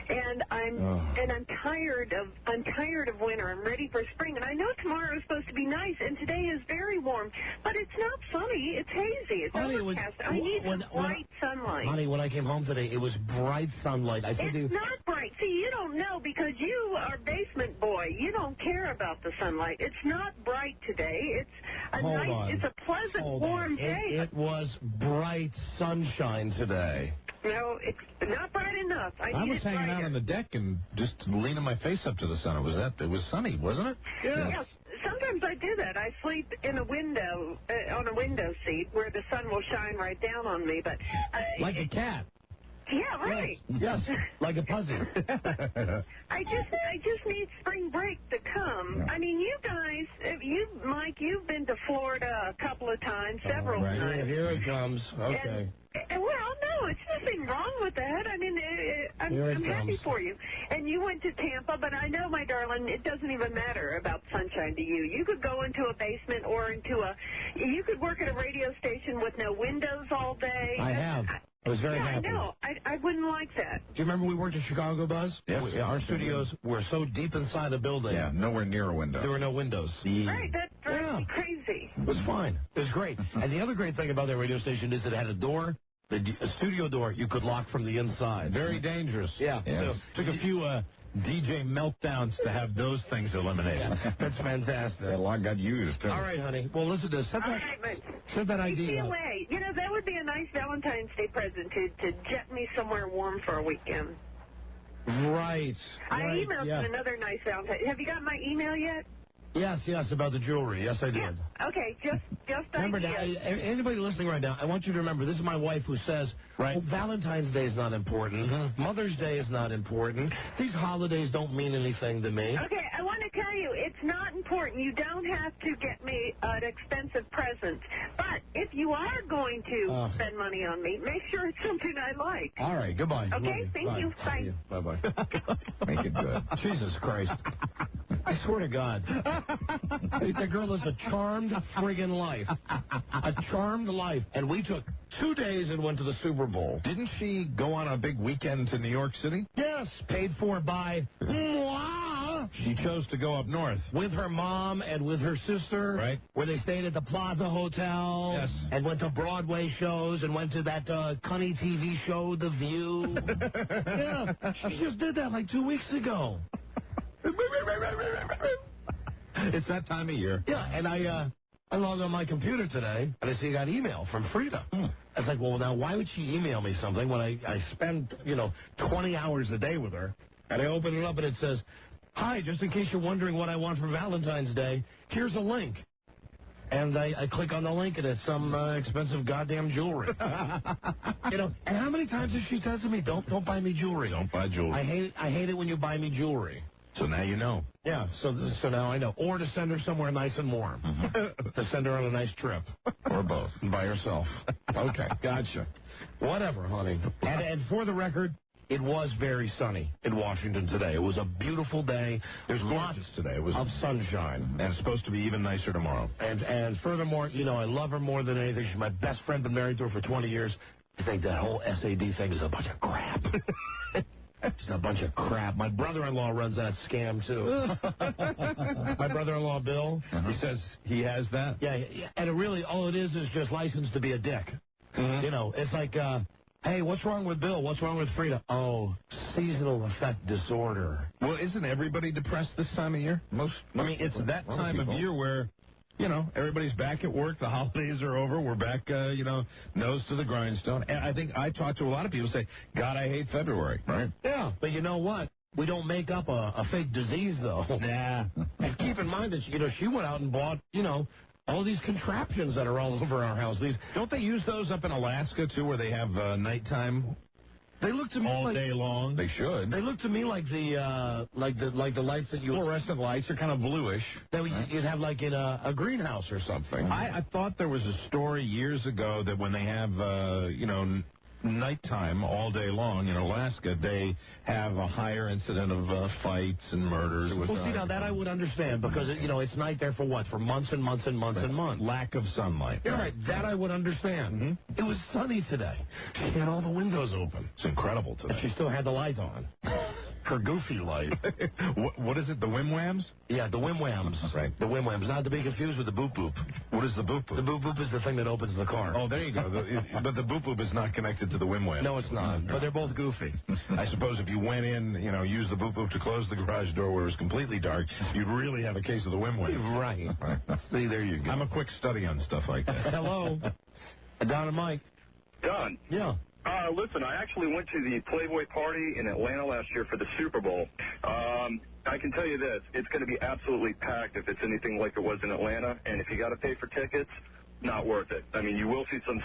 And I'm tired of winter. I'm ready for spring. And I know tomorrow is supposed to be nice, and today is very warm, but it's not sunny. It's hazy. It's overcast. I need bright sunlight. Honey, when I came home today, it was bright sunlight. It's not bright. See, you don't know because you are basement boy. You don't care about the sunlight. It's not bright today. It's a It's a pleasant, warm day. It was bright sunshine today. No, it's not bright enough. I was hanging out on the deck and just leaning my face up to the sun. It was sunny, wasn't it? Yes. Sometimes I do that. I sleep in a window, on a window seat where the sun will shine right down on me. But like a cat. Yeah, right. Yes, like a pussy. I just need spring break to come. I mean, you guys, Mike, you've been to Florida a couple of times, several times. Yeah, here it comes. Okay. Well, no, it's nothing wrong with that. I mean, I'm happy for you. And you went to Tampa, but I know, my darling, it doesn't even matter about sunshine to you. You could go into a basement or you could work at a radio station with no windows all day. I have. I was very happy. I know. I wouldn't like that. Do you remember we worked at Chicago, Buzz? Yes. Our studios were so deep inside the building. Yeah, nowhere near a window. There were no windows. Right, that drives me crazy. It was fine. It was great. And the other great thing about that radio station is it had a door, a studio door you could lock from the inside. Very dangerous. Yeah. So took a few DJ meltdowns to have those things eliminated. That's fantastic. That lot got used, too. All right, honey. Well, listen to this. Set that idea up. You know, that would be a nice Valentine's Day present to jet me somewhere warm for a weekend. Right. I emailed you another nice Valentine. Have you got my email yet? Yes, about the jewelry. Yes, I did. Yeah. Okay, just remember now, anybody listening right now, I want you to remember, this is my wife who says, Valentine's Day is not important. Mother's Day is not important. These holidays don't mean anything to me. Okay, I want to tell you, it's not important. You don't have to get me an expensive present. But if you are going to spend money on me, make sure it's something I like. All right, goodbye. Okay, thank you. Bye. Bye-bye. Make it good. Jesus Christ. I swear to God. That girl has a charmed friggin' life. A charmed life. And we took 2 days and went to the Super Bowl. Didn't she go on a big weekend to New York City? Yes, paid for by moi. She chose to go up north. With her mom and with her sister. Right. Where they stayed at the Plaza Hotel. Yes. And went to Broadway shows and went to that cunny TV show, The View. Yeah, she just did that like 2 weeks ago. It's that time of year. Yeah, and I logged on my computer today, and I see I got email from Frida. I was like, well, now, why would she email me something when I spend, 20 hours a day with her? And I open it up, and it says, hi, just in case you're wondering what I want for Valentine's Day, here's a link. And I click on the link, and it's some expensive goddamn jewelry. And how many times has she said to me, don't buy me jewelry. Don't buy jewelry. I hate it when you buy me jewelry. So now you know. Yeah, so now I know. Or to send her somewhere nice and warm. To send her on a nice trip. Or both. By herself. Okay, gotcha. Whatever, honey. And for the record, it was very sunny in Washington today. It was a beautiful day. There's lots today. It was of sunshine. And it's supposed to be even nicer tomorrow. And furthermore, I love her more than anything. She's my best friend, been married to her for 20 years. I think that whole SAD thing is a bunch of crap. It's a bunch of crap. My brother-in-law runs that scam, too. My brother-in-law, Bill, he says he has that? Yeah, and all it is just license to be a dick. It's like, hey, what's wrong with Bill? What's wrong with Frida? Oh, seasonal affect disorder. Well, isn't everybody depressed this time of year? It's that time of year where, everybody's back at work. The holidays are over. We're back, nose to the grindstone. And I think I talk to a lot of people who say, God, I hate February, right? Yeah, but you know what? We don't make up a fake disease, though. Nah. And keep in mind that, she went out and bought, all these contraptions that are all over our house. Don't they use those up in Alaska, too, where they have nighttime? They look to me all day long. They should. They look to me like the lights that fluorescent lights are kind of bluish. That you'd have like in a greenhouse or something. I thought there was a story years ago that when they have nighttime all day long in Alaska, they have a higher incident of fights and murders. Well, see, now that I would understand because, it's night there for what? For months and months and months and months. Lack of sunlight. Yeah, right. That I would understand. It was sunny today. She had all the windows open. It's incredible today. And she still had the light on. Her goofy light. What is it, the Wim-Whams? Yeah, the Wim-Whams. Right. The Wim-Whams. Not to be confused with the boop-boop. What is the boop-boop? The boop-boop is the thing that opens the car. Oh, there you go. But the boop-boop is not connected to the Wim-Wham. No, it's not. But they're both goofy. I suppose if you went in, used the boop-boop to close the garage door where it was completely dark, you'd really have a case of the Wim-Wham. Right. See, there you go. I'm a quick study on stuff like that. Hello. Don and Mike. Don. Yeah. Listen, I actually went to the Playboy party in Atlanta last year for the Super Bowl. I can tell you this, it's going to be absolutely packed if it's anything like it was in Atlanta, and if you got to pay for tickets, not worth it. I mean, you will see some,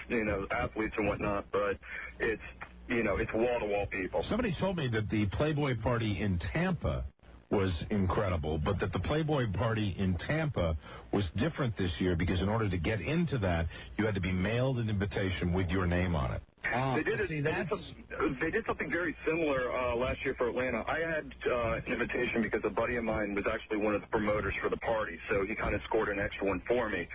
athletes and whatnot, but it's wall-to-wall people. Somebody told me that the Playboy party in Tampa was incredible, but that the Playboy party in Tampa was different this year because in order to get into that, you had to be mailed an invitation with your name on it. They did something very similar last year for Atlanta. I had an invitation because a buddy of mine was actually one of the promoters for the party, so he kind of scored an extra one for me.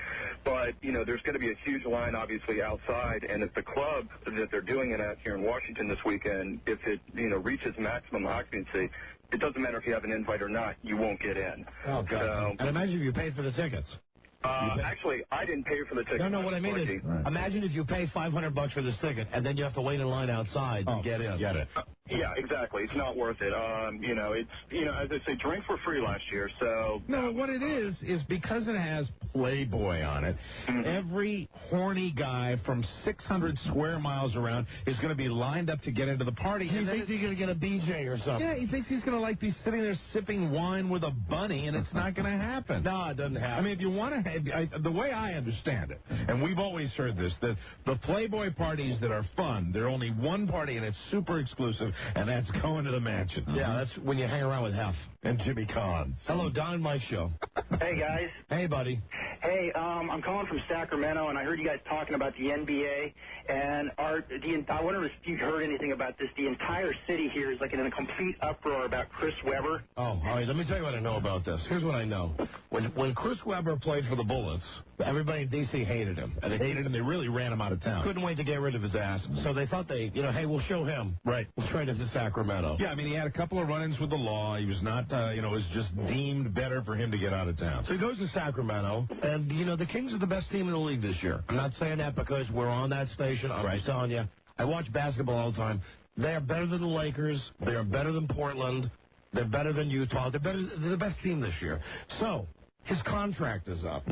But, there's going to be a huge line, obviously, outside, and if the club that they're doing it at here in Washington this weekend, if it, reaches maximum occupancy, it doesn't matter if you have an invite or not, you won't get in. Oh, God. So, and imagine if you paid for the tickets. Actually, I didn't pay for the ticket. No, what I mean is, imagine if you pay $500 for this ticket, and then you have to wait in line outside to get in. Get it. Yeah, exactly. It's not worth it. As I say, drinks were free last year, so... No, what it is because it has Playboy on it, every horny guy from 600 square miles around is going to be lined up to get into the party. He thinks he's going to get a BJ or something. Yeah, he thinks he's going to, be sitting there sipping wine with a bunny, and it's not going to happen. No, it doesn't happen. I mean, if you want to the way I understand it, and we've always heard this, that the Playboy parties that are fun, they're only one party, and it's super exclusive, and that's going to the mansion. Yeah, that's when you hang around with Hef. And Jimmy Kahn. Hello, Don and Mike Show. Hey, guys. Hey, buddy. Hey, I'm calling from Sacramento, and I heard you guys talking about the NBA, and I wonder if you heard anything about this. The entire city here is in a complete uproar about Chris Webber. Oh, all right, let me tell you what I know about this. Here's what I know. When Chris Webber played for the Bullets, everybody in D.C. hated him. And they hated him. They really ran him out of town. Couldn't wait to get rid of his ass. So they thought hey, we'll show him. Right. We'll trade him to Sacramento. Yeah, I mean, he had a couple of run-ins with the law. He was not, it was just deemed better for him to get out of town. So he goes to Sacramento, and, the Kings are the best team in the league this year. I'm not saying that because we're on that station. I'm just telling you. I watch basketball all the time. They are better than the Lakers. They are better than Portland. They're better than Utah. They're the best team this year. So his contract is up,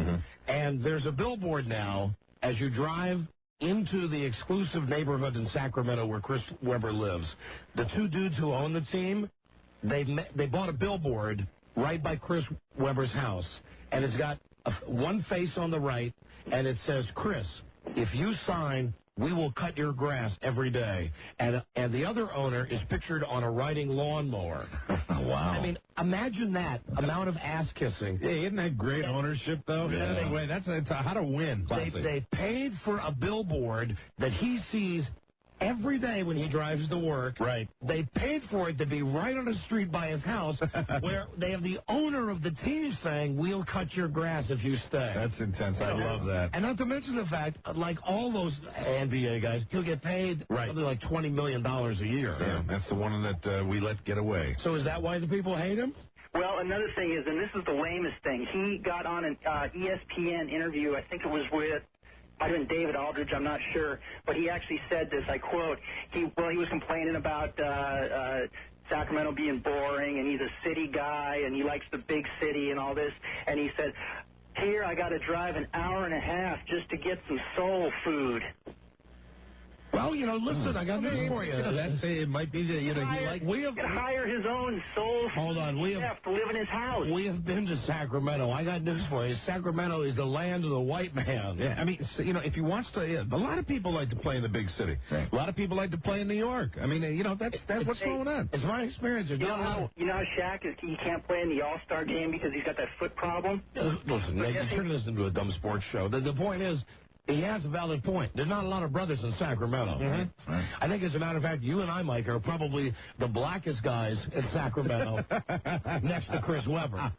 and there's a billboard now as you drive into the exclusive neighborhood in Sacramento where Chris Webber lives. The two dudes who own the team, they bought a billboard right by Chris Webber's house, and it's got one face on the right, and it says, Chris, if you sign, we will cut your grass every day. And the other owner is pictured on a riding lawnmower. Wow. I mean, imagine that amount of ass kissing. Yeah, isn't that great ownership, though? Yeah. Anyway, that's how to win. They paid for a billboard that he sees every day when he drives to work. Right. They paid for it to be right on the street by his house where they have the owner of the team saying, we'll cut your grass if you stay. That's intense. I love that. And not to mention the fact, like all those NBA guys, he'll get paid something like $20 million a year. Yeah, that's the one that we let get away. So is that why the people hate him? Well, another thing is, and this is the lamest thing, he got on an ESPN interview, I think it was with might have been David Aldridge, I'm not sure, but he actually said this, I quote, he was complaining about Sacramento being boring, and he's a city guy, and he likes the big city and all this, and he said, here I got to drive an hour and a half just to get some soul food. Well, listen, I got news for you. It might be that, we have to hire his own soul Hold on, chef to live in his house. We have been to Sacramento. I got news for you. Sacramento is the land of the white man. Yeah, I mean, if you watch a lot of people like to play in the big city. Right. A lot of people like to play in New York. I mean, that's what's going on. It's my experience. You know how Shaq he can't play in the All-Star game because he's got that foot problem? Listen, you turn this into a dumb sports show. The point is, he has a valid point. There's not a lot of brothers in Sacramento. Mm-hmm. Right. I think, as a matter of fact, you and I, Mike, are probably the blackest guys in Sacramento, next to Chris Webber.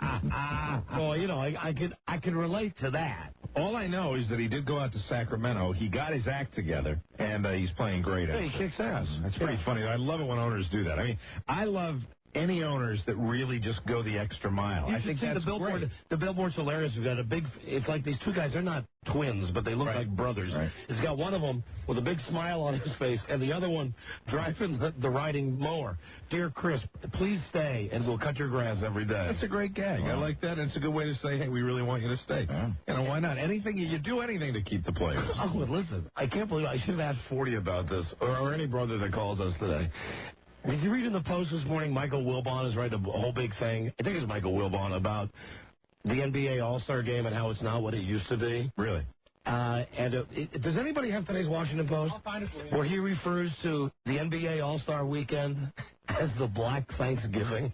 So, you know, I could relate to that. All I know is that he did go out to Sacramento. He got his act together, and he's playing great. Hey, he kicks ass. That's pretty funny. I love it when owners do that. I mean, I love any owners that really just go the extra mile. You I think see that's the billboard. great. The billboard's hilarious. We've got a big. It's like these two guys. They're not twins, but they look like brothers. Right. He's got one of them with a big smile on his face, and the other one driving the riding mower. Dear Chris, please stay, and we'll cut your grass every day. That's a great gag. I like that. It's a good way to say, hey, we really want you to stay. You know, why not? Anything, you do anything to keep the players. Oh, listen, I can't believe I should have asked 40 about this, or any brother that calls us today. Did you read in the Post this morning, Michael Wilbon is writing a whole big thing, I think it's Michael Wilbon, about the NBA All-Star Game and how it's not what it used to be? Really? Does anybody have today's Washington Post? I'll find it for you. Where he refers to the NBA All-Star Weekend as the Black Thanksgiving.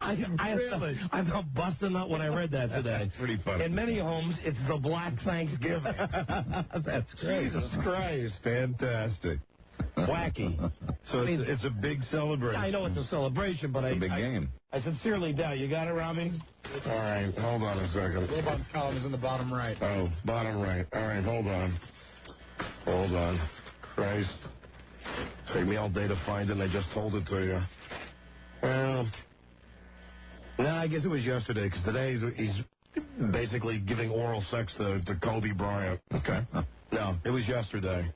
I felt busting up when I read that today. That's pretty funny. In many homes, it's the Black Thanksgiving. That's great. Jesus Christ. Fantastic. Wacky. So it's a big celebration. I know it's a celebration, but It's a big game. I sincerely doubt. You got it, Rami? All right, hold on a second. Wilbon's column is in the bottom right. Oh, bottom right. All right, hold on. Hold on. Christ. Take me all day to find it, and I just told it to you. Well, no, I guess it was yesterday, because today he's basically giving oral sex to Kobe Bryant. Okay. No, it was yesterday.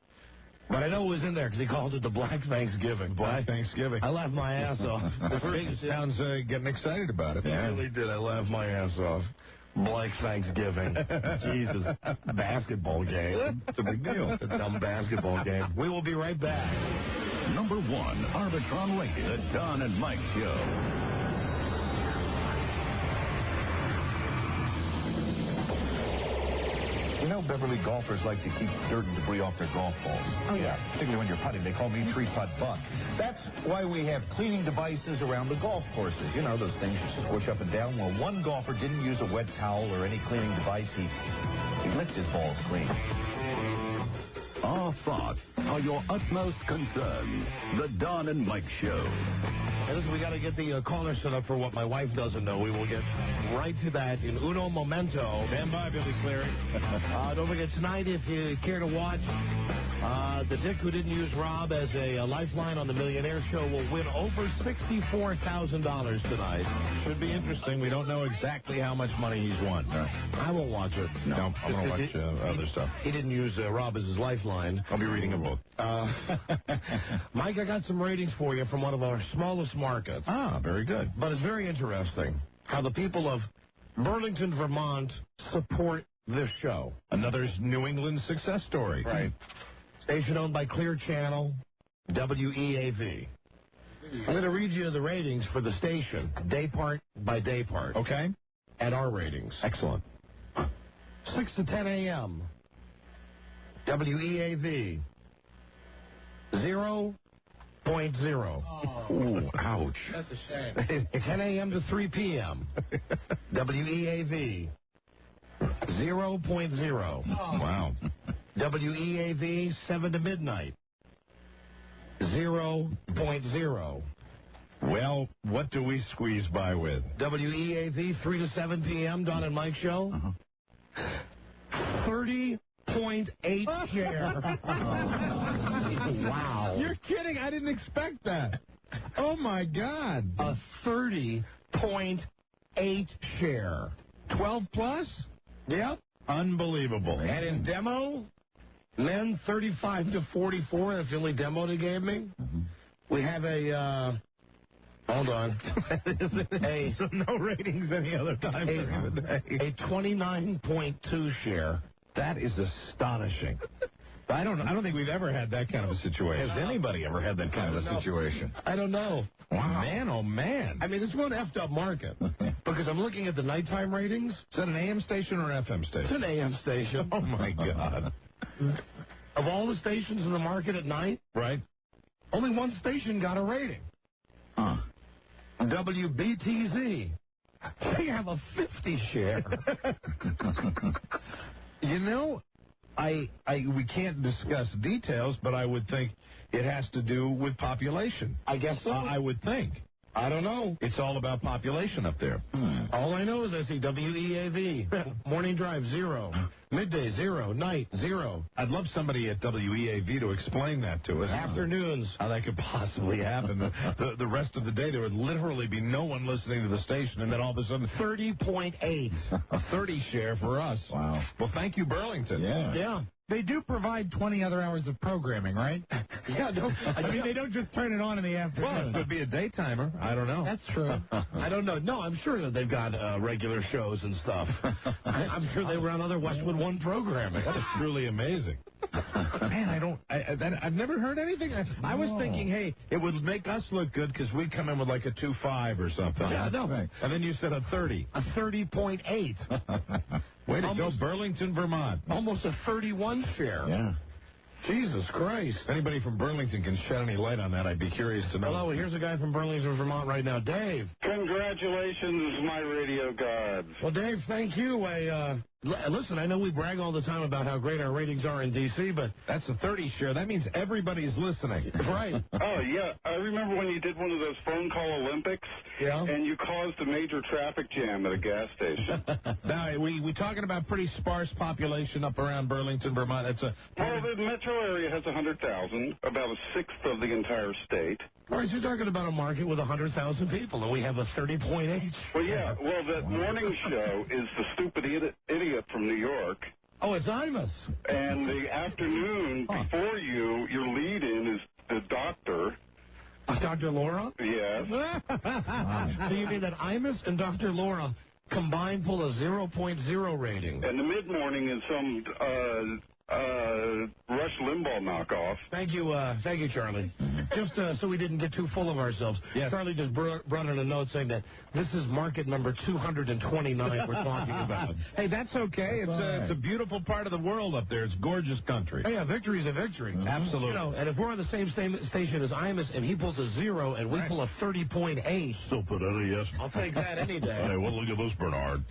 But I know it was in there because he called it the Black Thanksgiving. Black Thanksgiving. I laughed my ass off. Sounds getting excited about it. Yeah, I really did. I laughed my ass off. Black Thanksgiving. Jesus. Basketball game. It's a big deal. It's a dumb basketball game. We will be right back. Number 1, Arbitron Radio, the Don and Mike Show. You know, Beverly golfers like to keep dirt and debris off their golf balls. Oh, yeah. Particularly when you're putting. They call me three-putt Buck. That's why we have cleaning devices around the golf courses. You know, those things you squish up and down. Well, one golfer didn't use a wet towel or any cleaning device. He licked his balls clean. Our thoughts are your utmost concern. The Don and Mike Show. Hey, listen, we got to get the caller set up for what my wife doesn't know. We will get right to that in uno momento. Stand by, Billy Cleary. Don't forget, tonight, if you care to watch, the dick who didn't use Rob as a lifeline on the Millionaire Show will win over $64,000 tonight. Should be interesting. We don't know exactly how much money he's won. I won't watch it. No, I'm going to watch other stuff. He didn't use Rob as his lifeline. I'll be reading a book. Mike, I got some ratings for you from one of our smallest markets. Ah, very good. But it's very interesting how the people of Burlington, Vermont support this show. Another New England success story. Right. Station owned by Clear Channel, WEAV. I'm going to read you the ratings for the station, day part by day part. Okay. At our ratings. Excellent. 6 to 10 a.m. WEAV. 0.0. Ooh, ouch. That's a shame. 10 a.m. to 3 p.m. WEAV. 0.0. Wow. WEAV 7 to midnight. 0.0. Well, what do we squeeze by with? WEAV 3 to 7 p.m. Don and Mike Show. 30.8 share. Wow. You're kidding. I didn't expect that. Oh, my God. A 30.8 share. 12 plus? Yep. Unbelievable. And in demo, men 35 to 44. That's the only demo they gave me. Mm-hmm. We have a, hold on. No ratings any other time during the day. A 29.2 share. That is astonishing. I don't think we've ever had that kind of a situation. Has anybody ever had that kind of a situation? I don't know. Wow. Man, oh, man. I mean, it's one effed up market. Because I'm looking at the nighttime ratings. Is that an AM station or an FM station? It's an AM station. Oh, my God. Of all the stations in the market at night, right? Only one station got a rating. Huh. WBTZ They have a 50 share. You know, we can't discuss details, but I would think it has to do with population. I guess so. I would think. I don't know. It's all about population up there. All I know is I see WEAV. Morning drive, 0. Midday, 0. Night, 0. I'd love somebody at WEAV to explain that to us. Afternoons. How that could possibly happen. The rest of the day, there would literally be no one listening to the station, and then all of a sudden... 30.8. A 30 share for us. Wow. Well, thank you, Burlington. Yeah. They do provide 20 other hours of programming, right? Yeah, no, I mean, they don't just turn it on in the Well, afternoon. it could be a daytimer. I don't know. That's true. I don't know. No, I'm sure that they've got regular shows and stuff. I'm sure they run other Westwood One programming. That is truly amazing. Man, I've never heard anything. I was thinking, hey, it would make us look good because we come in with like a 2.5 or something. Yeah, no. Right. And then you said a 30. A 30.8. Way to go, Burlington, Vermont. Almost a 31 share. Yeah. Jesus Christ. If anybody from Burlington can shed any light on that, I'd be curious to know. Hello, here's a guy from Burlington, Vermont right now. Dave. Congratulations, my radio gods. Well, Dave, thank you. Listen, I know we brag all the time about how great our ratings are in D.C., but... That's a 30 share. That means everybody's listening. Right. Oh, yeah. I remember when you did one of those phone call Olympics, and you caused a major traffic jam at a gas station. Now, we talking about pretty sparse population up around Burlington, Vermont. It's Well, the metro area has 100,000, about a sixth of the entire state. All right, you're talking about a market with 100,000 people, and we have a 30.8. Well, yeah. Well, that morning show is the stupid idiot from New York. Oh, it's Imus. And the afternoon before you, your lead-in is the doctor. Dr. Laura? Yes. So you mean that Imus and Dr. Laura combined pull a 0.0 rating? And the mid-morning is some Rush Limbaugh knockoff. Thank you, Charlie. Just so we didn't get too full of ourselves. Yes. Charlie just brought in a note saying that this is market number 229 we're talking about. Hey, that's okay. It's a beautiful part of the world up there. It's gorgeous country. Hey, yeah, victory's a victory. Absolutely. You know, and if we're on the same station as Imus and he pulls a 0 and we pull a 30.8, Stupid idiot. I'll take that any day. Hey, well, look at this, Bernard.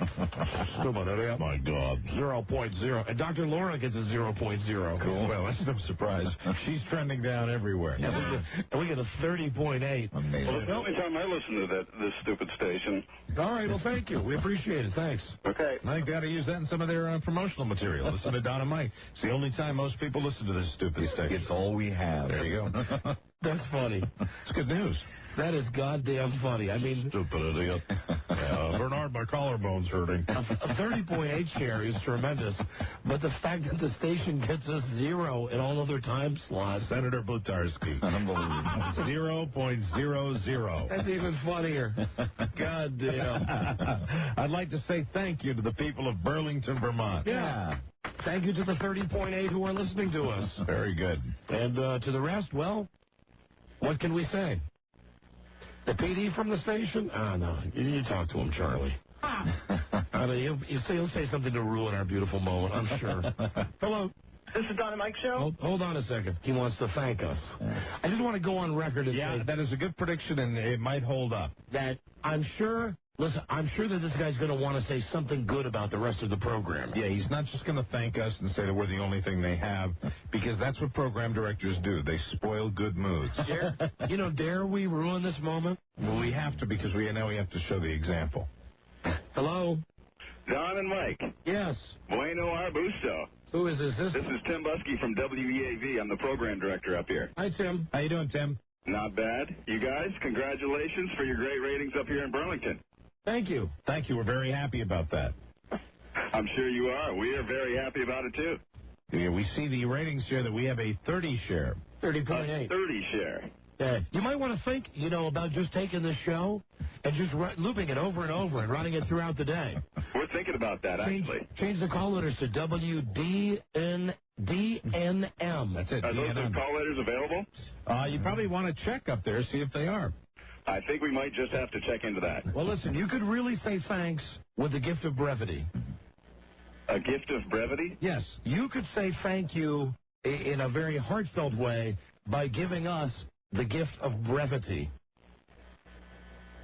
Stupid idiot. My God. 0.0. And Dr. Laura gets a 0.0. Cool. Well, that's no surprise. She's trending down everywhere. Yeah, and we get a 30.8. Well, it's the only time I listen to this stupid station. All right, well, thank you. We appreciate it. Thanks. Okay. I think they ought to use that in some of their promotional material. Listen to Don and Mike. It's the only time most people listen to this stupid station. It's all we have. There you go. That's funny. It's good news. That is goddamn funny. I mean, Stupid idiot. Bernard, my collarbone's hurting. A 30.8 share is tremendous, but the fact that the station gets us 0 in all other time slots. Senator Blutarski. Unbelievable. 0.00. That's even funnier. God damn. I'd like to say thank you to the people of Burlington, Vermont. Yeah. Thank you to the 30.8 who are listening to us. Very good. And to the rest, well, what can we say? The PD from the station? No. You talk to him, Charlie. I mean, he'll say something to ruin our beautiful moment, I'm sure. Hello. This is Don and Mike Show. Hold on a second. He wants to thank us. I just want to go on record and say that is a good prediction, and it might hold up. That I'm sure that this guy's going to want to say something good about the rest of the program. Yeah, he's not just going to thank us and say that we're the only thing they have, because that's what program directors do. They spoil good moods. Dare we ruin this moment? Well, we have to, because we have to show the example. Hello? Don and Mike. Yes. Bueno Arbusto. Who is this? This is Tim Buskey from WEAV. I'm the program director up here. Hi, Tim. How you doing, Tim? Not bad. You guys, congratulations for your great ratings up here in Burlington. Thank you. Thank you. We're very happy about that. I'm sure you are. We are very happy about it, too. Yeah, we see the ratings share that we have a 30 share. 30.8. 30 share. Yeah. You might want to think, about just taking this show and just looping it over and over and running it throughout the day. We're thinking about that, actually. Change the call letters to WDNM. That's it. Are those call letters available? You probably want to check up there, see if they are. I think we might just have to check into that. Well, listen, you could really say thanks with the gift of brevity. A gift of brevity? Yes. You could say thank you in a very heartfelt way by giving us the gift of brevity.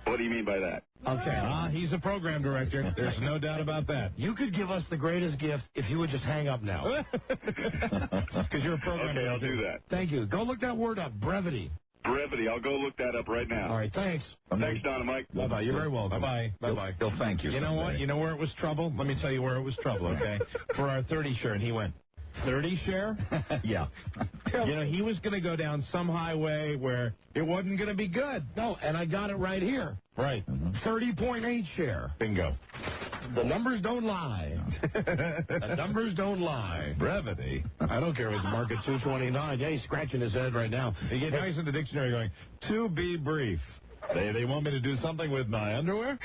What do you mean by that? Okay. He's a program director. There's no doubt about that. You could give us the greatest gift if you would just hang up now. Because you're a program Okay, I'll director. do that. Thank you. Go look that word up, brevity. Brevity. I'll go look that up right now. All right, thanks. Thanks, Don and Mike. Bye-bye. You're very welcome. Bye-bye. Bye-bye. He'll thank you. You know what? You know where it was trouble? Let me tell you where it was trouble, okay? For our 30 share, and he went, 30 share? Yeah. You know, he was going to go down some highway where it wasn't going to be good. No, and I got it right here. Right. 30.8 share. Bingo. The numbers don't lie. The numbers don't lie. Brevity. I don't care if it's market 229. Yeah, he's scratching his head right now. Now he's in the dictionary going, to be brief. They want me to do something with my underwear?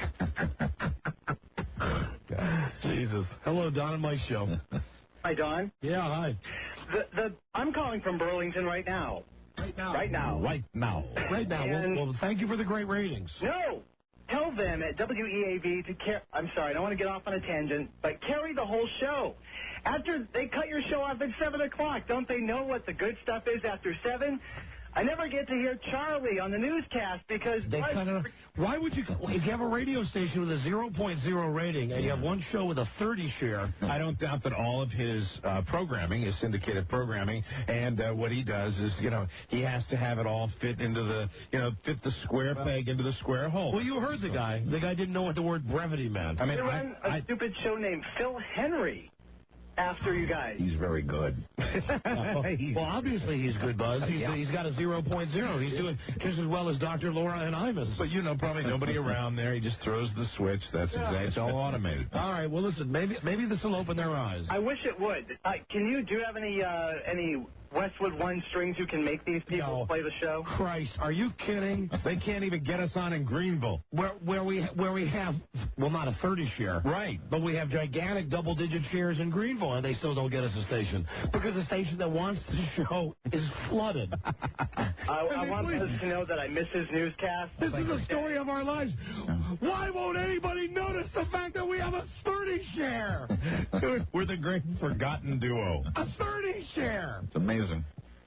Jesus. Hello, Don and Mike Show. Hi, Don. Yeah, hi. I'm calling from Burlington right now. Right now. Right now. Well, thank you for the great ratings. No! Tell them at WEAV to carry... I'm sorry, I don't want to get off on a tangent, but carry the whole show. After they cut your show off at 7 o'clock, don't they know what the good stuff is after 7? I never get to hear Charlie on the newscast because... Why would you... If you have a radio station with a 0.0 rating and you have one show with a 30 share... I don't doubt that all of his programming is syndicated programming, and what he does is, you know, he has to have it all fit into the, fit the square peg into the square hole. Well, you heard the guy. The guy didn't know what the word brevity meant. I mean, they run a stupid show named Phil Henry after you guys. He's very good. Well, obviously he's good, Buzz. He's got a 0.0. He's doing just as well as Dr. Laura and Imus. But, probably nobody around there. He just throws the switch. That's exactly. It's all automated. All right. Well, listen. Maybe this will open their eyes. I wish it would. Do you have any Westwood One strings you can make these people play the show? Christ, are you kidding? They can't even get us on in Greenville. Where we have, well, not a 30 share. Right. But we have gigantic double-digit shares in Greenville, and they still don't get us a station. Because the station that wants the show is flooded. I want us to know that I miss his newscast. This is the story of our lives. Why won't anybody notice the fact that we have a 30 share? We're the great forgotten duo. A 30 share. It's amazing.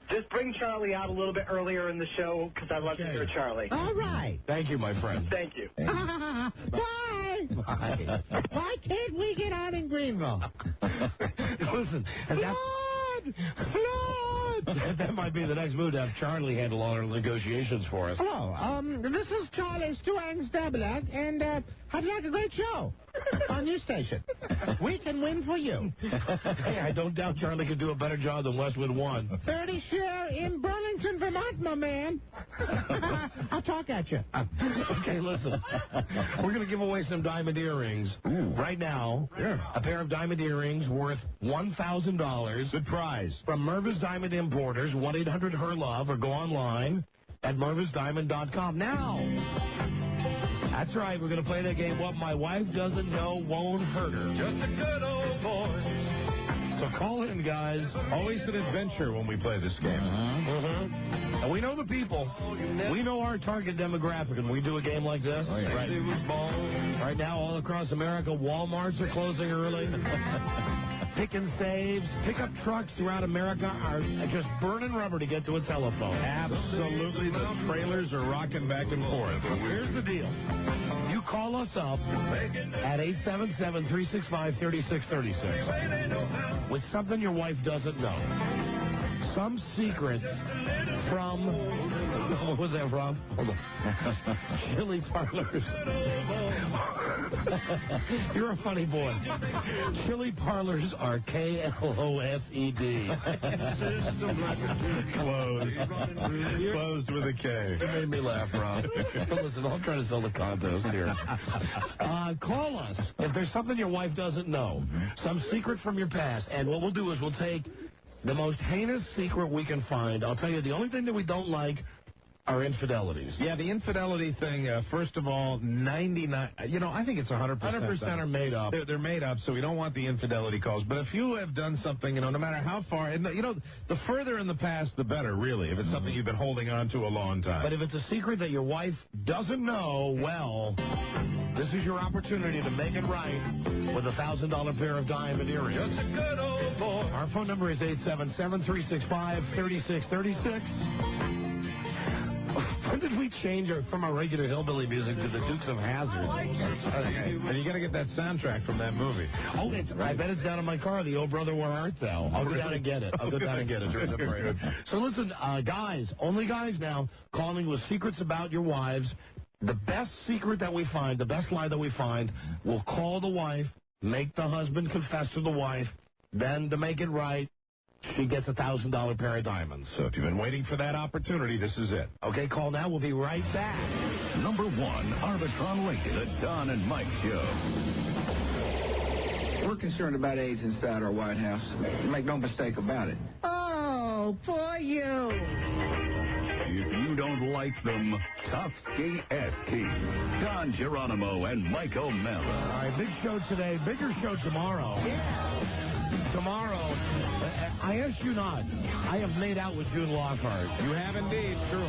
Just bring Charlie out a little bit earlier in the show, because I'd love to hear Charlie. All right. Thank you, my friend. Thank you. Bye. Bye. Why can't we get on in Greenville? Listen, that might be the next move to have Charlie handle all our negotiations for us. Hello, this is Charlie Stuang Stabilak, and how'd you like a great show on your station? We can win for you. Hey, I don't doubt Charlie could do a better job than Westwood One. 30 share in Burlington, Vermont, my man. I'll talk at you. Okay, listen. We're going to give away some diamond earrings. Right now, a pair of diamond earrings worth $1,000. Good prize. From Mervis Diamond Importers, 1-800-HER-LOVE, or go online at mervisdiamond.com. Now, that's right, we're going to play that game, What My Wife Doesn't Know Won't Hurt Her. Just a good old boy. So call in, guys. Always an adventure when we play this game. And we know the people. We know our target demographic, and we do a game like this. Right now, all across America, Walmarts are closing early. Pick and saves, pickup trucks throughout America are just burning rubber to get to a telephone. Absolutely, the trailers are rocking back and forth. Here's the deal. You call us up at 877-365-3636 with something your wife doesn't know. Some secret from... What was that from? Hold on. Chili Parlors. You're a funny boy. Chili Parlors are K-L-O-S-E-D. Closed with a K. You made me laugh, Rob. Listen, I'm trying to sell the contest here. Call us if there's something your wife doesn't know, some secret from your past, and what we'll do is we'll take the most heinous secret we can find. I'll tell you, the only thing that we don't like are infidelities. Yeah, the infidelity thing, first of all, 99, I think it's 100%. 100% are made up. They're made up, so we don't want the infidelity calls. But if you have done something, no matter how far, and the further in the past, the better, really, if it's something you've been holding on to a long time. But if it's a secret that your wife doesn't know, well, this is your opportunity to make it right with a $1,000 pair of diamond earrings. Just a good old boy. Our phone number is 877-365-3636. For did we change from our regular hillbilly music to the Dukes of Hazzard? And you got to get that soundtrack from that movie. Oh, I bet it's down in my car. The old brother, where art thou? I'll go down and get it. So listen, guys, only guys now, calling with secrets about your wives. The best secret that we find, the best lie that we find, we'll call the wife, make the husband confess to the wife, then to make it right, she gets a $1,000 pair of diamonds. So if you've been waiting for that opportunity, this is it. Okay, call now. We'll be right back. Number 1, Arbitron Lake, the Don and Mike Show. We're concerned about AIDS inside our White House. Make no mistake about it. Oh, poor you. If you don't like them, Tofsky Esky, Don Geronimo and Mike O'Malley. All right, big show today, bigger show tomorrow. Yeah. Tomorrow, I ask you not. I have made out with June Lockhart. You have indeed, true.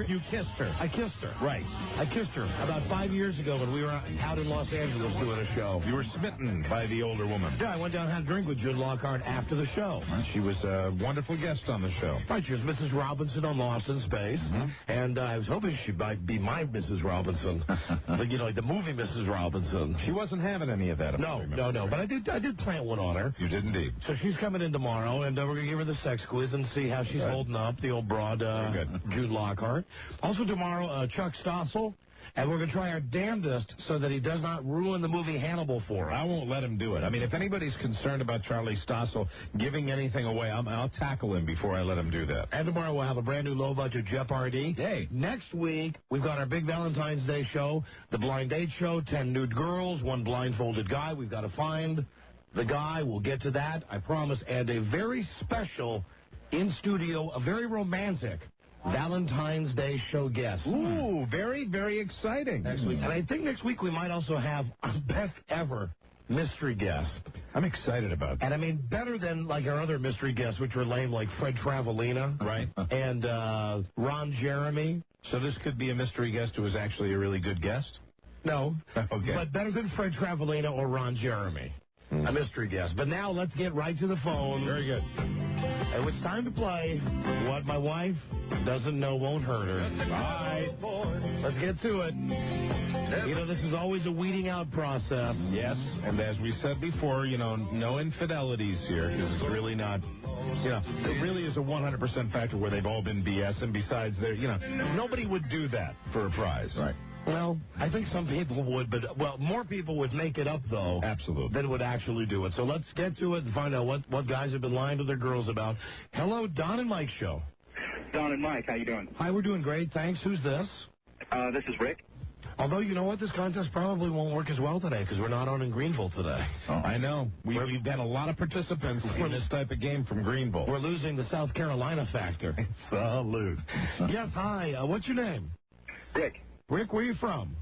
You kissed her. I kissed her. Right. I kissed her about 5 years ago when we were out in Los Angeles doing a show. You were smitten by the older woman. Yeah, I went down and had a drink with June Lockhart after the show. She was a wonderful guest on the show. Right, she was Mrs. Robinson on Lost in Space, and I was hoping she might be my Mrs. Robinson, like, you know, like the movie Mrs. Robinson. She wasn't having any of that. No, but I did plant one on her. You did indeed. So she's coming in tomorrow, and we're going to give her the sex quiz and see how she's holding up, the old broad June Lockhart. Also tomorrow, Chuck Stossel. And we're going to try our damnedest so that he does not ruin the movie Hannibal for us. I won't let him do it. I mean, if anybody's concerned about Charlie Stossel giving anything away, I'll tackle him before I let him do that. And tomorrow we'll have a brand new low-budget Jeopardy. Yay. Next week, we've got our big Valentine's Day show, the Blind Date Show, 10 nude girls, 1 blindfolded guy. We've got to find the guy. We'll get to that, I promise. And a very special in-studio, a very romantic Valentine's Day show guest. Ooh, very, very exciting. Next week. And I think next week we might also have our best ever mystery guest. I'm excited about that. And I mean, better than like our other mystery guests, which were lame, like Fred Travalena. Right. And Ron Jeremy. So this could be a mystery guest who is actually a really good guest? No. Okay. But better than Fred Travalena or Ron Jeremy. A mystery guest. But now let's get right to the phone. Very good. And it's time to play What My Wife Doesn't Know Won't Hurt Her. All right. Let's get to it. You know, this is always a weeding out process. Yes, and as we said before, you know, no infidelities here, because it's really not, you know, it really is a 100% factor where they've all been BS, and besides, you know, nobody would do that for a prize. Right. Well, I think some people would, but, well, more people would make it up, though. Absolutely. Than would actually do it. So let's get to it and find out what guys have been lying to their girls about. Hello, Don and Mike Show. Don and Mike, how you doing? Hi, we're doing great. Thanks. Who's this? This is Rick. Although, you know what? This contest probably won't work as well today because we're not on in Greenville today. Oh, I know. We've had a lot of participants in this type of game from Greenville. We're losing the South Carolina factor. Salute. Yes, hi. What's your name? Rick. Rick, where are you from?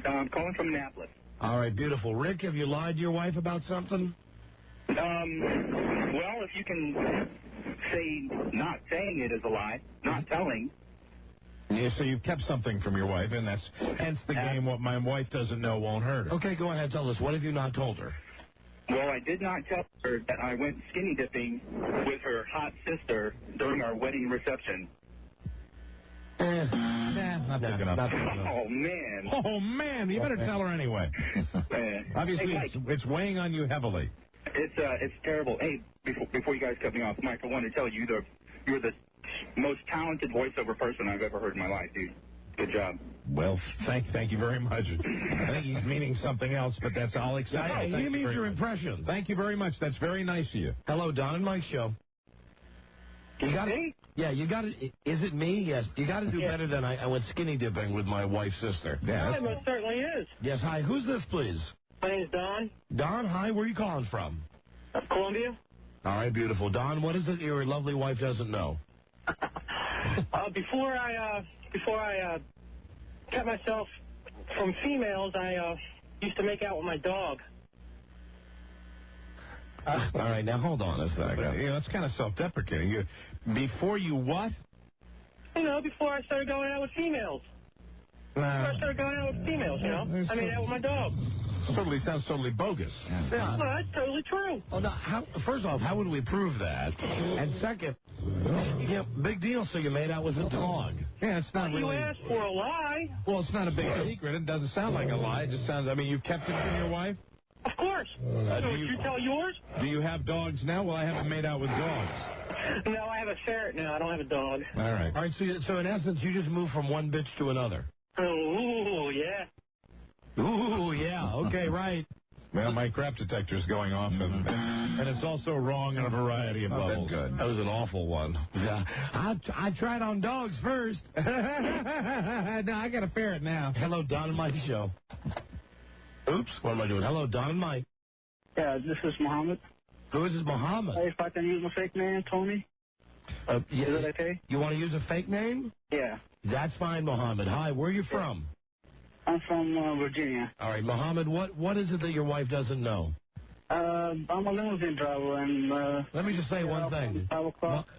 I'm calling from Annapolis. All right, beautiful. Rick, have you lied to your wife about something? Well, if you can say not saying it is a lie, not telling. Yeah, so you've kept something from your wife, and that's hence the game, what my wife doesn't know won't hurt her. Okay, go ahead, tell us. What have you not told her? Well, I did not tell her that I went skinny dipping with her hot sister during our wedding reception. Not big enough. Oh, man. Oh, man, you better tell her anyway. Obviously, hey, it's weighing on you heavily. It's terrible. Hey, before you guys cut me off, Mike, I wanted to tell you you're the most talented voiceover person I've ever heard in my life, dude. Good job. Well, thank you very much. I think he's meaning something else, but that's all exciting. No, he means your impressions. Thank you very much. That's very nice of you. Hello, Don and Mike Show. You got it? Yeah, you got it. Is it me? Yes. You got to do better than I went skinny dipping with my wife's sister. Yeah. It most certainly is. Yes, hi. Who's this, please? My name's Don. Don, hi. Where are you calling from? Columbia. All right, beautiful. Don, what is it your lovely wife doesn't know? Before I kept myself from females, I used to make out with my dog. All right, now hold on a second. You know, that's kind of self-deprecating. Before you what? You know, before I started going out with females. Before I started going out with females, you know. I made out with my dog. Sounds totally bogus. Yeah. Well, that's totally true. Oh, no, first off, how would we prove that? And second, Yeah, big deal. So you made out with a dog. Yeah, it's not You really... asked for a lie. Well, it's not a big secret. It doesn't sound like a lie. It just sounds... I mean, you've kept it from your wife? Of course. So do would you tell yours? Do you have dogs now? Well, I haven't made out with dogs. No, I have a ferret now. I don't have a dog. All right. All right, so in essence, you just moved from one bitch to another. Oh, yeah. Ooh, yeah. Okay, right. Well, my crap detector's going off, and it's also wrong in a variety of levels. Good. That was an awful one. Yeah. I tried on dogs first. No, I got a ferret now. Hello, Don and Mike show. Oops, what am I doing? Hello, Don and Mike. Yeah, this is Muhammad. Who is this, Muhammad? Hey, if I can use my fake name, Tony. Yeah, is that okay? You want to use a fake name? Yeah. That's fine, Muhammad. Hi, where are you from? I'm from Virginia. All right, Muhammad, what is it that your wife doesn't know? I'm a limousine driver, and... Let me just say one thing.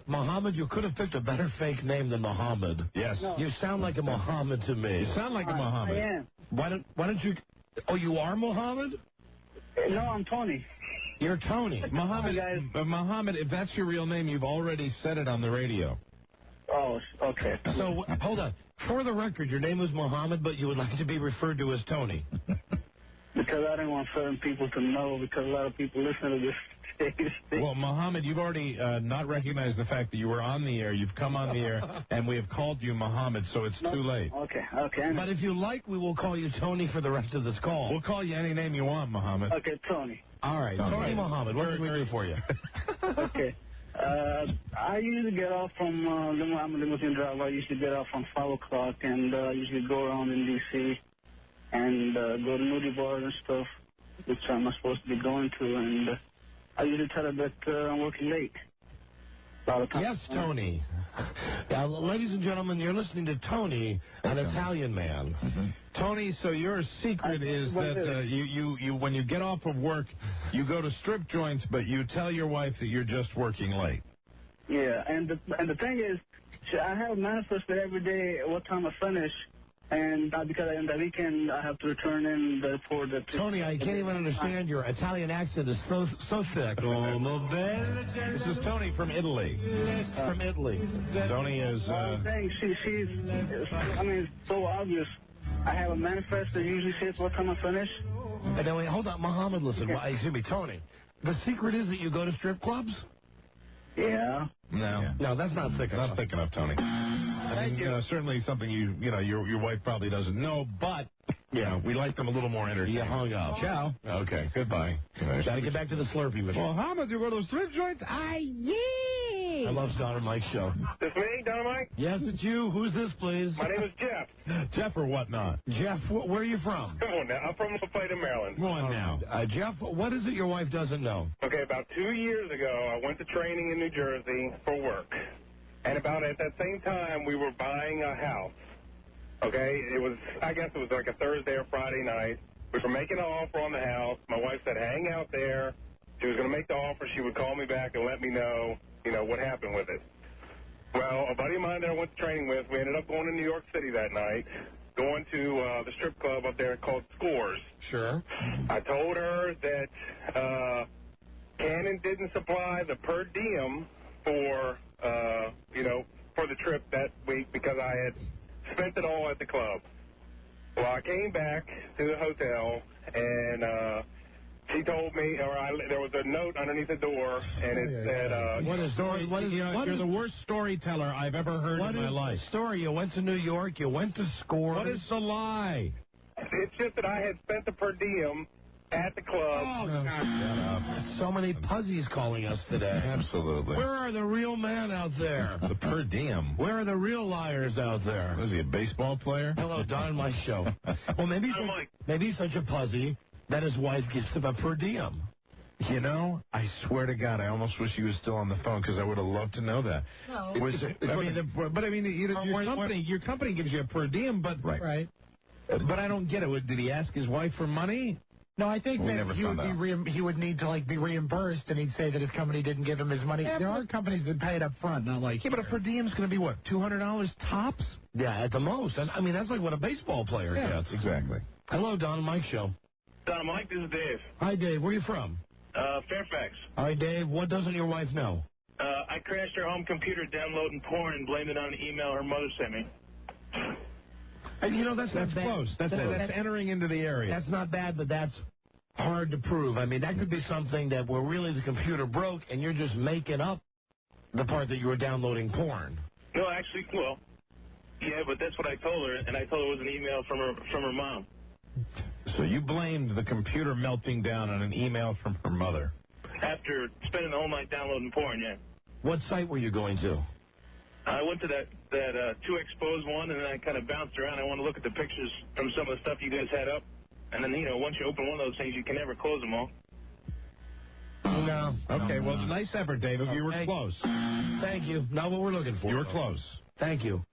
Muhammad, you could have picked a better fake name than Muhammad. Yes. No. You sound like a Muhammad to me. You sound like a Muhammad. I am. Why don't you... Oh, you are Muhammad? No, I'm Tony. You're Tony. Muhammad, if that's your real name, you've already said it on the radio. Oh, okay. So, hold on. For the record, your name was Muhammad, but you would like to be referred to as Tony. Because I didn't want certain people to know, because a lot of people listen to this station. Well, Muhammad, you've already not recognized the fact that you were on the air. You've come on the air, and we have called you Muhammad, so it's too late. Okay. But if you like, we will call you Tony for the rest of this call. We'll call you any name you want, Muhammad. Okay, Tony. All right, Tony Muhammad, what can we do for you? Okay. I usually get off from, I'm a limousine driver. I usually get off from 5 o'clock, and I usually go around in D.C. and go to nudie bars and stuff, which I'm not supposed to be going to, and I usually tell her that I'm working late. A lot of times. Yes, Tony. Now, ladies and gentlemen, you're listening to Tony, an Italian man. Tony, so your secret is that you when you get off of work, you go to strip joints, but you tell your wife that you're just working late. Yeah, and the thing is, I have manifested every day what time I finish, and because on the weekend I have to return in the report. Tony, I can't even understand your Italian accent is so thick. This is Tony from Italy. From Italy. Tony is... she's, I mean, it's so obvious. I have a manifest that usually says what time I finish. And then, wait, hold on, Muhammad, listen. Excuse me, Tony. The secret is that you go to strip clubs? Yeah. No, that's not thick enough. Not thick enough, Tony. I mean, certainly something your wife probably doesn't know, but we like them a little more entertaining. You hung up. Ciao. Okay, goodbye. Got to get back to the Slurpee machine. Muhammad, you go to the strip joint? I love Don and Mike's show. This me, Don and Mike? Yes, it's you. Who's this, please? My name is Jeff. Jeff or whatnot? Jeff, where are you from? Come on now. I'm from Lafayette, Maryland. Go on now. Jeff, what is it your wife doesn't know? Okay, about 2 years ago, I went to training in New Jersey for work. And about at that same time, we were buying a house. Okay, I guess it was like a Thursday or Friday night. We were making an offer on the house. My wife said, hang out there. She was going to make the offer. She would call me back and let me know, what happened with it. Well, a buddy of mine that I went to training with, we ended up going to New York City that night, going to the strip club up there called Scores. Sure. I told her that Cannon didn't supply the per diem for, for the trip that week because I had spent it all at the club. Well, I came back to the hotel, and she told me, there was a note underneath the door, and it said... What is story? You're the worst storyteller I've ever heard in my life. Story? You went to New York, you went to Scores. What is the lie? It's just that I had spent the per diem at the club. Oh, God. Shut up. So many puzzies calling us today. Absolutely. Where are the real men out there? The per diem. Where are the real liars out there? Was he a baseball player? Hello, Don and Mike show. Well, maybe he's such a puzzy that his wife gives him a per diem. I swear to God, I almost wish he was still on the phone because I would have loved to know that. No. Your company gives you a per diem, but Right. But I don't get it. Did he ask his wife for money? No, I think We that never he found would he would need to be reimbursed, and he'd say that his company didn't give him his money. Yeah, there are companies that pay it up front, not like. Yeah, but a per diem's going to be what, $200 tops? Yeah, at the most. And I mean, that's like what a baseball player gets. Exactly. Hello, Don and Mike show. Don and Mike, this is Dave. Hi, Dave. Where are you from? Fairfax. All right, Dave. What doesn't your wife know? I crashed her home computer downloading porn and blamed it on an email her mother sent me. And, that's close. That's entering into the area. That's not bad, but that's hard to prove. I mean, that could be something that where really the computer broke and you're just making up the part that you were downloading porn. No, actually, well, yeah, but that's what I told her, and I told her it was an email from her mom. So you blamed the computer melting down on an email from her mother. After spending the whole night downloading porn, yeah. What site were you going to? I went to that 2Expose one, and then I kind of bounced around. I wanted to look at the pictures from some of the stuff you guys had up. And then, once you open one of those things, you can never close them all. No. Okay, well, nice effort, David. You were close. Thank you. Not what we're looking for. You were close. Thank you.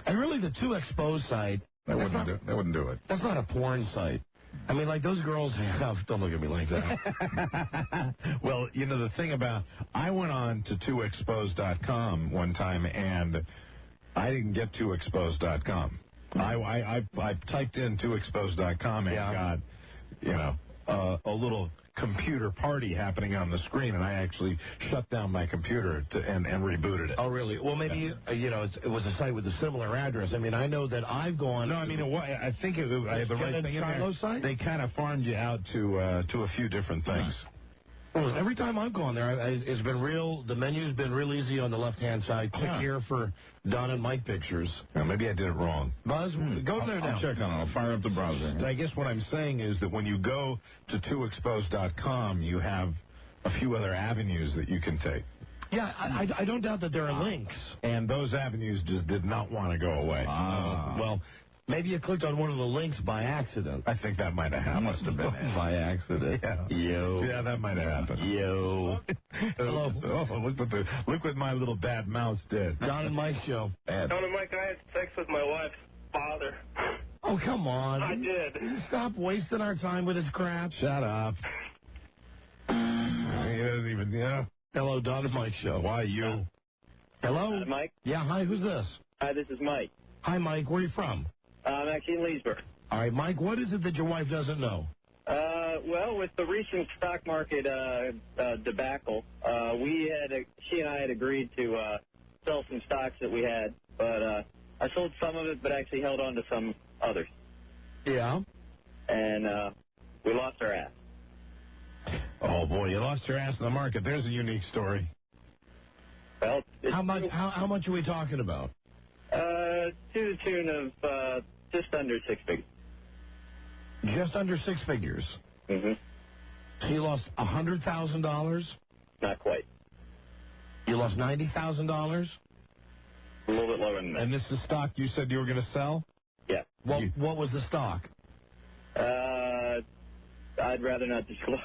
And really, the 2Expose site... That wouldn't do it. That's not a porn site. I mean, like, those girls... Don't look at me like that. Well, the thing about... I went on to 2expose.com one time, and I didn't get 2expose.com. I typed in 2expose.com and got, a little computer party happening on the screen, and I actually shut down my computer and rebooted it. Oh, really? Well, maybe, it was a site with a similar address. I mean, I know that I've gone... No, I mean, I think I had the right thing in there. Site? They kind of farmed you out to a few different things. Well, every time I've gone there, it's been the menu's been real easy on the left-hand side. Click here for Don and Mike pictures. Well, maybe I did it wrong. Buzz, go there now. I'll check on it. I'll fire up the browser. I guess what I'm saying is that when you go to 2expose.com, you have a few other avenues that you can take. Yeah, I don't doubt that there are links. And those avenues just did not want to go away. Well, maybe you clicked on one of the links by accident. I think that might have happened. Must have been by accident. Yeah. Yo. Yeah, that might have happened. Yo. Hello. Oh, look what my little bad mouse did. Don and Mike show. Don and Mike, I had sex with my wife's father. Oh, come on. I did. Stop wasting our time with his crap. Shut up. He doesn't even, Hello, Don and Mike show. Why you? Hello? Mike? Yeah, hi, who's this? Hi, this is Mike. Hi, Mike, where are you from? I'm actually in Leesburg. All right, Mike, what is it that your wife doesn't know? Well, with the recent stock market debacle, she and I had agreed to sell some stocks that we had, but I sold some of it, but actually held on to some others. Yeah? And we lost our ass. Oh, boy, you lost your ass in the market. There's a unique story. Well, how much are we talking about? To the tune of just under 6 figures. Just under 6 figures? Mm-hmm. So you lost $100,000? Not quite. You lost $90,000? A little bit lower than that. And this is stock you said you were going to sell? Yeah. What was the stock? I'd rather not disclose.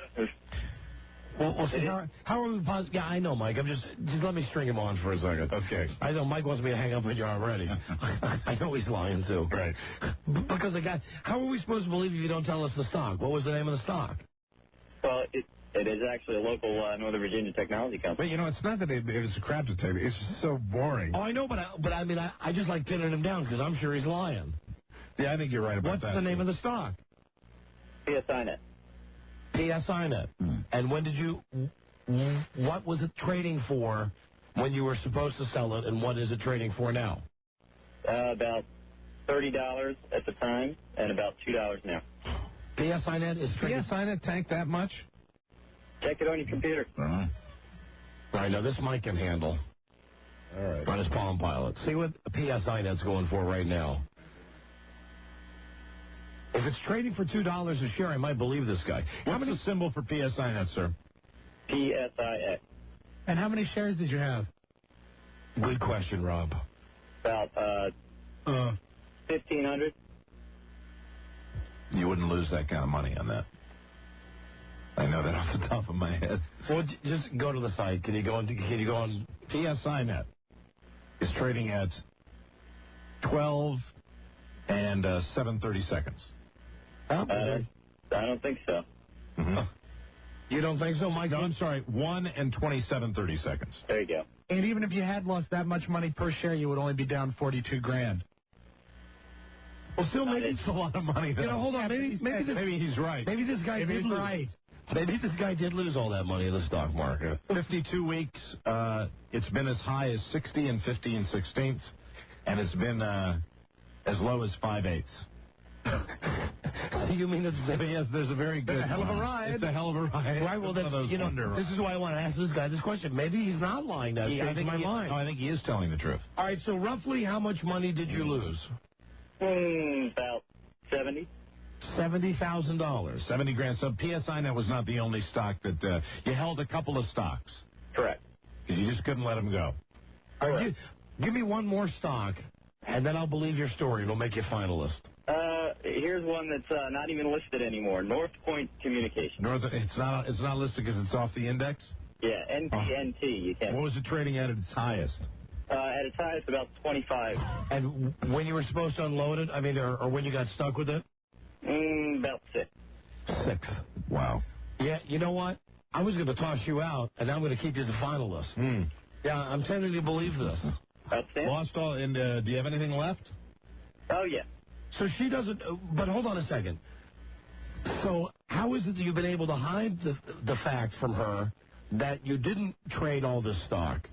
Well, see, how are we positive? Yeah, I know, Mike. Just let me string him on for a second. Okay. I know Mike wants me to hang up with you already. I know he's lying, too. Right. Because the guy, how are we supposed to believe if you don't tell us the stock? What was the name of the stock? Well, it is actually a local Northern Virginia technology company. But, it's not that it's a crap to take. It's just so boring. Oh, I know, but I mean, I just like pinning him down because I'm sure he's lying. Yeah, I think you're right about that. What's the name of the stock? PSINet. PSINet. And what was it trading for when you were supposed to sell it, and what is it trading for now? About $30 at the time, and about $2 now. PSINet is trading... PSINet tank that much? Check it on your computer. All right, now this Mike can handle. All right. On his Palm Pilot. See what PSINet's going for right now. If it's trading for $2 a share, I might believe this guy. How many symbol for PSINet, sir? PSIX. And how many shares did you have? Good question, Rob. About 1,500. You wouldn't lose that kind of money on that. I know that off the top of my head. Well, just go to the site. Can you go on? PSINet is trading at 12 and 7/30 seconds. I don't think so. Mm-hmm. You don't think so, Mike? No, I'm sorry. 1 and 27/30 seconds. There you go. And even if you had lost that much money per share, you would only be down $42,000. Well, still, maybe It's a lot of money. hold on. Maybe he's right. Maybe this guy is right. Maybe this guy did lose all that money in the stock market. 52 weeks. It's been as high as 60 and 50 and 16ths, and it's been as low as 5/8. You mean it's yes? There's a very good. It's a hell of a ride. It's a hell of a ride. Right. Well, then, this is why I want to ask this guy this question. Maybe he's not lying. That changed my mind. No, I think he is telling the truth. All right. So roughly, how much money did you lose? About 70. $70,000. 70 grand. So PSI Net was not the only stock that you held. A couple of stocks. Correct. Because you just couldn't let them go. All right. Give me one more stock, and then I'll believe your story. It'll make you finalist. Here's one that's not even listed anymore. North Point Communications. It's not listed because it's off the index. Yeah, NPNT. You can. What was it trading at its highest? At its highest, about 25. And when you were supposed to unload it, I mean, or when you got stuck with it? About 6. 6. Wow. Yeah, you know what? I was going to toss you out, and now I'm going to keep you as a finalist. Yeah, I'm tending to believe this. Lost all, and do you have anything left? Oh, yeah. So she doesn't, but hold on a second. So how is it that you've been able to hide the fact from her that you didn't trade all this stock?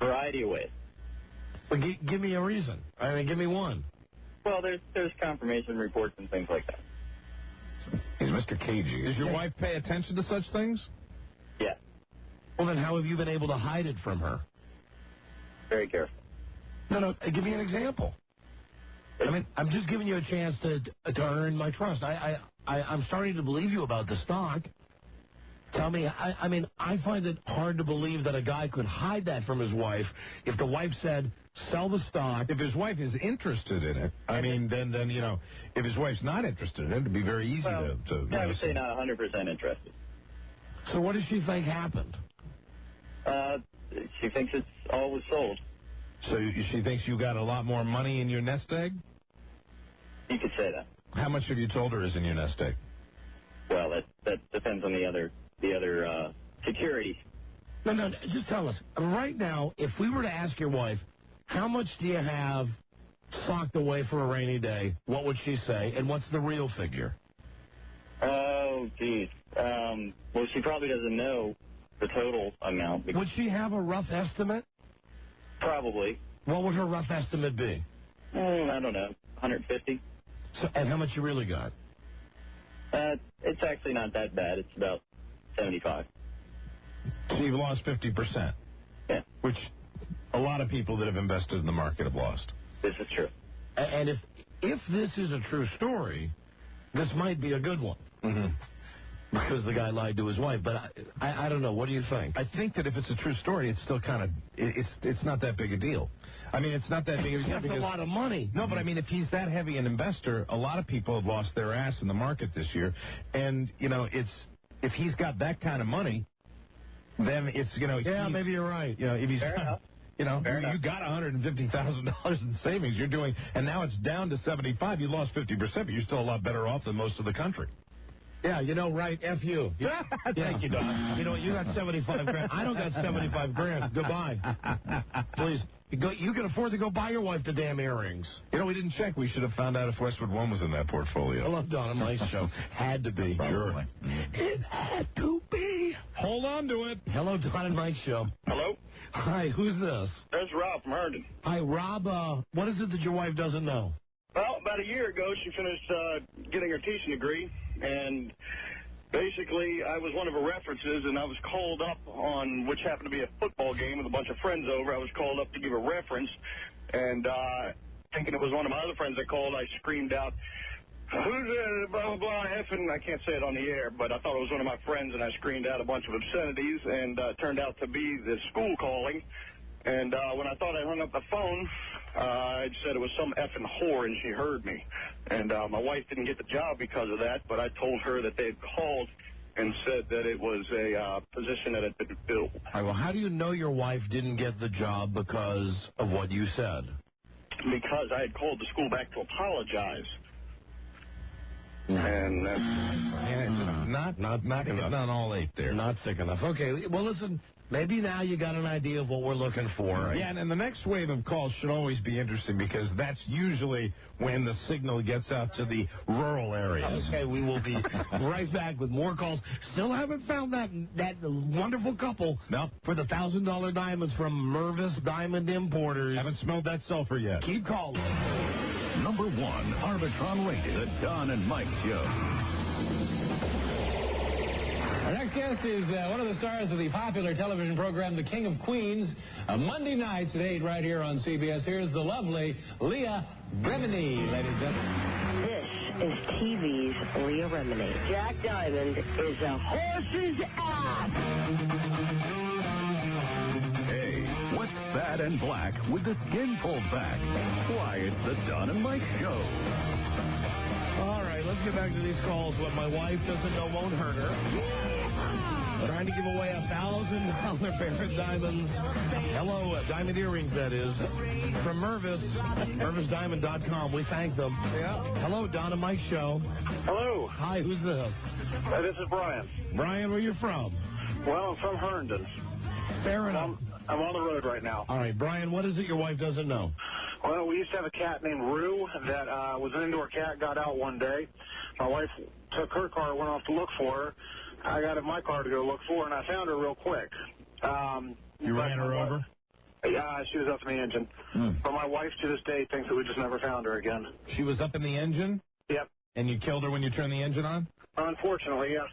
Variety of ways. But give me a reason. I mean, give me one. Well, there's confirmation reports and things like that. He's Mr. Cagey. Does your wife pay attention to such things? Yeah. Well, then how have you been able to hide it from her? Very careful. No, give me an example. I mean, I'm just giving you a chance to earn my trust. I'm starting to believe you about the stock. Tell me, I mean, I find it hard to believe that a guy could hide that from his wife if the wife said, sell the stock. If his wife is interested in it, I mean, then if his wife's not interested in it, it'd be very easy to I would say not 100% interested. So what does she think happened? She thinks it's all was sold. So she thinks you got a lot more money in your nest egg? You could say that. How much have you told her is in your nest egg? Well, that depends on the other securities. No, just tell us. Right now, if we were to ask your wife, how much do you have socked away for a rainy day, what would she say, and what's the real figure? Oh, geez. Well, she probably doesn't know the total amount. Would she have a rough estimate? Probably. What would her rough estimate be? I don't know, 150. So, and how much you really got? It's actually not that bad. It's about 75. So you've lost 50%. Yeah. Which a lot of people that have invested in the market have lost. This is true. And if this is a true story, this might be a good one. Mm-hmm. Because the guy lied to his wife. But I don't know. What do you think? I think that if it's a true story, it's still kind of, it's not that big a deal. I mean, it's not that big a deal. That's a lot of money. No, but I mean, if he's that heavy an investor, a lot of people have lost their ass in the market this year. And, if he's got that kind of money, then it's, Yeah, maybe you're right. If he's, Fair enough. you got $150,000 in savings. You're doing, and now it's down to 75. You lost 50%, but you're still a lot better off than most of the country. Yeah, right, F you. Thank you, Doc. You know what, you got 75 grand. I don't got 75 grand. Goodbye. Please. You can afford to go buy your wife the damn earrings. We didn't check. We should have found out if Westwood One was in that portfolio. I love Don and Mike's show. Had to be. Sure. It had to be. Hold on to it. Hello, Don and Mike's show. Hello? Hi, who's this? There's Rob from Herndon. Hi, Rob. What is it that your wife doesn't know? Well, about a year ago, she finished getting her teaching degree, and basically, I was one of her references, and I was called up on, which happened to be a football game with a bunch of friends over. I was called up to give a reference, and thinking it was one of my other friends that called, I screamed out, "Who's blah, blah, blah, effing," I can't say it on the air, but I thought it was one of my friends, and I screamed out a bunch of obscenities, and it turned out to be the school calling. And when I thought I hung up the phone, I said it was some effing whore, and she heard me. And my wife didn't get the job because of that, but I told her that they had called and said that it was a position that had been filled. All right, well, how do you know your wife didn't get the job because of what you said? Because I had called the school back to apologize. And that's... Not all 8 there. Not thick enough. Okay, well, listen, maybe now you got an idea of what we're looking for. Right? Yeah, and the next wave of calls should always be interesting because that's usually when the signal gets out to the rural areas. Okay, we will be right back with more calls. Still haven't found that wonderful couple for the $1,000 diamonds from Mervis Diamond Importers. Haven't smelled that sulfur yet. Keep calling. Number 1, Arbitron rated, the Don and Mike Show. Our next guest is one of the stars of the popular television program The King of Queens, Monday nights at 8 right here on CBS. Here's the lovely Leah Remini, ladies and gentlemen. This is TV's Leah Remini. Jack Diamond is a horse's ass. Hey, what's fat and black with the skin pulled back? Why, it's the Don and Mike Show. All right, let's get back to these calls. What my wife doesn't know won't hurt her. Trying to give away a $1,000 pair of diamonds. Hello, diamond earrings, that is, from Mervis, MervisDiamond.com. We thank them. Yeah. Hello, Don and Mike Show. Hello. Hi, who's this? This is Brian. Brian, where you from? Well, I'm from Herndon. Fair enough. I'm on the road right now. All right, Brian, what is it your wife doesn't know? Well, we used to have a cat named Rue that was an indoor cat, got out one day. My wife took her car, went off to look for her. I got in my car to go look for her, and I found her real quick. You ran her over? Yeah, she was up in the engine. But my wife, to this day, thinks that we just never found her again. She was up in the engine? Yep. And you killed her when you turned the engine on? Unfortunately, yeah.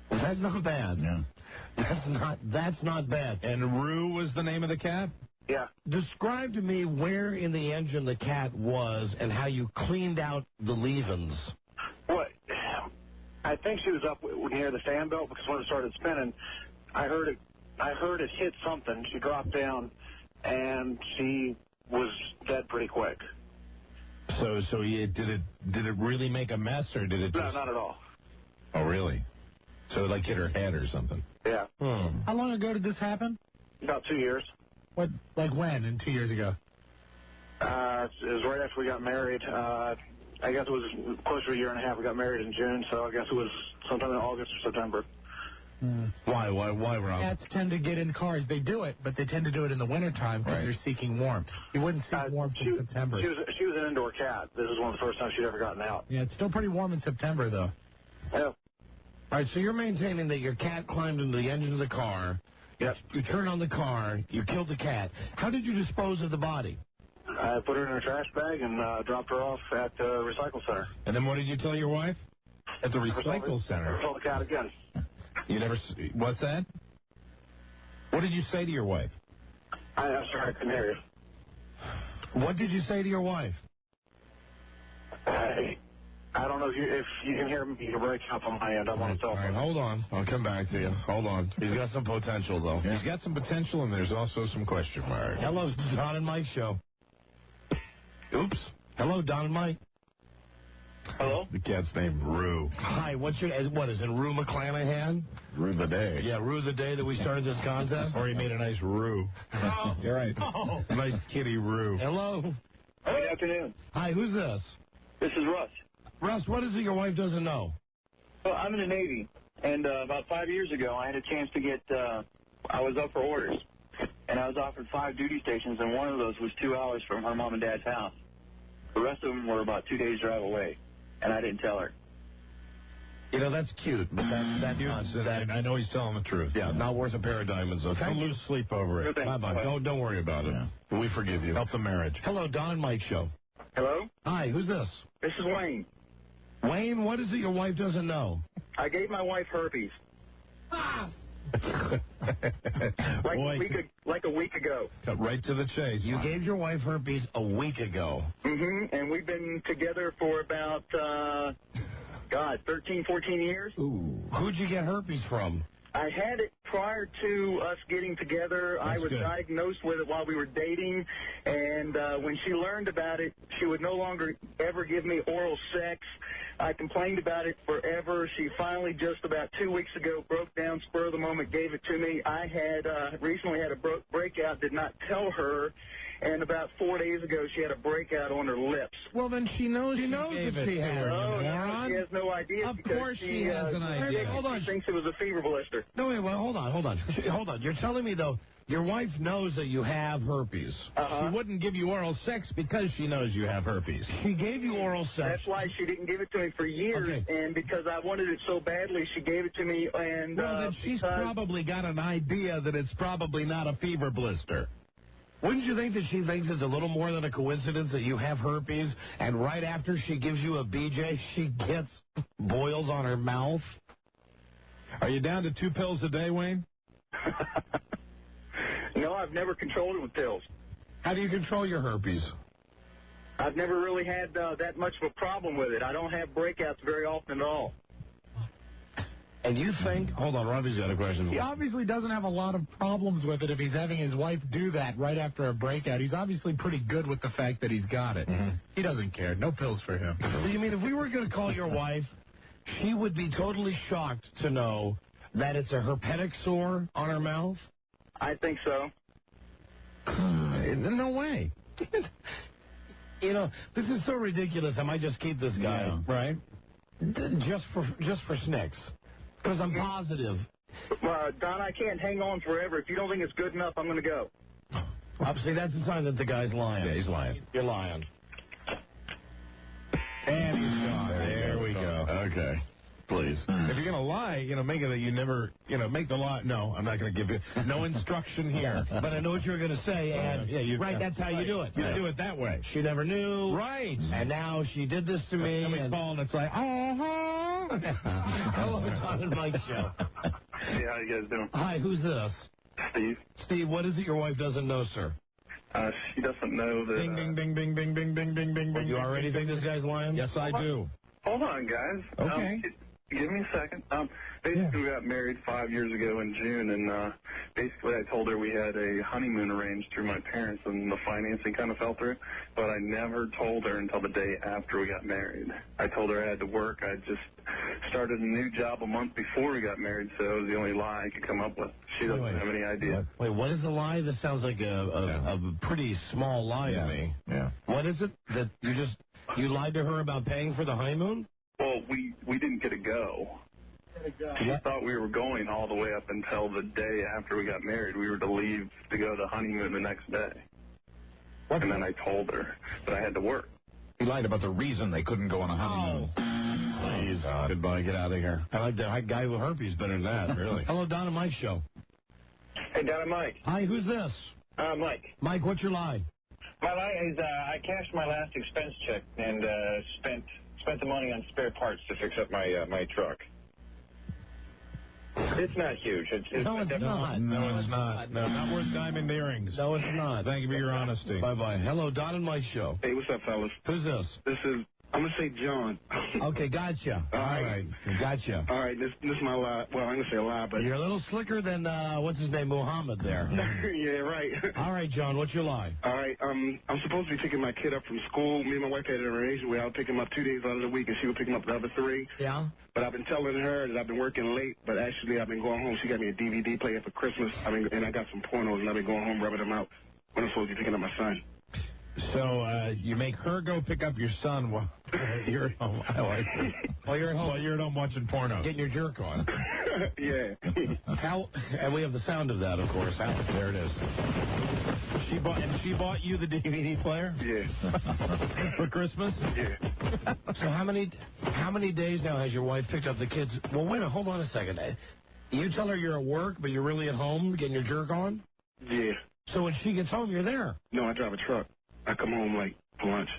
That's not bad. No. That's not bad. And Rue was the name of the cat? Yeah. Describe to me where in the engine the cat was and how you cleaned out the leavings. What? I think she was up near the fan belt because when it started spinning, I heard it hit something. She dropped down, and she was dead pretty quick. So did it really make a mess, or did it just... No, not at all. Oh, really? So it like hit her head or something? Yeah. How long ago did this happen? About 2 years. What? Like when? And 2 years ago? It was right after we got married. I guess it was close to a year and a half. We got married in June, so I guess it was sometime in August or September. Why, Rob? Cats tend to get in cars. They do it, but they tend to do it in the wintertime because they're seeking warmth. You wouldn't seek warmth in September. She was an indoor cat. This is one of the first times she'd ever gotten out. Yeah, it's still pretty warm in September, though. Yeah. All right, so you're maintaining that your cat climbed into the engine of the car. Yes. You turned on the car. You killed the cat. How did you dispose of the body? I put her in a trash bag and dropped her off at the recycle center. And then what did you tell your wife? At the recycle center. I told the cat again. You never... What's that? What did you say to your wife? I'm sorry, I couldn't hear you. What did you say to your wife? I don't know if you can hear me. You're breaking up on my end. I'm on a cell phone. All right, hold on. I'll come back to you. Hold on. He's got some potential, though. He's got some potential, and there's also some question marks. Hello, Don and Mike Show. Oops. Hello, Don and Mike. Hello? The cat's named Rue. Hi, what is it, Rue McClanahan? Rue the day. Yeah, Rue the day that we started this contest? Or he made a nice Rue. Oh. You're right. Oh. Nice kitty Rue. Hello? Good afternoon. Hi, who's this? This is Russ. Russ, what is it your wife doesn't know? Well, I'm in the Navy, and about 5 years ago, I had a chance to get, I was up for orders, and I was offered 5 duty stations, and one of those was 2 hours from her mom and dad's house. The rest of them were about 2 days' drive away, and I didn't tell her. You know, that's cute, but that's not... I know he's telling the truth. Yeah, not worth a pair of diamonds, though. Don't lose sleep over it. Bye-bye. Don't worry about it. Yeah. We forgive you. Help the marriage. Hello, Don and Mike Show. Hello? Hi, who's this? This is Wayne. Wayne, what is it your wife doesn't know? I gave my wife herpes. like a week ago. Cut right to the chase. You gave your wife herpes a week ago. Mm-hmm, and we've been together for about, 13, 14 years. Ooh. Who'd you get herpes from? I had it prior to us getting together. I was diagnosed with it while we were dating, and when she learned about it, she would no longer ever give me oral sex. I complained about it forever. She finally, just about 2 weeks ago, broke down, spur of the moment, gave it to me. I had recently had a breakout, did not tell her, and about 4 days ago, she had a breakout on her lips. Well, then she knows that she has. No, she has no idea. Of course she has an idea. Hold on. She thinks it was a fever blister. No, wait, well, hold on. You're telling me, though, your wife knows that you have herpes. Uh-huh. She wouldn't give you oral sex because she knows you have herpes. She gave you oral sex. That's why she didn't give it to me for years, and because I wanted it so badly, she gave it to me. And well, then she's probably got an idea that it's probably not a fever blister. Wouldn't you think that she thinks it's a little more than a coincidence that you have herpes, and right after she gives you a BJ, she gets boils on her mouth? Are you down to 2 pills a day, Wayne? No, I've never controlled it with pills. How do you control your herpes? I've never really had that much of a problem with it. I don't have breakouts very often at all. And you think... Hold on, Robbie's got a question. He obviously doesn't have a lot of problems with it if he's having his wife do that right after a breakout. He's obviously pretty good with the fact that he's got it. Mm-hmm. He doesn't care. No pills for him. So you mean if we were going to call your wife, she would be totally shocked to know that it's a herpetic sore on her mouth? I think so. No way. You know, this is so ridiculous. I might just keep this guy, right? Just for snicks. Because I'm positive. Don, I can't hang on forever. If you don't think it's good enough, I'm going to go. See, that's a sign that the guy's lying. Yeah, he's lying. You're lying. And he's gone. There we go. Okay. Please. If you're going to lie, make it that you never, make the lie. No, I'm not going to give you no instruction here. But I know what you're going to say, and right, that's how you do it. You do it that way. She never knew. Right. And now she did this to me. And we call and it's like, Hello, Don and Mike Show. Hey, how you guys doing? Hi, who's this? Steve. Steve, what is it your wife doesn't know, sir? She doesn't know that... Bing, bing, bing, bing, bing, bing, bing, bing, bing, bing. You already think this guy's lying? Yes, I do. Hold on, guys. Okay. Give me a second. Basically, we got married 5 years ago in June, and basically I told her we had a honeymoon arranged through my parents, and the financing kind of fell through. But I never told her until the day after we got married. I told her I had to work. I just started a new job a month before we got married, so it was the only lie I could come up with. She doesn't have any idea. Wait, what is the lie? This sounds like a pretty small lie to me. Yeah. What is it that you lied to her about paying for the honeymoon? Well, we didn't get to go. She thought we were going all the way up until the day after we got married. We were to leave to go to the honeymoon the next day. And then I told her that I had to work. He lied about the reason they couldn't go on a honeymoon. Please. Goodbye, get out of here. I like the guy with herpes better than that, really. Hello, Don and Mike Show. Hey, Don and Mike. Hi, who's this? Mike. Mike, what's your lie? My lie is I cashed my last expense check and spent the money on spare parts to fix up my truck. It's not huge. No, it's not. No, it's not. No, not worth diamond earrings. No, it's not. Thank you for your honesty. Bye-bye. Hello, Don and Mike Show. Hey, what's up, fellas? Who's this? This is, I'm going to say John. Okay, gotcha. All right. Gotcha. All right, this is my lie. Well, I'm going to say a lie, but... You're a little slicker than, what's his name, Muhammad there. Yeah, right. All right, John, what's your lie? All right, I'm supposed to be picking my kid up from school. Me and my wife had an arrangement where I would pick him up 2 days out of the week, and she would pick him up the other 3. Yeah? But I've been telling her that I've been working late, but actually I've been going home. She got me a DVD player for Christmas, and I got some pornos, and I've been going home rubbing them out when I'm supposed to be picking up my son. So you make her go pick up your son while you're at home. I like it. While you're at home watching porno. Getting your jerk on. Yeah. And we have the sound of that, of course. There it is. She bought you the DVD player? Yeah. For Christmas? Yeah. So how many days now has your wife picked up the kids? Well, wait a minute, hold on a second. You tell her you're at work, but you're really at home getting your jerk on? Yeah. So when she gets home, you're there? No, I drive a truck. I come home like for lunch.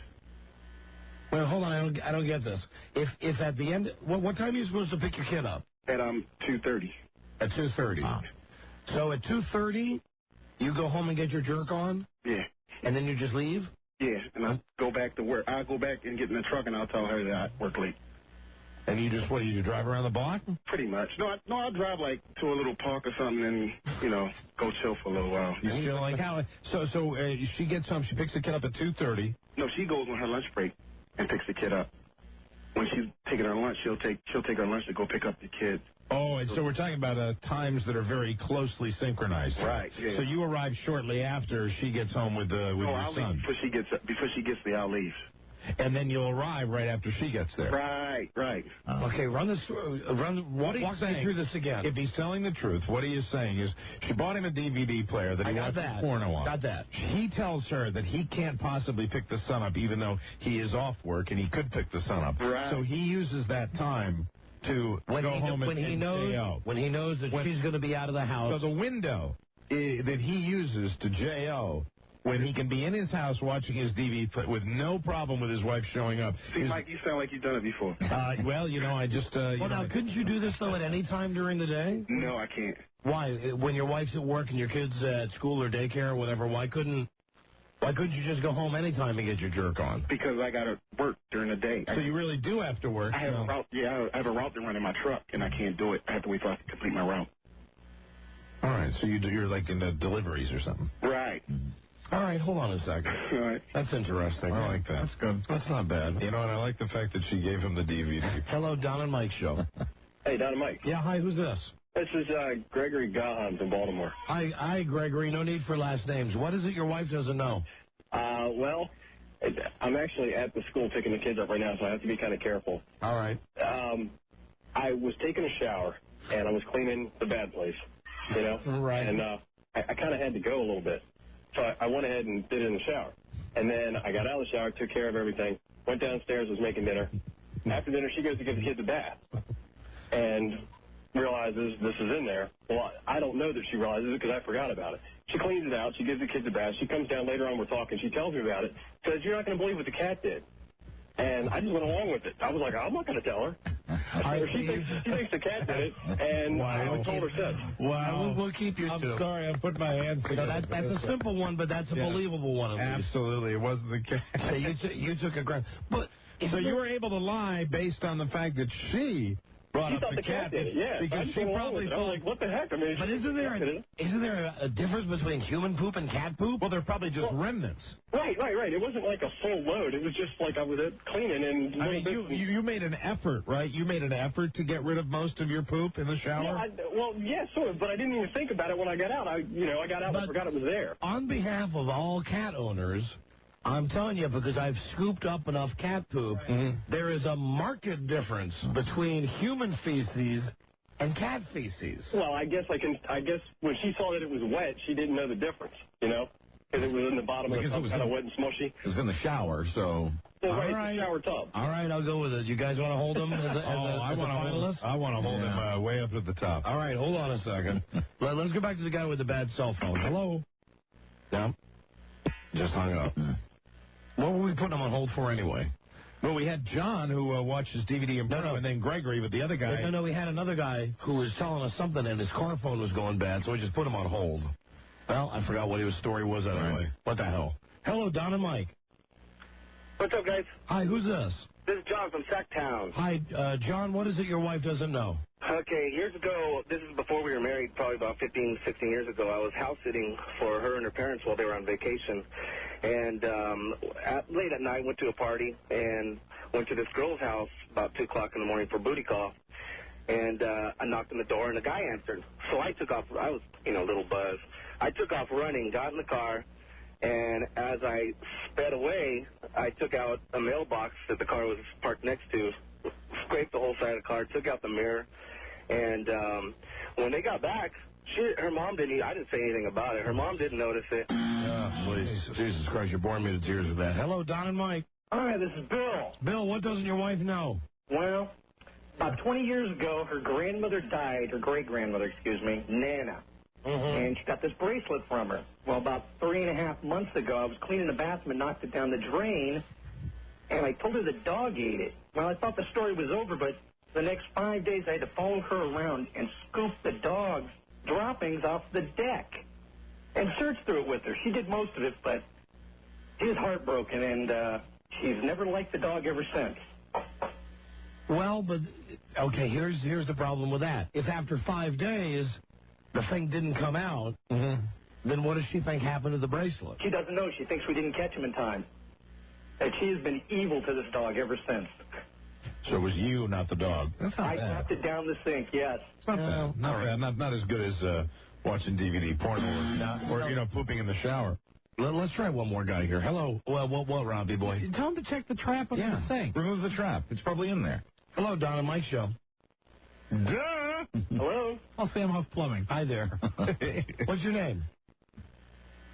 Well, hold on, I don't get this. If at the end, what time are you supposed to pick your kid up? At 2:30. At 2:30. So at 2:30, you go home and get your jerk on? Yeah. And then you just leave? Yeah, and I go back to work. I'll go back and get in the truck, and I'll tell her that I work late. And you just, what, you drive around the block? Pretty much. No, I drive like to a little park or something and, go chill for a little while. You feel like how? So she gets home, she picks the kid up at 2:30. No, she goes on her lunch break and picks the kid up. When she's taking her lunch, she'll take her lunch to go pick up the kid. Oh, and so we're talking about times that are very closely synchronized. Right. Yeah. So you arrive shortly after she gets home with your I'll son. leave before she gets there. I'll leave. And then you'll arrive right after she gets there. Right. Okay, walk me through this again. If he's telling the truth, what he is saying is she bought him a DVD player that he watches porno on. Got that. He tells her that he can't possibly pick the son up, even though he is off work and he could pick the son up. Right. So he uses that time to go home when he knows that she's going to be out of the house. So the window that he uses to J.O., when he can be in his house watching his DVD with no problem with his wife showing up. See, Mike, you sound like you've done it before. Well, I just... now, couldn't you do this, though, at any time during the day? No, I can't. Why? When your wife's at work and your kid's at school or daycare or whatever, why couldn't you just go home anytime and get your jerk on? Because I got to work during the day. So you really do have to work? I have a route. Yeah, I have a route to run in my truck, and I can't do it. I have to wait till I complete my route. All right, so you're like in the deliveries or something. Right. All right, hold on a second. All right. That's interesting. I like that. That's good. That's not bad. And I like the fact that she gave him the DVD. Hello, Don and Mike Show. Hey, Don and Mike. Yeah, hi, who's this? This is Gregory Gahan from Baltimore. Hi, Gregory. No need for last names. What is it your wife doesn't know? Well, I'm actually at the school picking the kids up right now, so I have to be kind of careful. All right. I was taking a shower, and I was cleaning the bad place, Right. And I kind of had to go a little bit. So I went ahead and did it in the shower. And then I got out of the shower, took care of everything, went downstairs, was making dinner. After dinner, she goes to give the kids a bath and realizes this is in there. Well, I don't know that she realizes it because I forgot about it. She cleans it out. She gives the kids a bath. She comes down later on, we're talking. She tells me about it, says, "You're not going to believe what the cat did." And I just went along with it. I was like, I'm not going to tell her. She thinks the cat did it, and I told her since. Wow. We'll keep you I'm sorry, I put my hands together. That's a simple one, but that's a believable one. Absolutely, it wasn't the cat. So you took a grant. But so you were able to lie based on the fact that she brought up the cat. Did it, yeah. Because she probably thought, I was like, what the heck? I mean, but isn't there a difference between human poop and cat poop? Well, they're probably just remnants. Right. It wasn't like a full load. It was just like I was cleaning and... I mean, you made an effort, right? You made an effort to get rid of most of your poop in the shower? Yeah, sort of, but I didn't even think about it when I got out. I got out and I forgot it was there. On behalf of all cat owners, I'm telling you, because I've scooped up enough cat poop, there is a marked difference between human feces and cat feces. Well, I guess when she saw that it was wet, she didn't know the difference, because it was in the bottom of the tub, kind of wet and smushy. It was in the shower, so... Well, right, the shower tub. All right, I'll go with it. You guys want to hold him as a finalist? I want to hold him way up at the top. All right, hold on a second. Let's go back to the guy with the bad cell phone. Hello? Yeah? Just hung up. What were we putting him on hold for anyway? Well, we had John, who watches DVD and porno, and then Gregory, but the other guy... No, we had another guy who was telling us something, and his car phone was going bad, so we just put him on hold. Well, I forgot what his story was anyway. Right. What the hell? Hello, Don and Mike. What's up, guys? Hi, who's this? This is John from Sacktown. Hi, John, what is it your wife doesn't know? Okay, years ago, this is before we were married, probably about 15, 16 years ago, I was house-sitting for her and her parents while they were on vacation. And late at night, went to a party and went to this girl's house about 2 o'clock in the morning for booty call. And I knocked on the door, and a guy answered. So I took off. I was, a little buzzed. I took off running, got in the car, and as I sped away, I took out a mailbox that the car was parked next to, scraped the whole side of the car, took out the mirror, and when they got back, her mom didn't. I didn't say anything about it. Her mom didn't notice it. Please, Jesus Christ, you're boring me to tears with that. Hello, Don and Mike. Hi, this is Bill. Bill, what doesn't your wife know? Well, about 20 years ago, her grandmother died, her great-grandmother, Nana. And she got this bracelet from her. Well, about 3.5 months ago, I was cleaning the bathroom and knocked it down the drain, and I told her the dog ate it. Well, I thought the story was over, but the next 5 days, I had to follow her around and scoop the dog's droppings off the deck and search through it with her. She did most of it, but she was heartbroken, and she's never liked the dog ever since. Well, but, okay, here's the problem with that. If after 5 days the thing didn't come out, then what does she think happened to the bracelet? She doesn't know. She thinks we didn't catch him in time. And she has been evil to this dog ever since. So it was you, not the dog. That's not I bad. dropped it down the sink, yes. It's not bad. Not bad. Not as good as watching DVD porn or pooping in the shower. Let's try one more guy here. Hello. Well, what, Robbie boy? Tell him to check the trap under the sink. Remove the trap. It's probably in there. Hello, Don and Mike Show. Duh. Hello? Oh, Sam Huff Plumbing. Hi there. What's your name?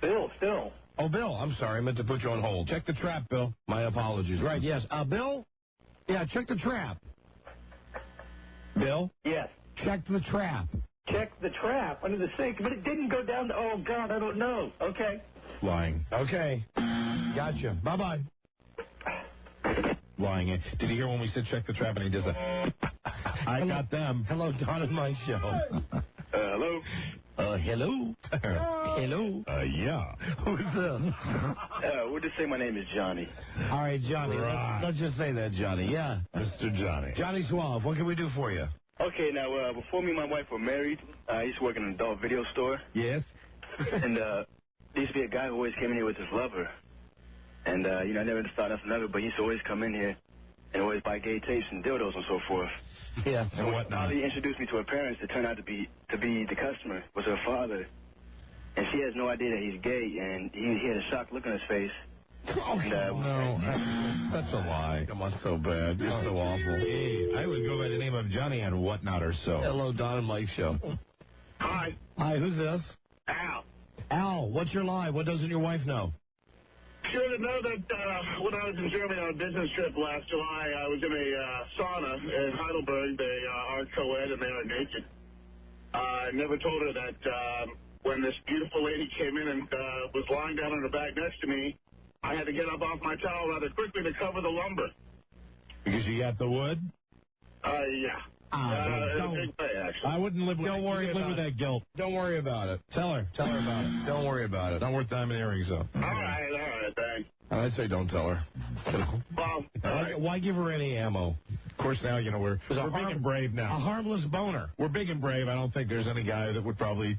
Bill, Phil. Oh, Bill. I'm sorry. I meant to put you on hold. Check the trap, Bill. My apologies. Right, yes. Bill? Yeah, check the trap. Bill? Yes. Check the trap. Check the trap under the sink, but it didn't go down. Oh, God, I don't know. Okay. Lying. Okay. Gotcha. Bye-bye. Lying. Did you hear when we said check the trap and he does a... I got them. Hello, Don and Mike Show. Hello? Hello? Hello? Yeah. Who's this? We'll just say my name is Johnny. All right, Johnny. Right. Let's just say that, Johnny. Yeah. Mr. Johnny. Johnny Suave, what can we do for you? Okay, now, before me and my wife were married, I used to work in an adult video store. Yes? And there used to be a guy who always came in here with his lover. And, I never thought nothing of it, but he used to always come in here and always buy gay tapes and dildos and so forth. Yeah. And whatnot. He introduced me to her parents that turned out to be the customer, was her father. And she has no idea that he's gay, and he had a shocked look on his face. Oh, and, no, that's a lie. Come on, so bad. You're so awful. Hey, I would go by the name of Johnny and whatnot or so. Hello, Don and Mike Show. Hi. Hi, who's this? Al. Al, what's your lie? What doesn't your wife know? Sure to know that when I was in Germany on a business trip last July, I was in a sauna in Heidelberg. They are co-ed and they are naked. I never told her that when this beautiful lady came in and was lying down on her back next to me, I had to get up off my towel rather quickly to cover the lumber. Because you got the wood? Yeah. In a big way, actually. I wouldn't live with Don't worry live with that guilt. Don't worry about it. Tell her about it. Don't worry about it. Not worth diamond earrings, though. All right, thanks. I'd say don't tell her. Well, Why give her any ammo? Of course, now, we're big and brave now. A harmless boner. We're big and brave. I don't think there's any guy that would probably...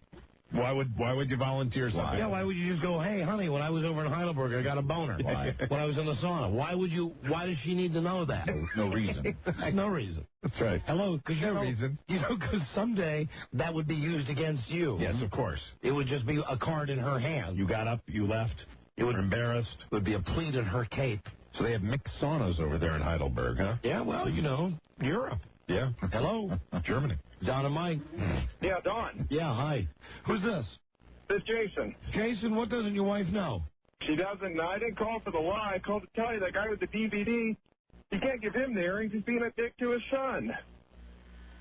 Why would you volunteer something? Yeah, why would you just go, hey, honey, when I was over in Heidelberg, I got a boner. Why? When I was in the sauna. Why does she need to know that? No reason. No reason. That's right. Hello, because No reason. Because someday that would be used against you. Yes, of course. It would just be a card in her hand. You got up, you left, you were embarrassed. It would be a pleat in her cape. So they have mixed saunas over there in Heidelberg, huh? Yeah, well, Europe. Yeah. Hello? Germany. Don and Mike. yeah, Don. Yeah, hi. Who's this? This is Jason. Jason, what doesn't your wife know? She doesn't. I didn't call for the lie. I called to tell you that guy with the DVD, you can't give him the earrings. He's being a dick to his son.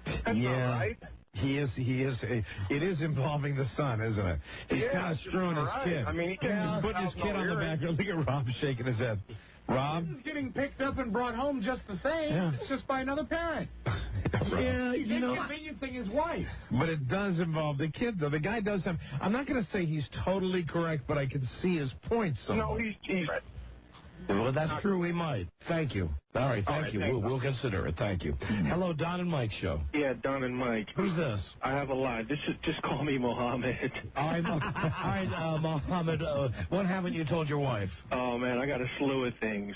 That's not right. He is. It is involving the son, isn't it? He's kind of screwing his kid. I mean, he can't He's putting his kid on the back. Look at Rob shaking his head. Rob? This is getting picked up and brought home just the same. Yeah. It's just by another parent. Yeah, He's inconveniencing his wife. But it does involve the kid, though. The guy does have... I'm not going to say he's totally correct, but I can see his points. No, he's Well, that's true. We might. Thank you. All right, thank you. We'll consider it. Thank you. Hello, Don and Mike Show. Yeah, Don and Mike. Who's this? I have a lie. Just call me Mohammed. All right, Mohammed, what haven't you told your wife? Oh, man, I got a slew of things.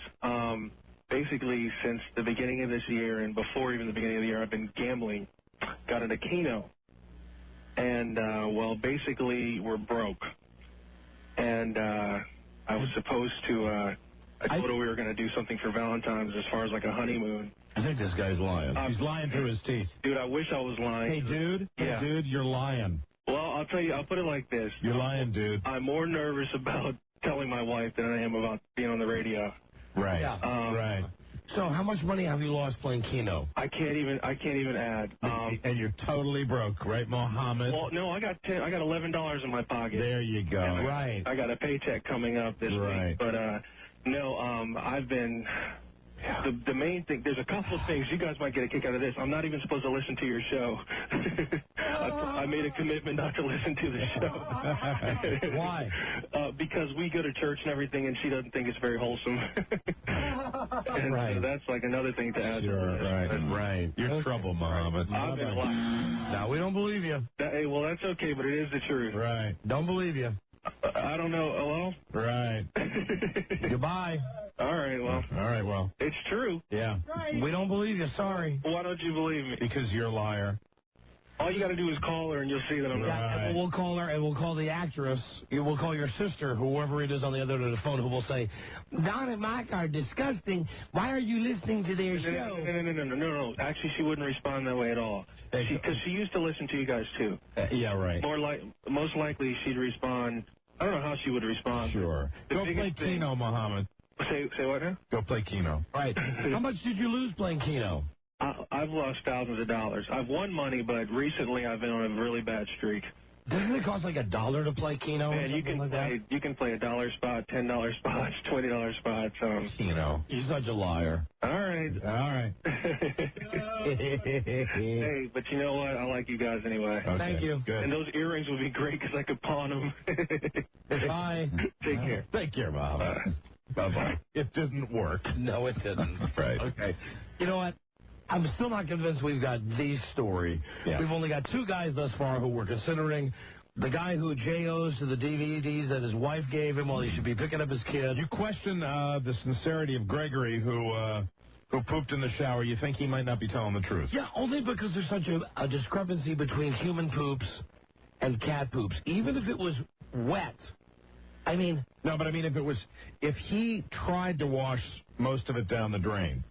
Basically, since the beginning of this year and before even the beginning of the year, I've been gambling. Got an Keno. And, basically, we're broke. And I was supposed to... I told her we were going to do something for Valentine's as far as like a honeymoon. I think this guy's lying. He's lying through his teeth. Dude, I wish I was lying. Hey, dude. Yeah. Hey, dude, you're lying. Well, I'll tell you, I'll put it like this. You're lying, dude. I'm more nervous about telling my wife than I am about being on the radio. Right. Yeah. Right. So how much money have you lost playing Keno? I can't even add. And you're totally broke, right, Mohammed? Well, no, I got $11 in my pocket. There you go. Right. I got a paycheck coming up this week. But no, I've been. The main thing, there's a couple of things. You guys might get a kick out of this. I'm not even supposed to listen to your show. I made a commitment not to listen to the show. Why? Because we go to church and everything, and she doesn't think it's very wholesome. And Right. so that's like another thing to add. Sure, right. You're trouble, Muhammad. I've been lying. Now, we don't believe you. Hey, well, that's okay, but it is the truth. Right. Don't believe you. I don't know. Hello? Right. Goodbye. All right, well, it's true. Yeah. We don't believe you. Sorry. Why don't you believe me? Because you're a liar. All you got to do is call her, and you'll see that I'm Yeah, and we'll call her, and we'll call the actress. We'll call your sister, whoever it is on the other end of the phone, who will say, Don and Mike are disgusting. Why are you listening to their show? No. Actually, she wouldn't respond that way at all. Because she used to listen to you guys, too. Yeah, right. Most likely, she'd respond. I don't know how she would respond. Sure. Go play Keno, Muhammad. Say what now? Go play Keno. Right. How much did you lose playing Keno? I've lost thousands of dollars. I've won money, but recently I've been on a really bad streak. Doesn't it cost like $1 to play Keno? Man, you can play $1 spot, $10 spots, $20 spots. Keno. You're such a liar. All right. Hey, but you know what? I like you guys anyway. Okay. Thank you. Good. And those earrings would be great because I could pawn them. Bye. Take care. Take care, Muhammad. Bye-bye. It didn't work. No, it didn't. Right. Okay. You know what? I'm still not convinced we've got the story. Yeah. We've only got 2 guys thus far who we're considering. The guy who JOs to the DVDs that his wife gave him while he should be picking up his kid. You question the sincerity of Gregory, who pooped in the shower. You think he might not be telling the truth? Yeah, only because there's such a discrepancy between human poops and cat poops. Even if it was wet. I mean... No, but I mean, if he tried to wash most of it down the drain,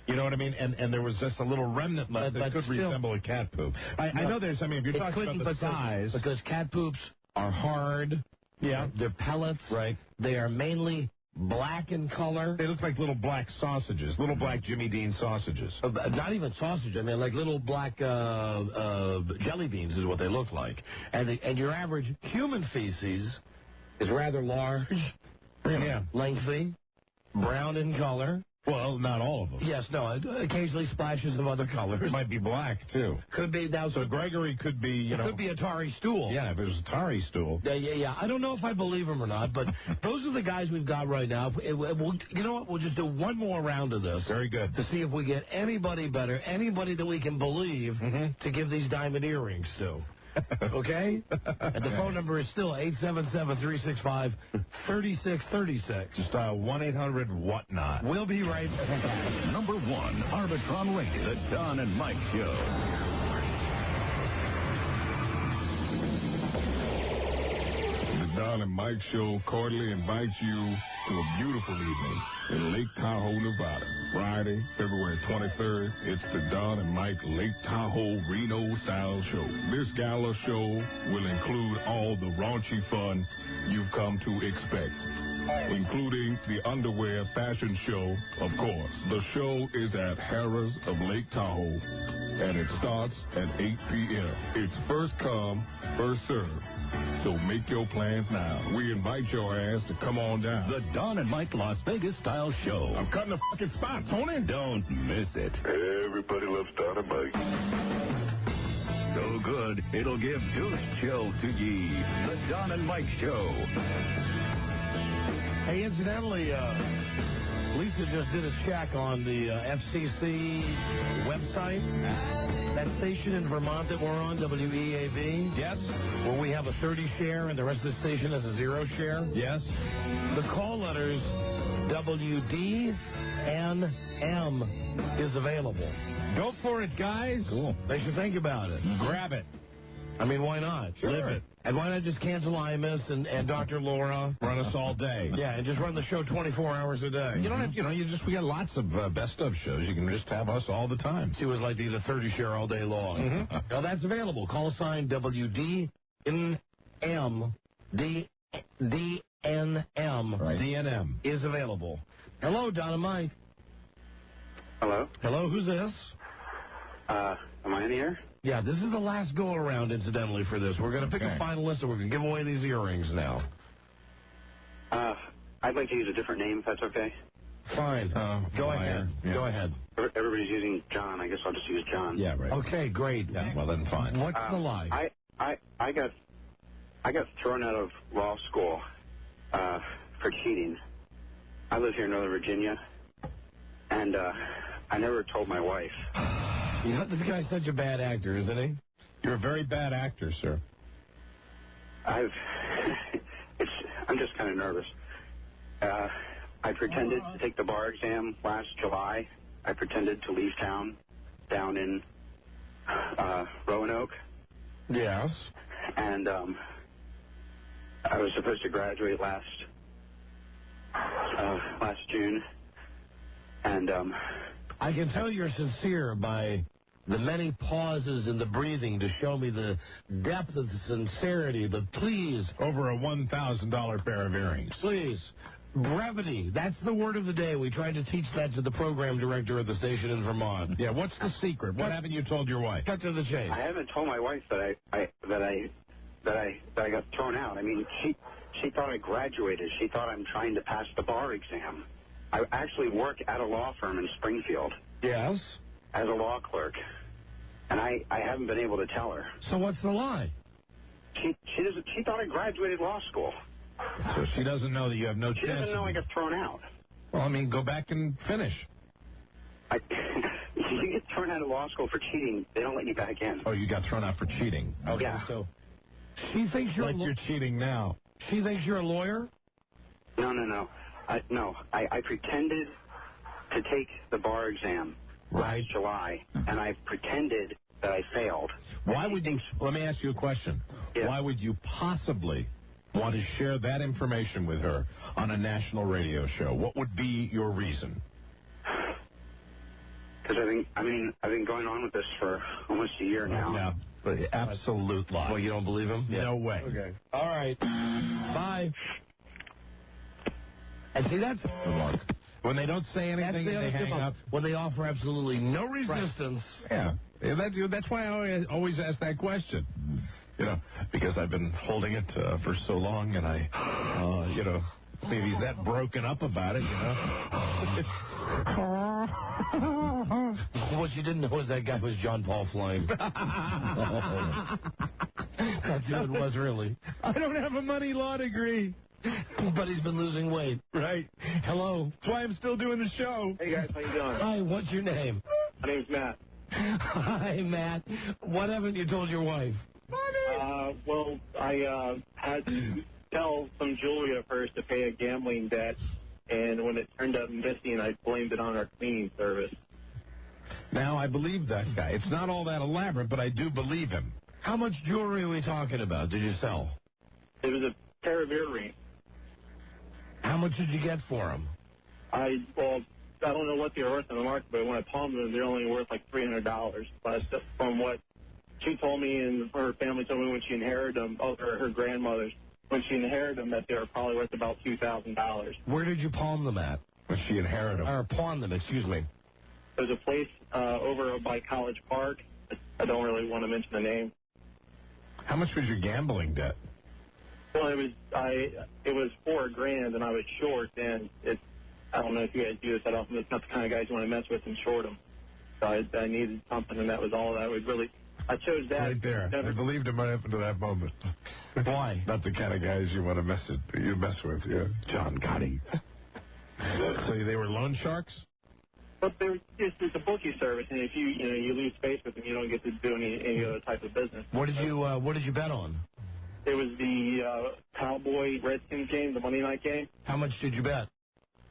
you know what I mean? And there was just a little remnant left that could resemble a cat poop. I know there's, if you're talking about the size. Because cat poops are hard. Yeah. They're pellets. Right. They are mainly black in color. They look like little black sausages, little black Jimmy Dean sausages. Not even sausage. I mean, like little black jelly beans is what they look like. And your average human feces is rather large, lengthy, brown in color. Well, not all of them. Yes, no, occasionally splashes of other colors. It might be black, too. Could be. Now, so Gregory could be, could be Atari stool. Yeah, if it was Atari stool. Yeah. I don't know if I believe him or not, but those are the guys we've got right now. You know what? We'll just do one more round of this. Very good. To see if we get anybody better, anybody that we can believe to give these diamond earrings to. Okay? And the phone number is still 877-365-3636. Just 1-800-WHATNOT. We'll be right back. Number 1, Arbitron Radio, the Don and Mike Show. The Don and Mike Show cordially invites you to a beautiful evening in Lake Tahoe, Nevada. Friday, February 23rd, it's the Don and Mike Lake Tahoe Reno Style Show. This gala show will include all the raunchy fun you've come to expect, including the underwear fashion show, of course. The show is at Harrah's of Lake Tahoe, and it starts at 8 p.m. It's first come, first served. So make your plans now. We invite your ass to come on down. The Don and Mike Las Vegas Style Show. I'm cutting the fucking spot, Tony. Don't miss it. Everybody loves Don and Mike. So good, it'll give deuce chill to ye. The Don and Mike Show. Hey, incidentally, Lisa just did a check on the FCC website. That station in Vermont that we're on, WEAV. Yes. Where we have a 30 share and the rest of the station has a 0 share. Yes. The call letters WDNM is available. Go for it, guys. Cool. They should think about it. Grab it. I mean, why not? Sure. Live it. And why not just cancel Imus and Dr. Laura? Run us all day. Yeah, and just run the show 24 hours a day. You don't have, we got lots of best of shows. You can just have us all the time. She was like to eat a 30 share all day long. Now, that's available. Call sign WDNM. DNM. Right. DNM. Is available. Hello, Don and Mike. Hello? Hello, who's this? Am I in here? Yeah, this is the last go-around, incidentally, for this. We're going to pick a finalist, and we're going to give away these earrings now. I'd like to use a different name, if that's okay. Fine. Go ahead. Yeah. Go ahead. Everybody's using John. I guess I'll just use John. Yeah, right. Okay, great. Yeah, well, then fine. What's the lie? I got thrown out of law school for cheating. I live here in Northern Virginia, And I never told my wife. You know, this guy's such a bad actor, isn't he? You're a very bad actor, sir. I'm just kind of nervous. I pretended to take the bar exam last July. I pretended to leave town down in Roanoke. Yes. And I was supposed to graduate last June. And I can tell you're sincere by the many pauses in the breathing to show me the depth of the sincerity, but please. Over a $1,000 pair of earrings. Please. Brevity. That's the word of the day. We tried to teach that to the program director of the station in Vermont. Yeah, what's the secret? What haven't you told your wife? Cut to the chase. I haven't told my wife that I got thrown out. I mean, she thought I graduated. She thought I'm trying to pass the bar exam. I actually work at a law firm in Springfield. Yes? As a law clerk. And I haven't been able to tell her. So what's the lie? She thought I graduated law school. So she doesn't know that you have no She chance. doesn't know I got thrown out. Well, I mean, go back and finish. You get thrown out of law school for cheating, they don't let you back in. Oh, you got thrown out for cheating. Okay, Yeah. so she thinks you're you're cheating now. She thinks you're a lawyer? No. I pretended to take the bar exam last July, and I pretended that I failed. Why would you? Let me ask you a question. Yeah. Why would you possibly want to share that information with her on a national radio show? What would be your reason? Because I've been going on with this for almost a year now. Yeah, but absolute lie. Well, you don't believe him? No way. Okay. All right. Bye. And see, that's Mark. When they don't say anything and they hang up. When they offer absolutely no resistance. Yeah. That's why I always ask that question. You know, because I've been holding it for so long, and maybe he's that broken up about it, What you didn't know is that guy was John Paul Flame. That's who it was, really. I don't have a money law degree. But he's been losing weight. Right. Hello. That's why I'm still doing the show. Hey, guys, how you doing? Hi, what's your name? My name's Matt. Hi, Matt. What haven't you told your wife? Well, I had to sell some jewelry of hers to pay a gambling debt, and when it turned up missing, I blamed it on our cleaning service. Now, I believe that guy. It's not all that elaborate, but I do believe him. How much jewelry are we talking about? Did you sell? It was a pair of earrings. How much did you get for them? I don't know what they were worth in the market, but when I palmed them, they're only worth like $300. But from what she told me and her family told me when she inherited them, her grandmother's, when she inherited them, that they were probably worth about $2,000. Where did you palm them at? When she inherited them. Or pawn them, excuse me. There's a place over by College Park. I don't really want to mention the name. How much was your gambling debt? Well, it was $4,000, and I was short, and I don't know if you guys do this that often. It's not the kind of guys you want to mess with and short them. So I needed something, and that was all that was really. I chose that. Right there. I believed him right up to that moment. Why? Not the kind of guys you want to mess with. Yeah. John Gotti. So they were loan sharks? But it's a bookie service, and if you lose space with them, you don't get to do any other type of business. What did you bet on? It was the Cowboy Redskins game, the Monday night game. How much did you bet?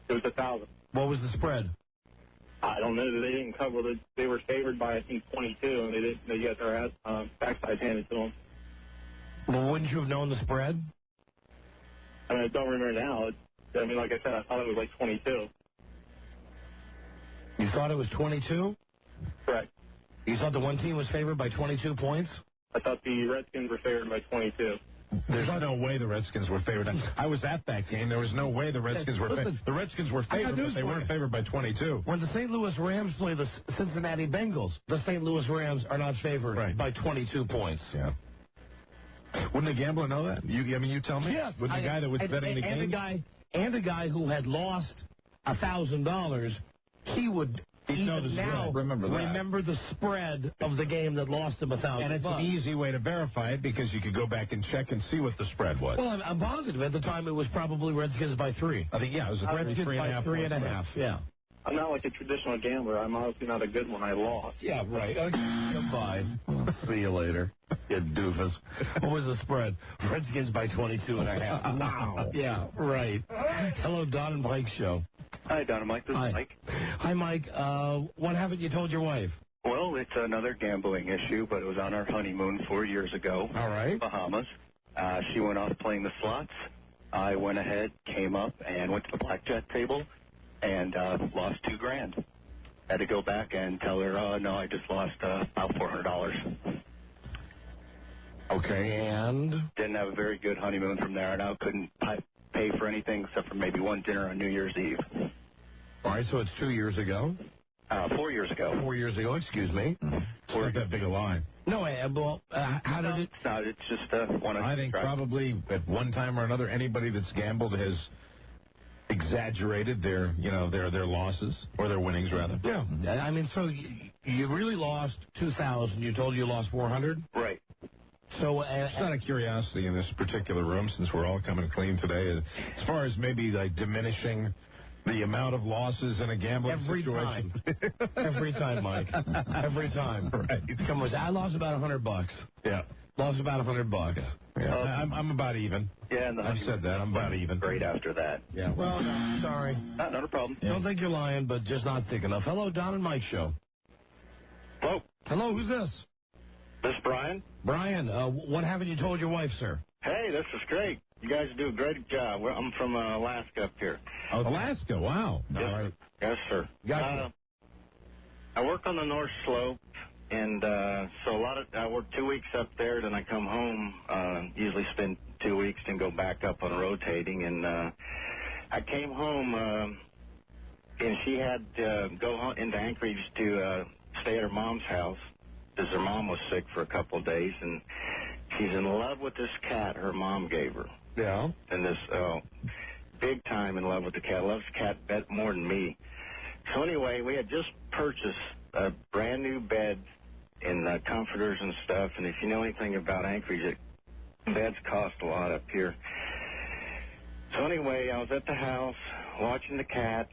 It was 1,000. What was the spread? I don't know. They didn't cover. They were favored by I think 22, and they didn't. They got their backside handed to them. Well, wouldn't you have known the spread? I mean, I don't remember now. Like I said, I thought it was like 22. You thought it was 22? Correct. You thought the one team was favored by 22 points? I thought the Redskins were favored by 22. There's no way the Redskins were favored. I was at that game. There was no way the Redskins were favored. The Redskins were favored, but they weren't favored by 22. When the St. Louis Rams play the Cincinnati Bengals, the St. Louis Rams are not favored by 22 points. Yeah. Wouldn't a gambler know that? You tell me. Yes. Wouldn't the guy that was betting the game? And a guy who had lost $1,000, he would now remember the spread of the game that lost him $1,000. And it's an easy way to verify it because you could go back and check and see what the spread was. Well, I'm positive at the time it was probably Redskins by 3. I think, it was a Redskins by 3.5. Yeah. I'm not like a traditional gambler. I'm obviously not a good one. I lost. Yeah, right. Okay, goodbye. See you later, you doofus. What was the spread? Redskins by 22.5. Wow. Yeah, right. Hello, Don and Mike Show. Hi, Don and Mike. This is Mike. Hi, Mike. What haven't you told your wife? Well, it's another gambling issue, but it was on our honeymoon 4 years ago. All right. Bahamas. She went off playing the slots. I went ahead, came up, and went to the blackjack table, and lost $2,000. Had to go back and tell her, no, I just lost about $400. Okay, and? Didn't have a very good honeymoon from there, and I couldn't pay for anything except for maybe one dinner on New Year's Eve. All right, so it's 2 years ago? 4 years ago. 4 years ago, excuse me. It's not that big a line. No, how did it? No, it's just one of I think probably at one time or another, anybody that's gambled has exaggerated their losses or their winnings rather. Yeah, I mean, so you really lost 2,000. You told you lost 400. Right. So it's not a curiosity in this particular room since we're all coming clean today. As far as maybe like diminishing the amount of losses in a gambling situation. Every time, Mike. Every time. Right. Come on, I lost about $100. Yeah. Lost about $100. Yeah. I'm about even. Yeah, and I've said that. I'm about even. Great after that. Yeah. Well, no, sorry. Not a problem. Yeah. Don't think you're lying, but just not thick enough. Hello, Don and Mike Show. Hello. Hello, who's this? This is Brian. Brian, what haven't you told your wife, sir? Hey, this is great. You guys do a great job. I'm from Alaska up here. Oh, Alaska, wow. Yes, all right. Yes, sir. Gotcha. I work on the North Slope, and so I work 2 weeks up there, then I come home, usually spend 2 weeks, and go back up on rotating. And I came home, and she had to go into Anchorage to stay at her mom's house because her mom was sick for a couple of days, and she's in love with this cat her mom gave her. Yeah. And this, big time in love with the cat. Loves the cat more than me. So anyway, we had just purchased a brand new bed and comforters and stuff. And if you know anything about Anchorage, beds cost a lot up here. So anyway, I was at the house watching the cat,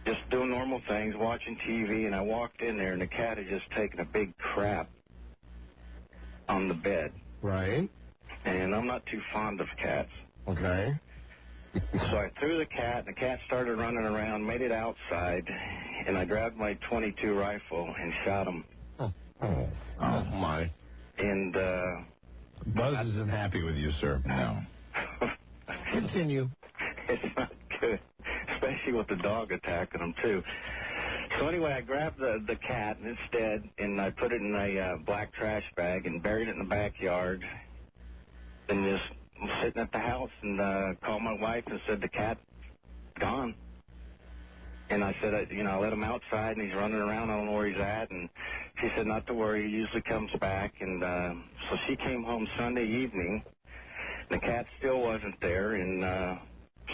just doing normal things, watching TV, and I walked in there, and the cat had just taken a big crap on the bed. Right. And I'm not too fond of cats. Okay. So I threw the cat, and the cat started running around, made it outside, and I grabbed my .22 rifle and shot him. Oh, my. And, Buzz isn't happy with you, sir. No. Continue. It's not good, especially with the dog attacking him, too. So anyway, I grabbed the cat instead, and I put it in a black trash bag and buried it in the backyard, and just sitting at the house and called my wife and said the cat's gone. And I said, I let him outside, and he's running around. I don't know where he's at. And she said not to worry. He usually comes back. And so she came home Sunday evening. The cat still wasn't there, and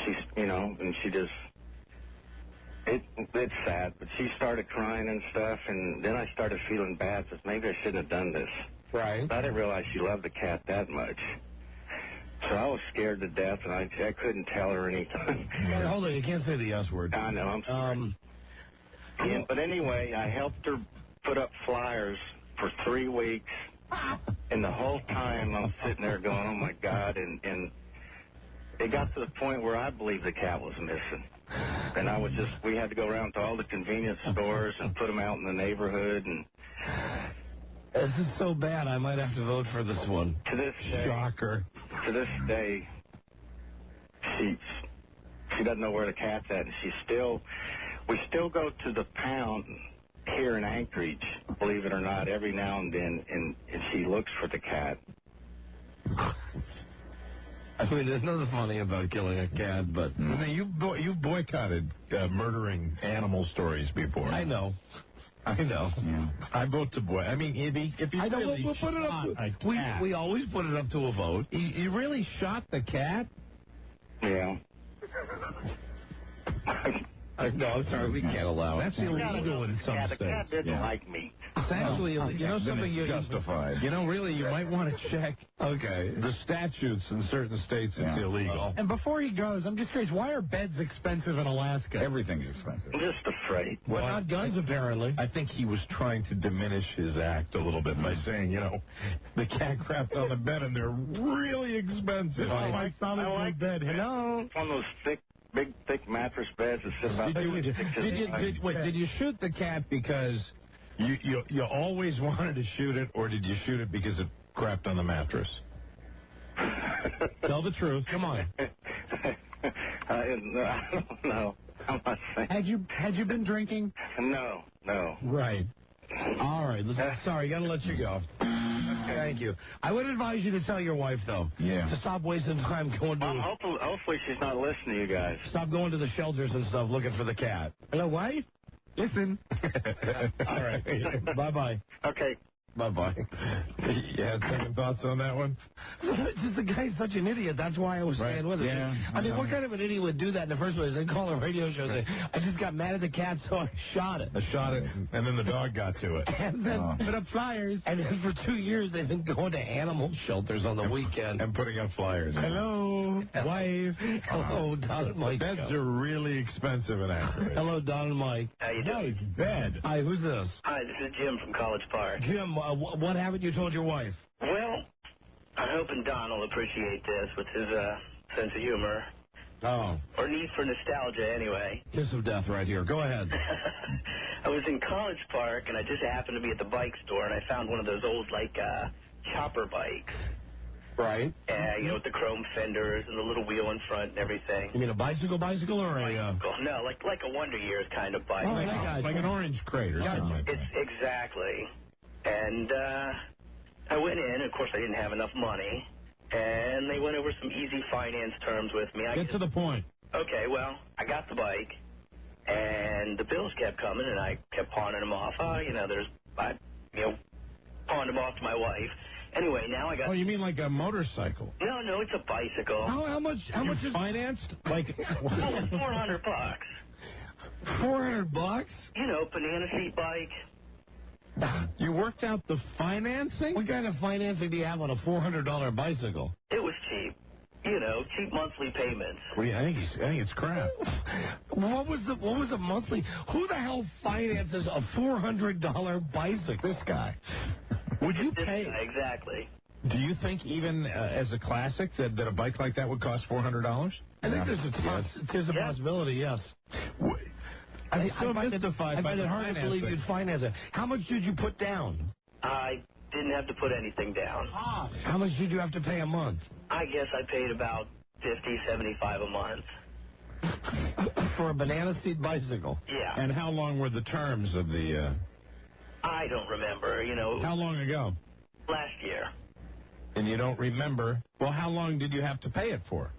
she just, it's sad. But she started crying and stuff, and then I started feeling bad because maybe I shouldn't have done this. Right. I didn't realize she loved the cat that much. So I was scared to death, and I couldn't tell her anything. Hold on, you can't say the S word. I know, I'm sorry. But anyway, I helped her put up flyers for 3 weeks, and the whole time I'm sitting there going, oh, my God, and it got to the point where I believed the cat was missing. And we had to go around to all the convenience stores and put them out in the neighborhood, and... This is so bad, I might have to vote for this one. To this day, shocker. To this day, she doesn't know where the cat's at, and we still go to the pound here in Anchorage, believe it or not, every now and then, and she looks for the cat. I mean, there's nothing funny about killing a cat, but you've boycotted murdering animal stories before. I know. Yeah. I vote to boy. I mean, if you really we'll put it up. We always put it up to a vote. You really shot the cat? Yeah. No, I'm sorry, we can't allow it. That's illegal in some The states. cat didn't like me. It's actually, you know, Then something it's justified. You know, really, you might want to check. Okay. The statutes in certain states, it's illegal. And before he goes, I'm just curious, why are beds expensive in Alaska? Everything's expensive. I'm just afraid. Well, Not guns, apparently. I think he was trying to diminish his act a little bit by saying, you know, the cat crapped on the bed and they're really expensive. Oh, my son is in like bed. Hello? It's one of those big, thick mattress beds that sit about Did you shoot the cat because you always wanted to shoot it, or did you shoot it because it crapped on the mattress? Tell the truth. Come on. I don't know. I'm not saying. Had you been drinking? No. Right. All right. Sorry, got to let you go. Thank you. I would advise you to tell your wife, though, to stop wasting time going to... Hopefully she's not listening to you guys. Stop going to the shelters and stuff looking for the cat. Hello, wife? Listen. All right. Bye-bye. Okay. Bye-bye. You had second thoughts on that one? Just the guy's such an idiot. That's why I was staying with him. Yeah. I mean, what kind of an idiot would do that in the first place? They call a radio show and say, I just got mad at the cat, so I shot it. I shot it, and then the dog got to it. And then put up flyers. And then for 2 years, they've been going to animal shelters on the weekend. And putting up flyers. Hello, wife. Hello, Don and Mike. Beds are really expensive in Akron. Hello, Don and Mike. How you doing? Nice bed. Hi, who's this? Hi, this is Jim from College Park. Jim, what haven't you told your wife? Well, I'm hoping Don will appreciate this with his sense of humor. Oh. Or need for nostalgia, anyway. Kiss of death right here. Go ahead. I was in College Park, and I just happened to be at the bike store, and I found one of those old, chopper bikes. Right. You know, with the chrome fenders and the little wheel in front and everything. You mean a bicycle or a... No, like a Wonder Years kind of bike. Oh, like an orange crate or something like that. It's exactly. And I went in. Of course, I didn't have enough money. And they went over some easy finance terms with me. Get to the point. Okay, well, I got the bike, and the bills kept coming, and I kept pawning them off. I pawned them off to my wife. Anyway, now I got... Oh, you mean like a motorcycle? No, it's a bicycle. How much is financed? Like $400. $400? You know, banana seat bike. You worked out the financing? What kind of financing do you have on a $400 bicycle? It was cheap. You know, cheap monthly payments. Well, I think it's crap. What was the monthly? Who the hell finances a $400 bicycle? This guy. Would you pay? Exactly. Do you think even as a classic that a bike like that would cost $400? I think there's a possibility, yes. I find it hard to believe you'd finance it. How much did you put down? I didn't have to put anything down. How much did you have to pay a month? I guess I paid about $50, $75 a month. For a banana seat bicycle? Yeah. And how long were the terms of the... I don't remember, you know. How long ago? Last year. And you don't remember? Well, how long did you have to pay it for?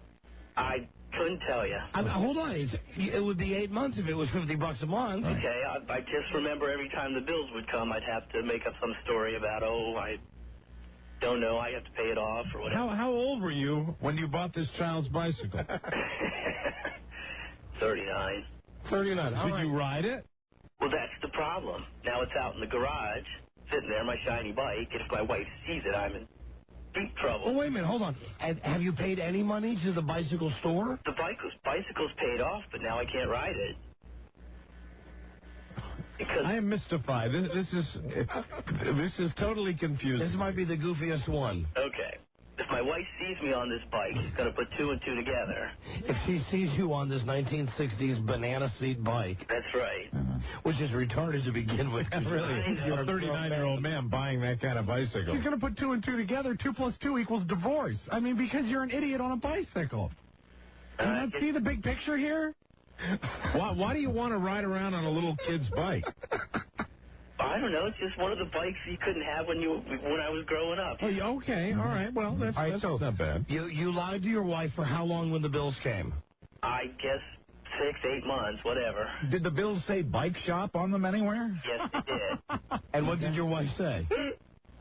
I couldn't tell you. Hold on. It would be 8 months if it was $50 a month. Okay, I just remember every time the bills would come, I'd have to make up some story about, I don't know, I have to pay it off or whatever. How old were you when you bought this child's bicycle? 39. 39. Did you ride it? Well, that's the problem. Now it's out in the garage, sitting there, my shiny bike. If my wife sees it, I'm in deep trouble. Well, wait a minute, hold on. Have you paid any money to the bicycle store? The bicycle's paid off, but now I can't ride it. Because I am mystified. This is totally confusing. This might be the goofiest one. Okay. If my wife sees me on this bike, she's going to put two and two together. If she sees you on this 1960s banana seat bike. That's right. Which is retarded to begin with. Really? You're a 39-year-old man buying that kind of bicycle. You're going to put two and two together. 2 plus 2 equals divorce. I mean, because you're an idiot on a bicycle. Do you not see the big picture here? Why do you want to ride around on a little kid's bike? I don't know. It's just one of the bikes you couldn't have when I was growing up. Oh, okay. All right. Well, that's not bad. You lied to your wife for how long when the bills came? I guess 6, 8 months, whatever. Did the bills say bike shop on them anywhere? Yes, it did. And what did your wife say?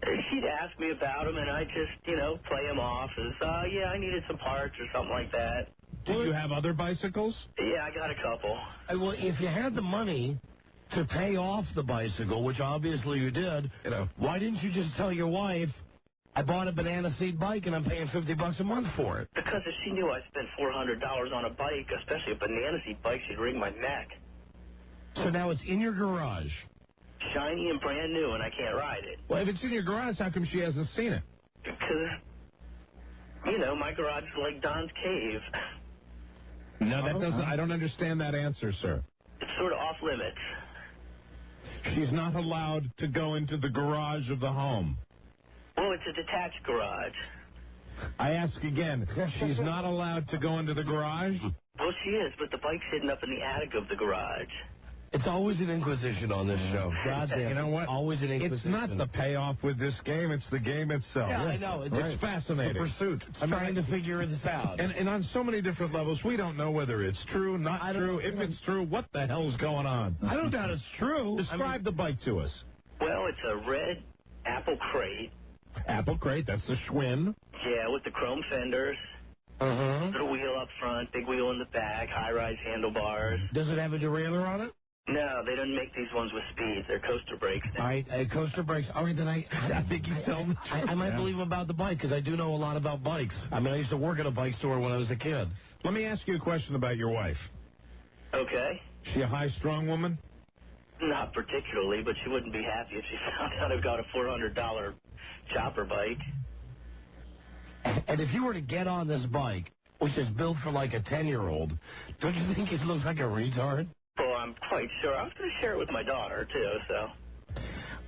She'd ask me about them, and I just, play them off as, I needed some parts or something like that. Did you have other bicycles? Yeah, I got a couple. Well, if you had the money to pay off the bicycle, which obviously you did, why didn't you just tell your wife, I bought a banana seat bike and I'm paying $50 a month for it? Because if she knew I spent $400 on a bike, especially a banana seat bike, she'd wring my neck. So now it's in your garage. Shiny and brand new, and I can't ride it. Well, if it's in your garage, how come she hasn't seen it? Because, my garage is like Don's cave. No, that doesn't. I don't understand that answer, sir. It's sort of off limits. She's not allowed to go into the garage of the home. Well, it's a detached garage. I ask again, she's not allowed to go into the garage? Well, she is, but the bike's hidden up in the attic of the garage. It's always an inquisition on this show. Goddamn. You know what? Always an inquisition. It's not the payoff with this game, it's the game itself. Yeah, I know. It's fascinating. The pursuit. I'm trying to figure this out. And on so many different levels, we don't know whether it's true, not true. If it's true, what the hell's going on? I don't doubt it's true. Describe the bike to us. Well, it's a red Apple crate. Apple crate, that's the Schwinn. Yeah, with the chrome fenders. Little wheel up front, big wheel in the back, high-rise handlebars. Does it have a derailleur on it? No, they don't make these ones with speed. They're coaster brakes. All right, coaster brakes. All right, then I think you tell me. I might believe him about the bike because I do know a lot about bikes. I mean, I used to work at a bike store when I was a kid. Let me ask you a question about your wife. Okay. Is she a high, strong woman? Not particularly, but she wouldn't be happy if she found out I've got a $400 chopper bike. And if you were to get on this bike, which is built for like a 10-year-old, don't you think it looks like a retard? Well, I'm quite sure. I was going to share it with my daughter, too, so.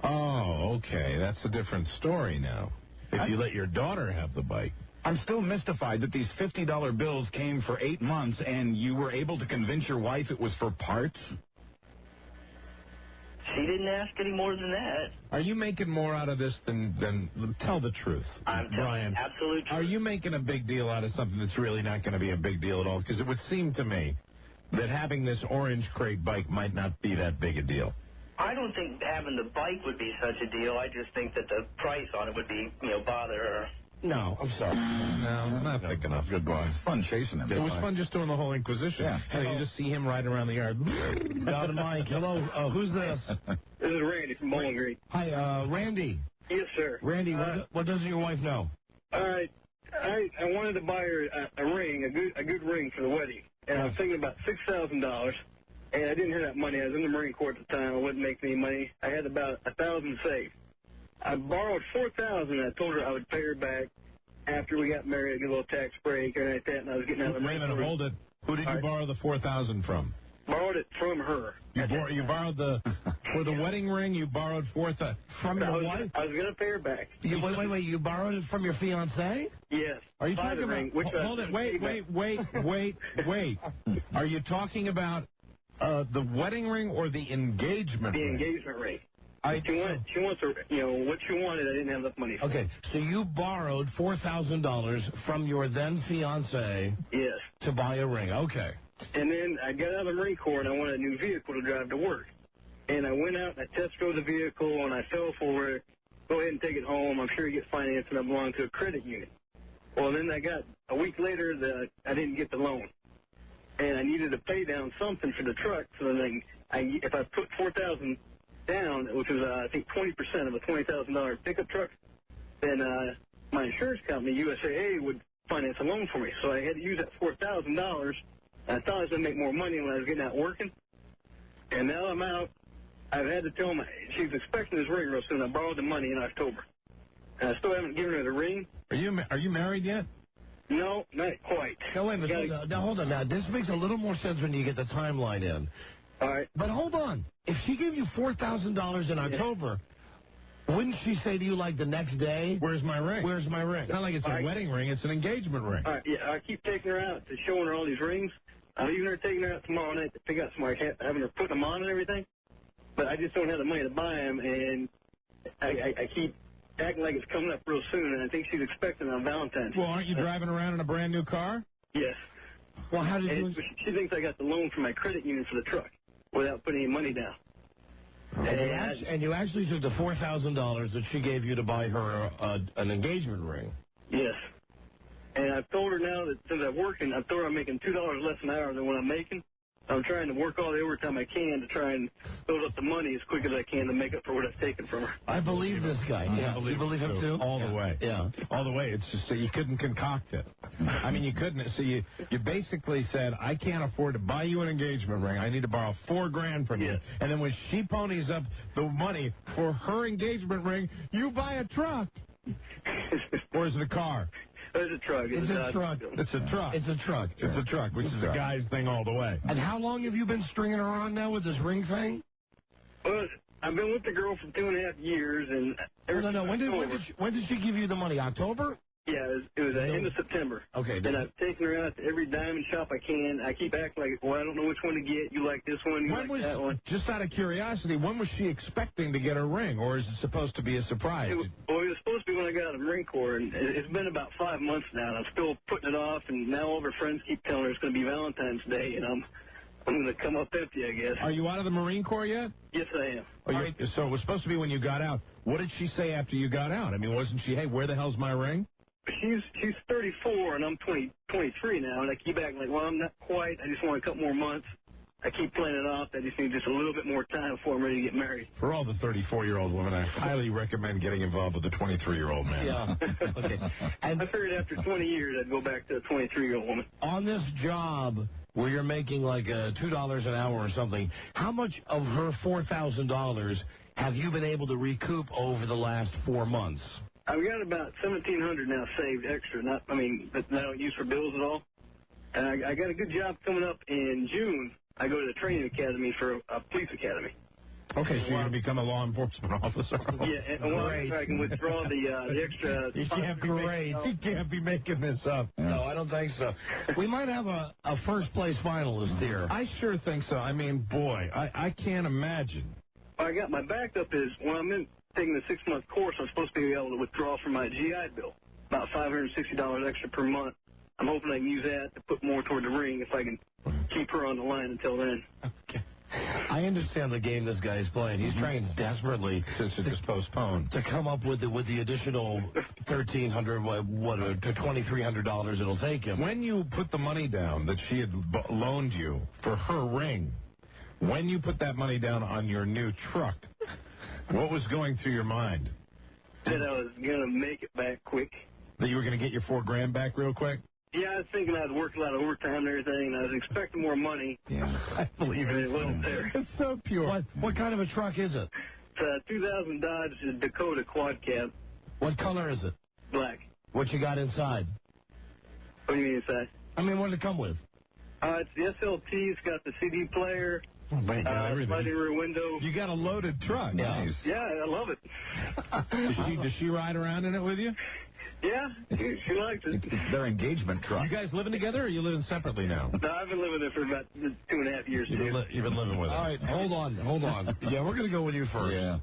Oh, okay. That's a different story now. If you let your daughter have the bike. I'm still mystified that these $50 bills came for 8 months and you were able to convince your wife it was for parts? She didn't ask any more than that. Are you making more out of this than tell the truth, Brian? Absolute truth. Are you making a big deal out of something that's really not going to be a big deal at all? Because it would seem to me that having this orange crate bike might not be that big a deal. I don't think having the bike would be such a deal. I just think that the price on it would be, bother her. No, I'm sorry. No, not thick enough. Good boy. It's fun chasing him. It was fun just doing the whole Inquisition. Yeah. And you just see him riding around the yard. Don and Mike, hello. Who's this? This is Randy from Bowling Green. Hi, Randy. Yes, sir. Randy, what doesn't your wife know? All right. I wanted to buy her a ring, a good ring for the wedding. And I was thinking about $6,000. And I didn't have that money. I was in the Marine Corps at the time. I wouldn't make any money. I had about $1,000 saved. I borrowed $4,000. I told her I would pay her back after we got married. I'd get a little tax break or anything like that. And I was getting out of the Marine Corps. Wait a minute, hold it. Who did you borrow the $4,000 from? Borrowed it from her. You borrowed for the wedding ring. You borrowed $4,000 from your wife. I was going to pay her back. Wait. You borrowed it from your fiancée? Yes. Are you talking about? Ring, hold it. Wait. Are you talking about the wedding ring or the engagement ring? The engagement ring. She wants her, what she wanted. I didn't have enough money for. Okay, so you borrowed $4,000 from your then fiancé. Yes. To buy a ring. Okay. And then I got out of the Marine Corps and I wanted a new vehicle to drive to work. And I went out and I test drove the vehicle and I fell for it. Go ahead and take it home. I'm sure you get financed and I belong to a credit union. Well, then I got a week later that I didn't get the loan. And I needed to pay down something for the truck. So then if I put $4,000 down, which was, I think, 20% of a $20,000 pickup truck, then my insurance company, USAA, would finance a loan for me. So I had to use that $4,000. I thought I was going to make more money when I was getting out working. And now I'm out. I've had to tell she's expecting this ring real soon. I borrowed the money in October. And I still haven't given her the ring. Are you married yet? No, not quite. No, wait a minute. Now, hold on. Now, this makes a little more sense when you get the timeline in. All right. But hold on. If she gave you $4,000 in October, wouldn't she say to you, like, the next day, Where's my ring? Where's my ring? It's not like it's a wedding ring. It's an engagement ring. All right, yeah, I keep taking her out to showing her all these rings. I'm even taking her out tomorrow night to pick out some, having her put them on and everything. But I just don't have the money to buy them, and I keep acting like it's coming up real soon, and I think she's expecting it on Valentine's. Well, aren't you driving around in a brand new car? Yes. Well, how did you... She thinks I got the loan from my credit union for the truck without putting any money down. And you actually took the $4,000 that she gave you to buy her an engagement ring. Yes. And I've told her now that since I'm working, I've told her I'm making $2 less an hour than what I'm making. I'm trying to work all the overtime I can to try and build up the money as quick as I can to make up for what I've taken from her. I believe this guy. Yeah, you believe him too? All the way. Yeah. All the way. It's just that you couldn't concoct it. I mean, you couldn't. So you basically said, I can't afford to buy you an engagement ring. I need to borrow $4,000 from you. And then when she ponies up the money for her engagement ring, you buy a truck. Or is it a car? It's a truck. It's a truck. It's a truck. It's a truck. It's a truck, which is a guy's thing all the way. And how long have you been stringing her on now with this ring thing? Well, I've been with the girl for 2.5 years, and No. When did she give you the money? October? Yeah, it was the end of September. Okay. And I've taken her out to every diamond shop I can. I keep acting like, well, I don't know which one to get. You like this one? You like that one? Just out of curiosity, when was she expecting to get her ring, or is it supposed to be a surprise? It was supposed to be when I got out of the Marine Corps, and it's been about 5 months now, and I'm still putting it off, and now all of her friends keep telling her it's going to be Valentine's Day, and I'm going to come up empty, I guess. Are you out of the Marine Corps yet? Yes, I am. So it was supposed to be when you got out. What did she say after you got out? I mean, wasn't she, hey, where the hell's my ring? She's 34, and I'm 23 now, and I keep acting like, well, I'm not quite. I just want a couple more months. I keep playing it off. I just need just a little bit more time before I'm ready to get married. For all the 34-year-old women, I highly recommend getting involved with the 23-year-old man. Yeah. Okay. And I figured after 20 years, I'd go back to a 23-year-old woman. On this job where you're making like $2 an hour or something, how much of her $4,000 have you been able to recoup over the last 4 months? I've got about $1,700 now saved extra. That I don't use for bills at all. And I got a good job coming up in June. I go to the training academy for a police academy. Okay, so you're going to become a law enforcement officer. Yeah, and I can withdraw the extra. You can't be making this up. No, I don't think so. We might have a first-place finalist here. I sure think so. I mean, boy, I can't imagine. I got my backup is when I'm taking the 6-month course, I'm supposed to be able to withdraw from my GI Bill, about $560 extra per month. I'm hoping I can use that to put more toward the ring if I can keep her on the line until then. Okay. I understand the game this guy is playing. He's trying desperately to just postpone, to come up with the additional $1,300 to $2,300 it'll take him. When you put the money down that she had loaned you for her ring, when you put that money down on your new truck, what was going through your mind? That I was going to make it back quick. That you were going to get your $4,000 back real quick? Yeah, I was thinking I'd worked a lot of overtime and everything, and I was expecting more money. Yeah, I believe it. It wasn't there. It's so pure. What kind of a truck is it? It's a 2000 Dodge Dakota quad cab. What color is it? Black. What you got inside? What do you mean inside? I mean, what did it come with? It's the SLT. It's got the CD player. Sliding rear window. You got a loaded truck. Yeah. Nice. Yeah, I love it. Does she ride around in it with you? Yeah, she likes it. It's their engagement truck. You guys living together, or are you living separately now? No, I've been living there for about 2.5 years, too. You've been living with her. All right, hold on. Yeah, we're going to go with you first. Yeah.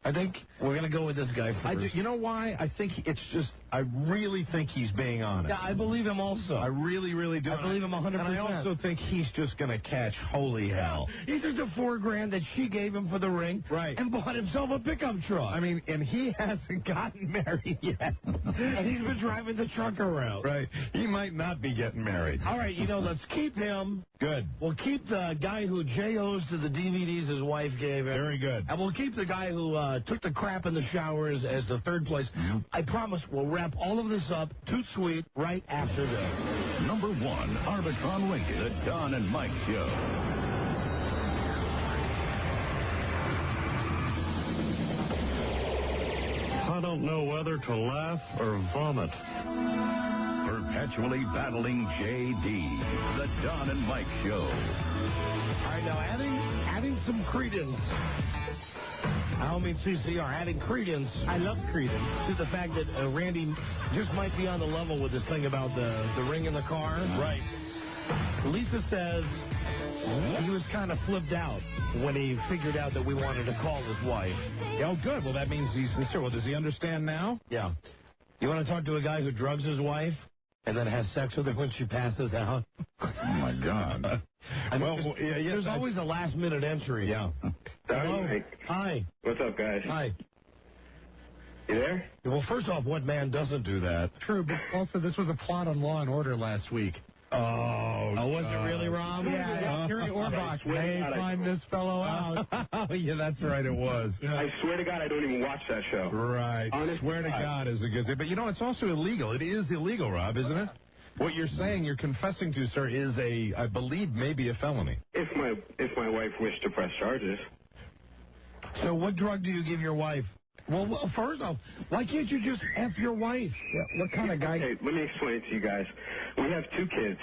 I think we're going to go with this guy first. You know why? I think it's just, I really think he's being honest. Yeah, I believe him also. I really, really do. I believe him 100%. And I also think he's just going to catch holy hell. He took the $4,000 that she gave him for the ring, right, and bought himself a pickup truck. I mean, and he hasn't gotten married yet. And he's been driving the truck around. Right. He might not be getting married. All right, let's keep him. Good. We'll keep the guy who J.O.'s to the DVDs his wife gave him. Very good. And we'll keep the guy who took the crap in the showers as the third place. I promise we'll wrap all of this up, toot sweet, right after this. Number 1, Arbitron Lincoln, the Don and Mike Show. I don't know whether to laugh or vomit. Perpetually battling J.D., the Don and Mike Show. All right, now adding some credence. Almy and CC are adding credence. I love credence to the fact that Randy just might be on the level with this thing about the ring in the car. Right. Lisa says he was kind of flipped out when he figured out that we wanted to call his wife. Oh, good. Well, that means he's sincere. Well, does he understand now? Yeah. You want to talk to a guy who drugs his wife and then has sex with her when she passes out? Oh, my God. There's always a last-minute entry. Yeah. Hello? Hey. Hi. What's up, guys? Hi. You there? Well, first off, what man doesn't do that? True, but also this was a plot on Law and Order last week. Oh, was it really, Rob? Yeah, Gary Orbach may find this fellow out. Oh, yeah, that's right, it was. I swear to God, I don't even watch that show. Right. Honest Swear to God is a good thing. But, you know, it's also illegal. It is illegal, Rob, isn't it? What you're saying, you're confessing to, sir, is I believe, maybe a felony. If my wife wished to press charges. So what drug do you give your wife? Well, first off, why can't you just F your wife? What kind of guy? Okay, let me explain it to you guys. We have 2 kids.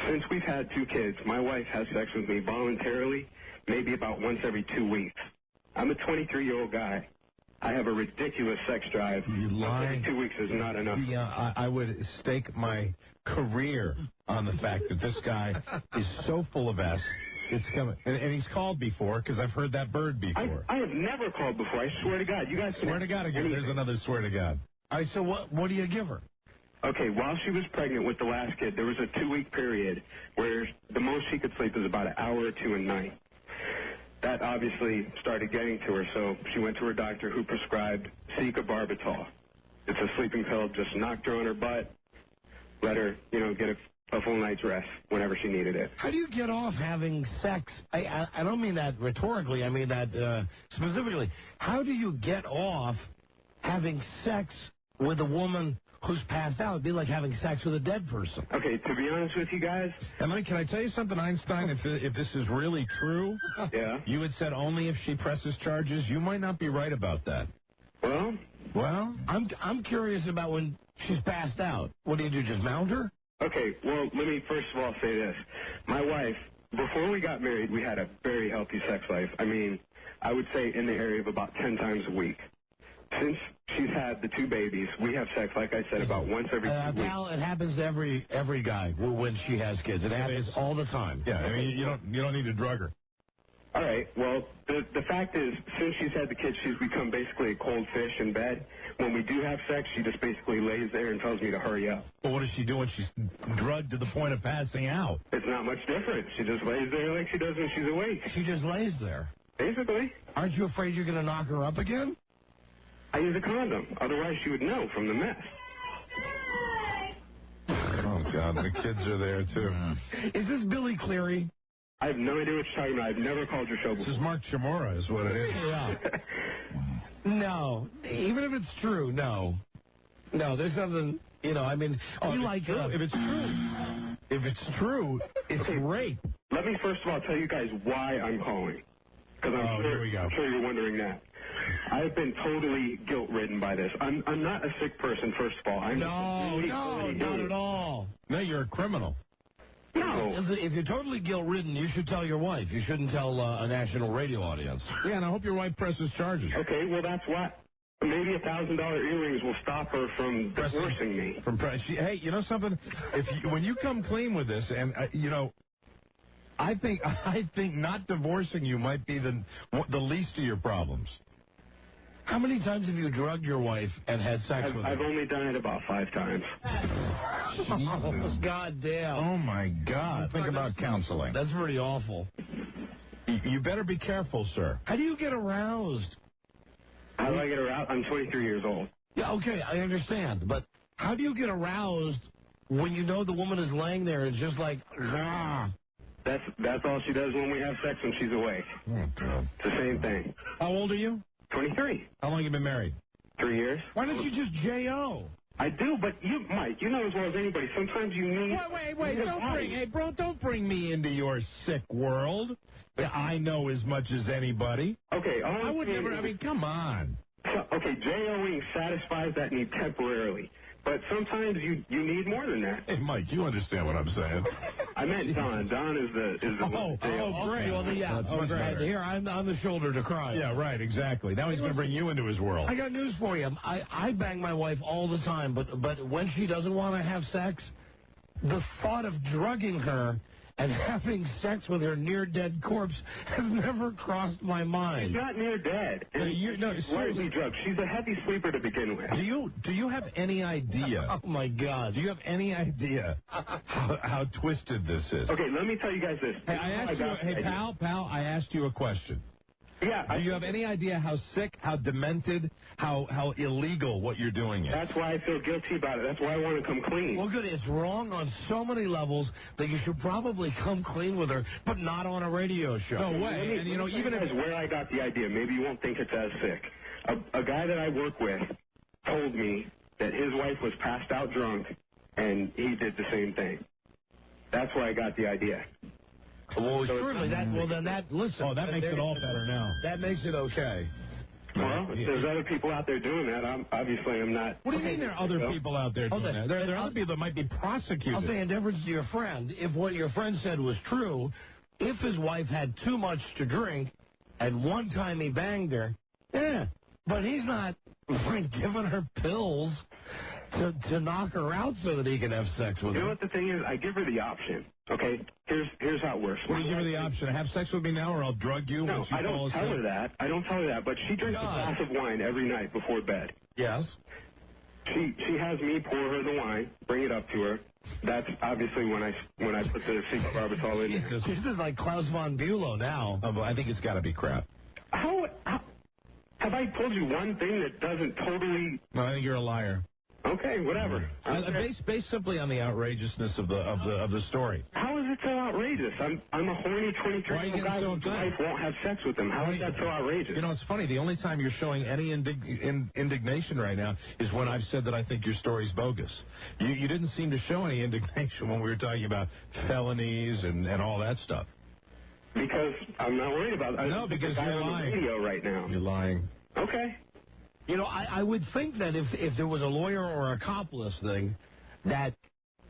Since we've had 2 kids, my wife has sex with me voluntarily, maybe about once every 2 weeks. I'm a 23-year-old guy. I have a ridiculous sex drive. Once every 2 weeks is not enough. Yeah, I would stake my career on the fact that this guy is so full of S. It's coming, and he's called before because I've heard that bird before. I have never called before. I swear to God, you guys. Swear to God again. There's another swear to God. All right, so what do you give her? Okay, while she was pregnant with the last kid, there was a 2-week period where the most she could sleep was about an hour or 2 a night. That obviously started getting to her, so she went to her doctor who prescribed Cica-Barbital. It's a sleeping pill. Just knocked her on her butt, let her, get a full night's rest whenever she needed it. How do you get off having sex? I don't mean that rhetorically. I mean that specifically. How do you get off having sex with a woman who's passed out? It'd be like having sex with a dead person. Okay, to be honest with you guys. Emily, can I tell you something, Einstein? If this is really true, yeah, you had said only if she presses charges. You might not be right about that. Well, I'm curious about when she's passed out. What do you do? Just mount her? Okay, well, let me first of all say this. My wife, before we got married, we had a very healthy sex life. I mean, I would say in the area of about 10 times a week. Since she's had the 2 babies, we have sex, like I said, about once every 2 weeks. Pal, it happens to every guy when she has kids. It happens all the time. Yeah, I mean, you don't need to drug her. All right, well, the fact is, since she's had the kids, she's become basically a cold fish in bed. When we do have sex, she just basically lays there and tells me to hurry up. Well, what does she do when she's drugged to the point of passing out? It's not much different. She just lays there like she does when she's awake. She just lays there? Basically. Aren't you afraid you're going to knock her up again? I use a condom. Otherwise, she would know from the mess. Oh, God, the kids are there, too. Is this Billy Cleary? I have no idea what you're talking about. I've never called your show before. This is Mark Shimura is what it is. Yeah. No. Even if it's true, no. No, there's something, I mean, you like... If it's true, it's rape. Let me first of all tell you guys why I'm calling. Because I'm here we go. sure you're wondering that. I've been totally guilt-ridden by this. I'm not a sick person, first of all. No, not at all. No, you're a criminal. No. If you're totally guilt-ridden, you should tell your wife. You shouldn't tell a national radio audience. Yeah, and I hope your wife presses charges. Okay, well, that's why. Maybe $1,000 earrings will stop her from divorcing me. Hey, you know something? When you come clean with this, and I think not divorcing you might be the least of your problems. How many times have you drugged your wife and had sex with her? I've only done it about 5 times. Oh, God damn. Oh, my God. Think about counseling. That's pretty awful. You better be careful, sir. How do you get aroused? How do I get aroused? I'm 23 years old. Yeah, okay, I understand. But how do you get aroused when you know the woman is laying there and just like, ah? That's all she does when we have sex when she's awake. Oh, God. It's the same thing. How old are you? 23. How long have you been married? 3 years. Why don't you just J.O.? I do, but Mike, you know as well as anybody, sometimes you need... Wait, don't bring me into your sick world. I know as much as anybody. Okay, I would never, come on. Okay, J.O.ing satisfies that need temporarily. But sometimes you need more than that. Hey, Mike, you understand what I'm saying. I meant Don. Don is the one. Oh, great. Well, yeah. That's much better. Here, I'm on the shoulder to cry. Yeah, right, exactly. Now he's going to bring you into his world. I got news for you. I bang my wife all the time, but when she doesn't want to have sex, the thought of drugging her and having sex with her near-dead corpse has never crossed my mind. She's not near-dead. She's slightly drugged. She's a heavy sleeper to begin with. Do you have any idea? Oh, my God. Do you have any idea how twisted this is? Okay, let me tell you guys this. Hey, pal, I asked you a question. Yeah. Do you have any idea how sick, how demented, how illegal what you're doing is? That's why I feel guilty about it. That's why I want to come clean. Well, good. It's wrong on so many levels that you should probably come clean with her, but not on a radio show. No way. And, even if it's where I got the idea, maybe you won't think it's as sick. A guy that I work with told me that his wife was passed out drunk, and he did the same thing. That's where I got the idea. Well, surely listen. Oh, that makes it all better now. That makes it okay. Well, if there's other people out there doing that, I'm not. What do you mean there are other people out there doing that? There are other people that might be prosecuted. I'll say in deference to your friend, if what your friend said was true, if his wife had too much to drink, and one time he banged her, yeah, but he's not giving her pills to knock her out so that he can have sex with her. You know what the thing is? I give her the option. Okay, here's how it works. What do you give her the option? Have sex with me now, or I'll drug you? No, I don't tell her that. I don't tell her that. But she drinks a glass of wine every night before bed. Yes. She has me pour her the wine, bring it up to her. That's obviously when I put the secret barbitol in there. This is like Klaus von Bülow now. Oh, I think it's got to be crap. How have I told you one thing that doesn't totally? No, I think you're a liar. Okay, whatever. Based simply on the outrageousness of the story. How is it so outrageous? I'm a horny 23-year-old guy whose wife won't have sex with him. How is that so outrageous? You know, it's funny. The only time you're showing any indignation right now is when I've said that I think your story's bogus. You didn't seem to show any indignation when we were talking about felonies and all that stuff. Because I'm not worried about it. No, because you're lying. On the radio right now. You're lying. Okay. You know, I would think that if there was a lawyer or accomplice thing, that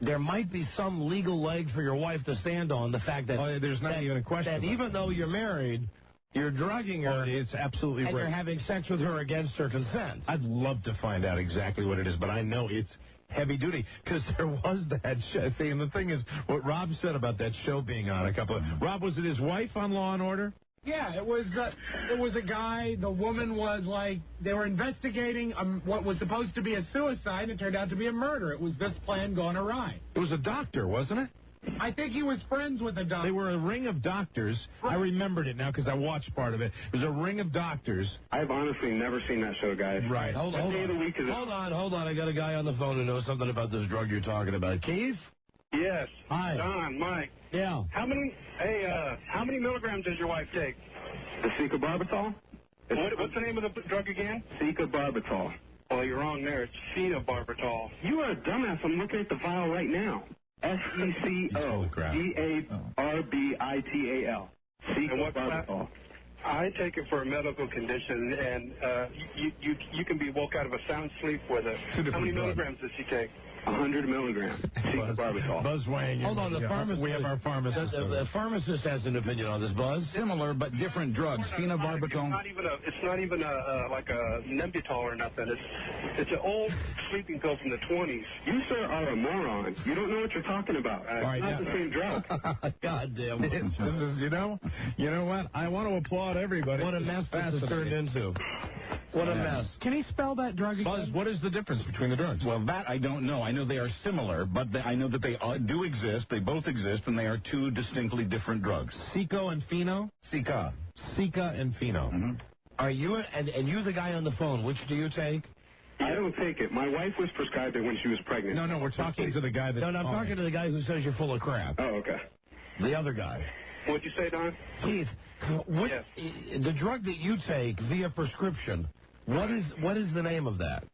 there might be some legal leg for your wife to stand on. The fact that there's not even a question. That even though you're married, you're drugging her. It's absolutely and right. You're having sex with her against her consent. I'd love to find out exactly what it is, but I know it's heavy duty because there was that show. See, and the thing is, what Rob said about that show being on Rob, was it his wife on Law and Order? Yeah, it was a guy. The woman was they were investigating what was supposed to be a suicide, and it turned out to be a murder. It was this plan gone awry. It was a doctor, wasn't it? I think he was friends with a doctor. They were a ring of doctors. I remembered it now because I watched part of it. It was a ring of doctors. I've honestly never seen that show, guys. Right. Hold on. I got a guy on the phone who knows something about this drug you're talking about. Keith? Yes. Hi. Don, Mike. Yeah. How many milligrams does your wife take? The Secobarbitol? What's the name of the drug again? Secobarbitol. Well, you're wrong there. It's phenobarbital. You are a dumbass. I'm looking at the vial right now. Secobarbitol. Secobarbitol. I take it for a medical condition, and you can be woke out of a sound sleep with it. How many milligrams does she take? 100 milligrams. Secobarbitol. Buzz Wang. Hold on, the pharmacist. We have our pharmacist. The pharmacist has an opinion on this, Buzz. Similar but different drugs. Phenobarbital. It's not even like a Nembutal or nothing. It's an old sleeping pill from the 20s. You, sir, are a moron. You don't know what you're talking about. It's not the same drug. God damn it. You know what? I want to applaud everybody. What a mess this has turned into. What a mess. Can he spell that drug again? Buzz, what is the difference between the drugs? Well, that I don't know. I know they are similar, but I know that they do exist. They both exist, and they are two distinctly different drugs. Seco and Pheno? Seca and Pheno. Mm-hmm. Are you and you the guy on the phone? Which do you take? I don't take it. My wife was prescribed it when she was pregnant. No, we're talking to the guy that... No, I'm talking to the guy who says you're full of crap. Oh, okay. The other guy. What'd you say, Don? Keith, the drug that you take via prescription, what is the name of that?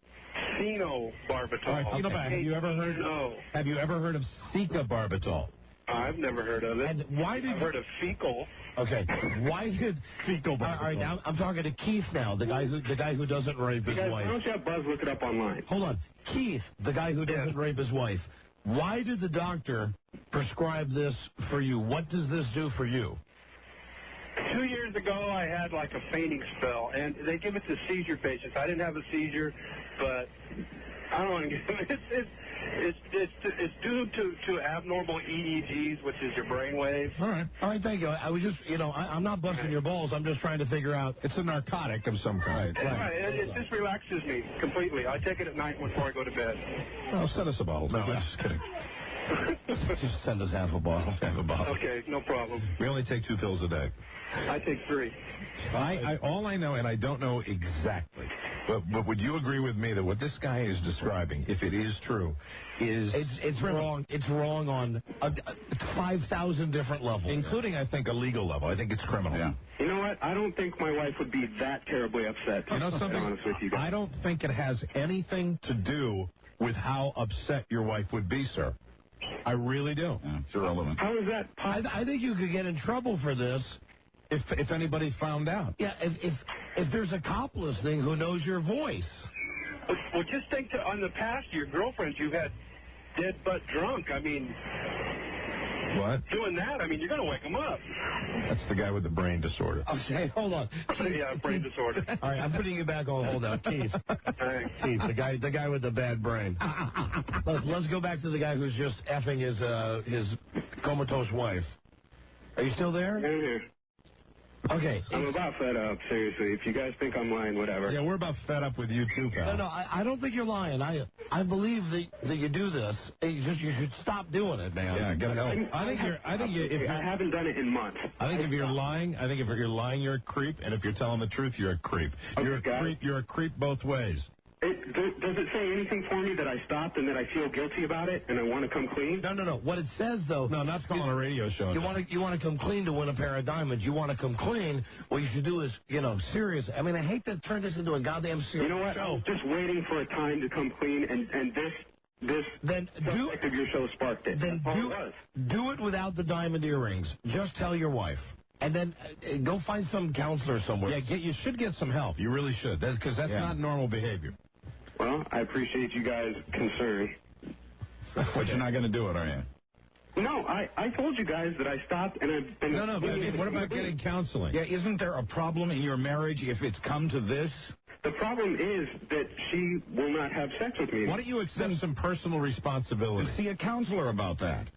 Phenobarbital. All right, phenobarbital. Have you ever heard? No. Have you ever heard of Secobarbitol? I've never heard of it. And why did I've heard of fecal? Okay. Why did Fecal? All right, now I'm talking to Keith now, the guy who doesn't rape his wife. Why don't you have Buzz look it up online? Hold on, Keith, the guy who doesn't rape his wife. Why did the doctor prescribe this for you? What does this do for you? 2 years ago, I had like a fainting spell, and they give it to seizure patients. I didn't have a seizure, but I don't want to get it. It's due to abnormal EEGs, which is your brain waves. All right, thank you. I was just, I'm not busting your balls. I'm just trying to figure out. It's a narcotic of some kind. Right. It just relaxes me completely. I take it at night before I go to bed. Oh, send us a bottle. No, I'm just kidding. Just send us half a bottle. Half a bottle. Okay, no problem. We only take 2 pills a day. I take 3. All I know, and I don't know exactly, but would you agree with me that what this guy is describing, if it is true, is it's wrong. It's wrong on 5,000 different levels, including, I think, a legal level. I think it's criminal. Yeah. You know what? I don't think my wife would be that terribly upset. You know something? To be honest with you guys. I don't think it has anything to do with how upset your wife would be, sir. I really do. Yeah, it's irrelevant. How is that possible? I think you could get in trouble for this. If anybody found out. Yeah, if there's a cop listening who knows your voice. Well, just think on the past, your girlfriends you've had dead but drunk. I mean, what? Doing that, I mean, you're going to wake them up. That's the guy with the brain disorder. Okay, hold on. Yeah, brain disorder. All right, I'm putting you back on hold now, Keith. Keith, the guy with the bad brain. Let's go back to the guy who's just effing his comatose wife. Are you still there? I'm here. Okay. I'm about fed up, seriously. If you guys think I'm lying, whatever. Yeah, we're about fed up with you too, pal. No, I don't think you're lying. I believe that you do this. You should stop doing it, man. Yeah, get help. I haven't done it in months. I think if you're lying, you're a creep, and if you're telling the truth, you're a creep. You're a creep both ways. Does it say anything for me that I stopped and that I feel guilty about it and I want to come clean? No. What it says, though... No, not calling a radio show. You want to come clean to win a pair of diamonds. You want to come clean, what you should do is, serious. I mean, I hate to turn this into a goddamn serious show. You know what? I'm just waiting for a time to come clean, and this subject of your show sparked it. Then do it without the diamond earrings. Just tell your wife. And then go find some counselor somewhere. Yeah, you should get some help. You really should, because that's not normal behavior. Well, I appreciate you guys' concern. But you're not going to do it, are you? No, I told you guys that I stopped and I've been... No, but what about getting counseling? Yeah, isn't there a problem in your marriage if it's come to this? The problem is that she will not have sex with me. Why don't you accept some personal responsibility? See a counselor about that.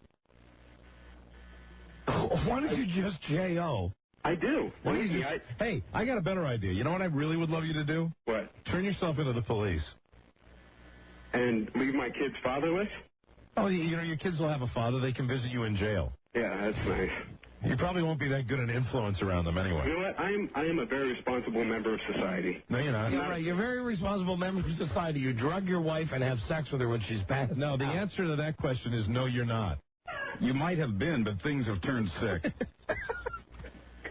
Why don't you just J.O.? I do. Hey, I got a better idea. You know what I really would love you to do? What? Turn yourself into the police. And leave my kids fatherless? Oh, your kids will have a father. They can visit you in jail. Yeah, that's nice. You probably won't be that good an influence around them anyway. You know what? I am a very responsible member of society. No, you're not. You're right. You're a very responsible member of society. You drug your wife and have sex with her when she's passed. No, the answer to that question is no, you're not. You might have been, but things have turned sick.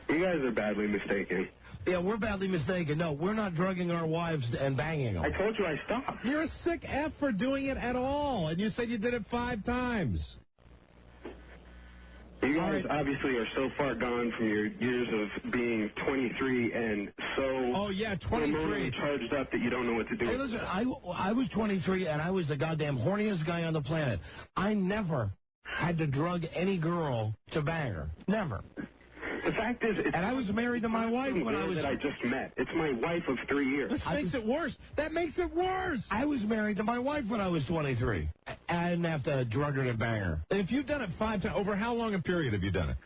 You guys are badly mistaken. Yeah, we're badly mistaken. No, we're not drugging our wives and banging them. I told you I stopped. You're a sick F for doing it at all, and you said you did it 5 times. You guys obviously are so far gone from your years of being 23 and so... Oh, yeah, 23. ...charged up that you don't know what to do. Hey, listen, I was 23, and I was the goddamn horniest guy on the planet. I never had to drug any girl to bang her. Never. The fact is, and I was married to my wife when I was... that I just met. It's my wife of 3 years. That makes it worse. That makes it worse. I was married to my wife when I was 23. I didn't have to drug her to bang her. And if you've done it 5 times, over how long a period have you done it?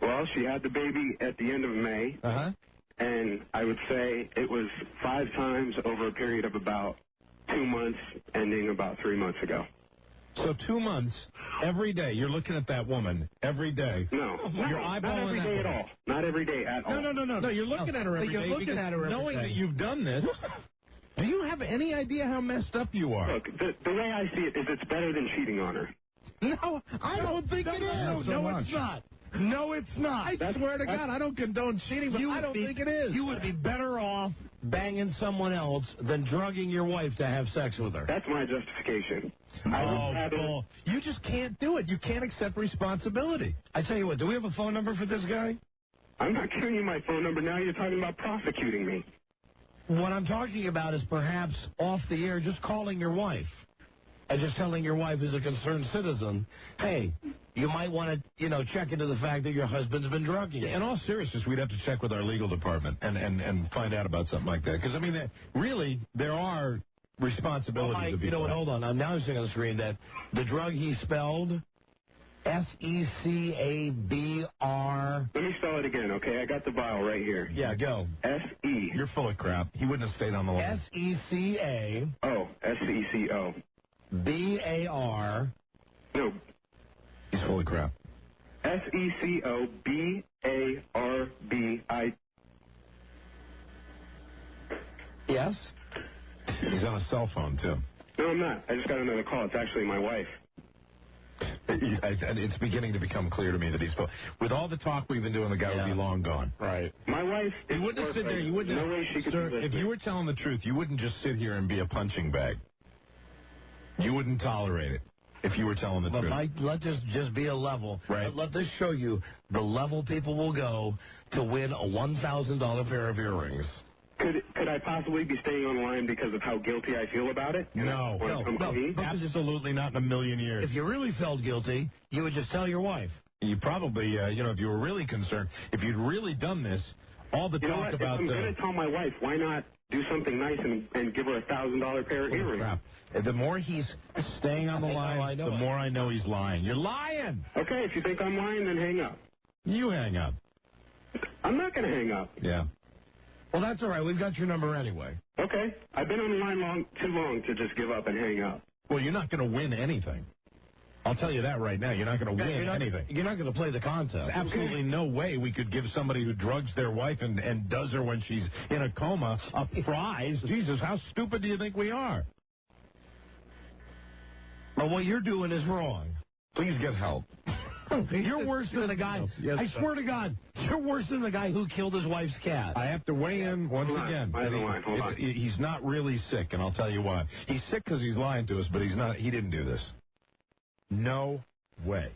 Well, she had the baby at the end of May. Uh-huh. And I would say it was 5 times over a period of about 2 months, ending about 3 months ago. So 2 months, every day, you're looking at that woman every day. No, you're not every day at all. Not every day at all. No, you're looking at her every day. You're looking at her every knowing day. that you've done this, do you have any idea how messed up you are? Look, the way I see it is it's better than cheating on her. No, I don't think it is. No, it's not. No, it's not. I swear to God, I don't condone cheating, but I don't think it is. You would be better off banging someone else than drugging your wife to have sex with her. That's my justification. Bull. You just can't do it. You can't accept responsibility. I tell you what, do we have a phone number for this guy? I'm not giving you my phone number now. You're talking about prosecuting me. What I'm talking about is perhaps off the air just calling your wife and just telling your wife as a concerned citizen, hey, you might want to, check into the fact that your husband's been drugging you. In all seriousness, we'd have to check with our legal department and find out about something like that. Because, I mean, really, there are responsibilities Mike, of people. You know what, hold on. I'm now seeing on the screen that the drug he spelled, S-E-C-A-B-R. Let me spell it again, okay? I got the vial right here. Yeah, go. S-E. You're full of crap. He wouldn't have stayed on the line. S-E-C-A. Oh, S-E-C-O. B-A-R. No, full of crap. SECOBARBI. Yes? He's on a cell phone, too. No, I'm not. I just got another call. It's actually my wife. It's beginning to become clear to me that with all the talk we've been doing, the guy would be long gone. Right. My wife. You wouldn't sit there. You wouldn't. No way she could. Sir, if you were telling the truth, you wouldn't just sit here and be a punching bag. You wouldn't tolerate it if you were telling the truth. Mike, let this just be a level. Right. Let this show you the level people will go to win a $1,000 pair of earrings. Could I possibly be staying on the line because of how guilty I feel about it? No, absolutely not in a million years. If you really felt guilty, you would just tell your wife. You probably, if you were really concerned, if you'd really done this, all the talk about if I'm going to tell my wife, why not do something nice and give her a $1,000 pair of earrings? Crap. The more he's staying on the line, the more I know he's lying. You're lying! Okay, if you think I'm lying, then hang up. You hang up. I'm not going to hang up. Yeah. Well, that's all right. We've got your number anyway. Okay. I've been on the line too long to just give up and hang up. Well, you're not going to win anything. I'll tell you that right now. You're not going to win anything. You're not going to play the contest. There's absolutely no way we could give somebody who drugs their wife and does her when she's in a coma a prize. Jesus, how stupid do you think we are? But what you're doing is wrong. Please get help. You're worse than the guy. Yes, I swear to God, you're worse than the guy who killed his wife's cat. I have to weigh in once again. Hold on. He's not really sick, and I'll tell you why. He's sick because he's lying to us, but he's not. He didn't do this. No way.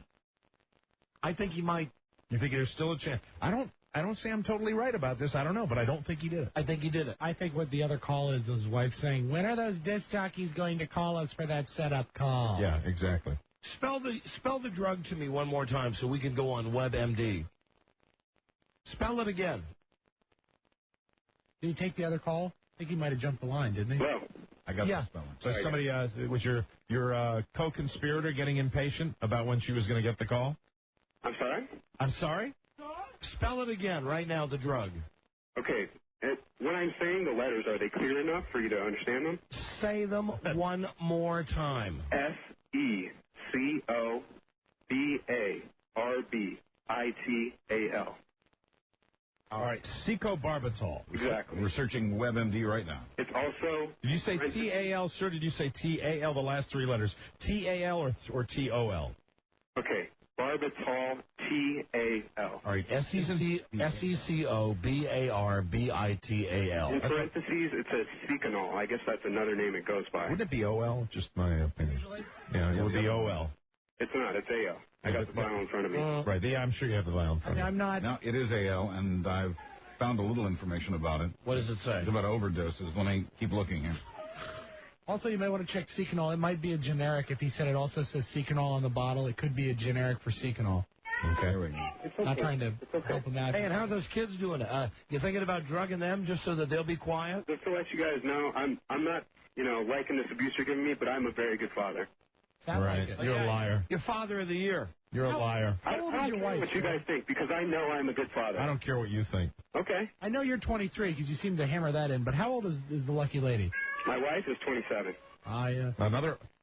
I think he might. You think there's still a chance? I don't say I'm totally right about this. I don't know, but I don't think he did it. I think he did it. I think what the other call is his wife saying, when are those disc jockeys going to call us for that setup call? Yeah, exactly. Spell the drug to me one more time so we can go on WebMD. Spell it again. Did he take the other call? I think he might have jumped the line, didn't he? Well, I got the spelling. So somebody was your co-conspirator getting impatient about when she was going to get the call? I'm sorry? I'm sorry? Spell it again right now, the drug. Okay. When I'm saying the letters, are they clear enough for you to understand them? Say them one more time. SECOBARBITAL. All right, Secobarbital. Exactly. We're searching WebMD right now. It's also... Did you say T-A-L, sir? Did you say T-A-L, the last three letters? T-A-L or T-O-L? Okay. Barbital, T-A-L. All right. S-E-C-O-B-A-R-B-I-T-A-L. In parentheses, it says Secanol. I guess that's another name it goes by. Wouldn't it be O-L? Just my opinion. Yeah, it would be O-L. It's not. It's A-L. I got the vial in front of me. Right. Yeah, I'm sure you have the vial in front of you. I'm not. No, it is A-L, and I've found a little information about it. What does it say? It's about overdoses. Let me keep looking here. Also, you might want to check Secanol. It might be a generic. If he said it also says Secanol on the bottle, it could be a generic for Secanol. Okay. It's okay. Not trying to help him out. Hey, and how are those kids doing? You thinking about drugging them just so that they'll be quiet? Just to let you guys know, I'm not, liking this abuse you're giving me, but I'm a very good father. Right. You're a liar. You're father of the year. You're a liar. I don't care what you guys think, because I know I'm a good father. I don't care what you think. Okay. I know you're 23 because you seem to hammer that in, but how old is the lucky lady? My wife is 27.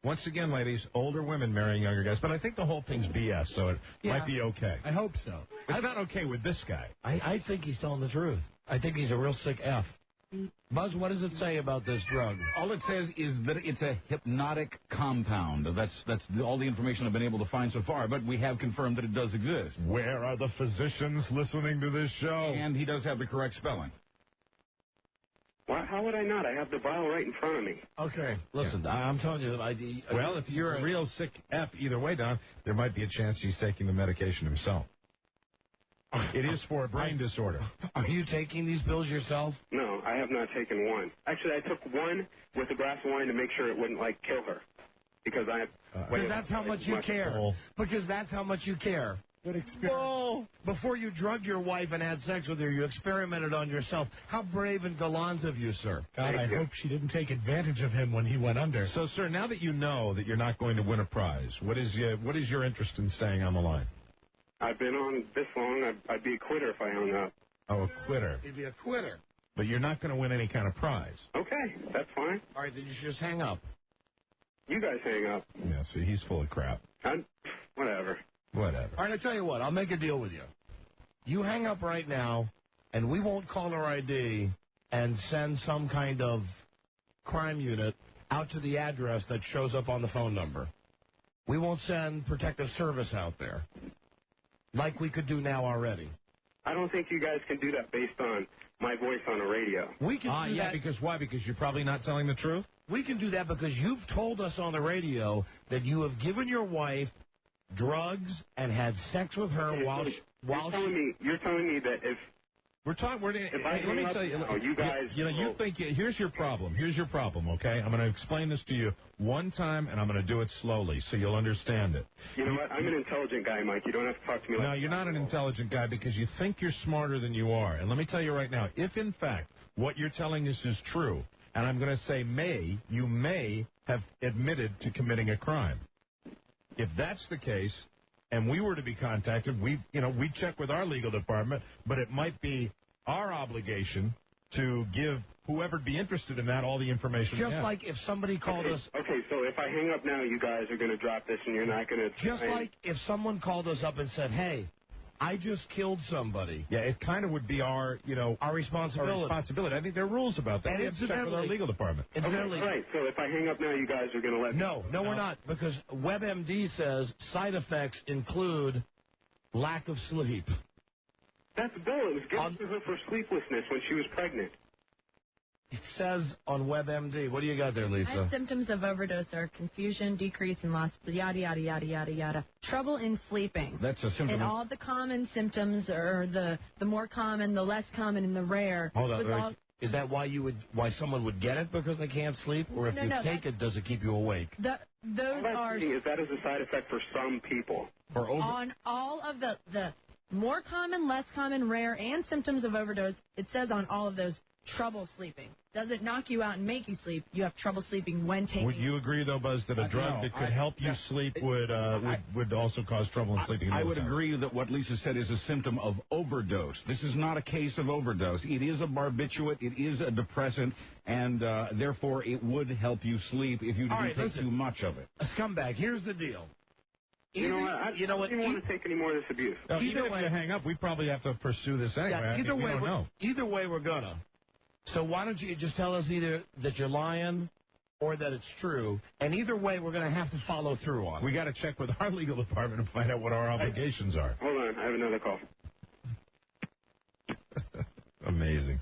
Once again, ladies, older women marrying younger guys, but I think the whole thing's BS, so it might be okay. I hope so. It's not okay with this guy. I think he's telling the truth. I think he's a real sick F. Buzz, what does it say about this drug? All it says is that it's a hypnotic compound. That's all the information I've been able to find so far, but we have confirmed that it does exist. Where are the physicians listening to this show? And he does have the correct spelling. How would I not? I have the vial right in front of me. Okay. Listen, I'm telling you. Well, if you're a real sick F either way, Don, there might be a chance he's taking the medication himself. It is for a brain disorder. Are you taking these pills yourself? No, I have not taken one. Actually, I took one with a glass of wine to make sure it wouldn't, kill her. Because because that's how much you care. Because that's how much you care. Good experience. Whoa! Before you drugged your wife and had sex with her, you experimented on yourself. How brave and gallant of you, sir. God, I hope she didn't take advantage of him when he went under. So, sir, now that you know that you're not going to win a prize, what is your interest in staying on the line? I've been on this long. I'd be a quitter if I hung up. Oh, a quitter. You'd be a quitter. But you're not going to win any kind of prize. Okay, that's fine. All right, then you should just hang up. You guys hang up. Yeah, see, he's full of crap. Whatever. Whatever. All right, I'll tell you what. I'll make a deal with you. You hang up right now, and we won't call our ID and send some kind of crime unit out to the address that shows up on the phone number. We won't send protective service out there like we could do now already. I don't think you guys can do that based on my voice on the radio. We can do that. Because why? Because you're probably not telling the truth? We can do that because you've told us on the radio that you have given your wife drugs and had sex with her while you're telling me that if let me tell you, you guys you think here's your problem. Here's your problem, okay? I'm going to explain this to you one time, and I'm going to do it slowly so you'll understand it. You know what? I'm an intelligent guy, Mike. You don't have to talk to me like No, you're not an intelligent guy because you think you're smarter than you are. And let me tell you right now, if in fact what you're telling us is true, and I'm going to say you may have admitted to committing a crime. If that's the case, and we were to be contacted, we check with our legal department, but it might be our obligation to give whoever'd be interested in that all the information. Just like if somebody called us. Okay, so if I hang up now, you guys are going to drop this, and you're not going to. Just like if someone called us up and said, "Hey, I just killed somebody." Yeah, it kind of would be our responsibility. I think there are rules about that. And we have to check with our legal department. Okay, right. So if I hang up now, you guys are going to let me. No, we're not, because WebMD says side effects include lack of sleep. That's bull. It was given to her for sleeplessness when she was pregnant. It says on WebMD. What do you got there, Lisa? Symptoms of overdose are confusion, decrease in loss, yada, yada, yada, yada, yada. Trouble in sleeping. That's a symptom. And all the common symptoms, or the more common, the less common, and the rare. Hold on. Is that why someone would get it because they can't sleep? Or if you take it, does it keep you awake? Those are... Is that as a side effect for some people? On all of the more common, less common, rare, and symptoms of overdose, it says on all of those, trouble sleeping. Doesn't knock you out and make you sleep. You have trouble sleeping when taking. Would you agree, though, Buzz, that a drug that could help you sleep would also cause trouble in sleeping? I would agree that what Lisa said is a symptom of overdose. This is not a case of overdose. It is a barbiturate. It is a depressant, and therefore it would help you sleep if you didn't take too much of it. A scumbag. Here's the deal. You know what? I don't want to take any more of this abuse. No, even if you hang up, we probably have to pursue this anyway. Yeah, either way, we're gonna. So why don't you just tell us either that you're lying or that it's true, and either way, we're going to have to follow through on it. We got to check with our legal department and find out what our obligations are. Hold on, I have another call. Amazing.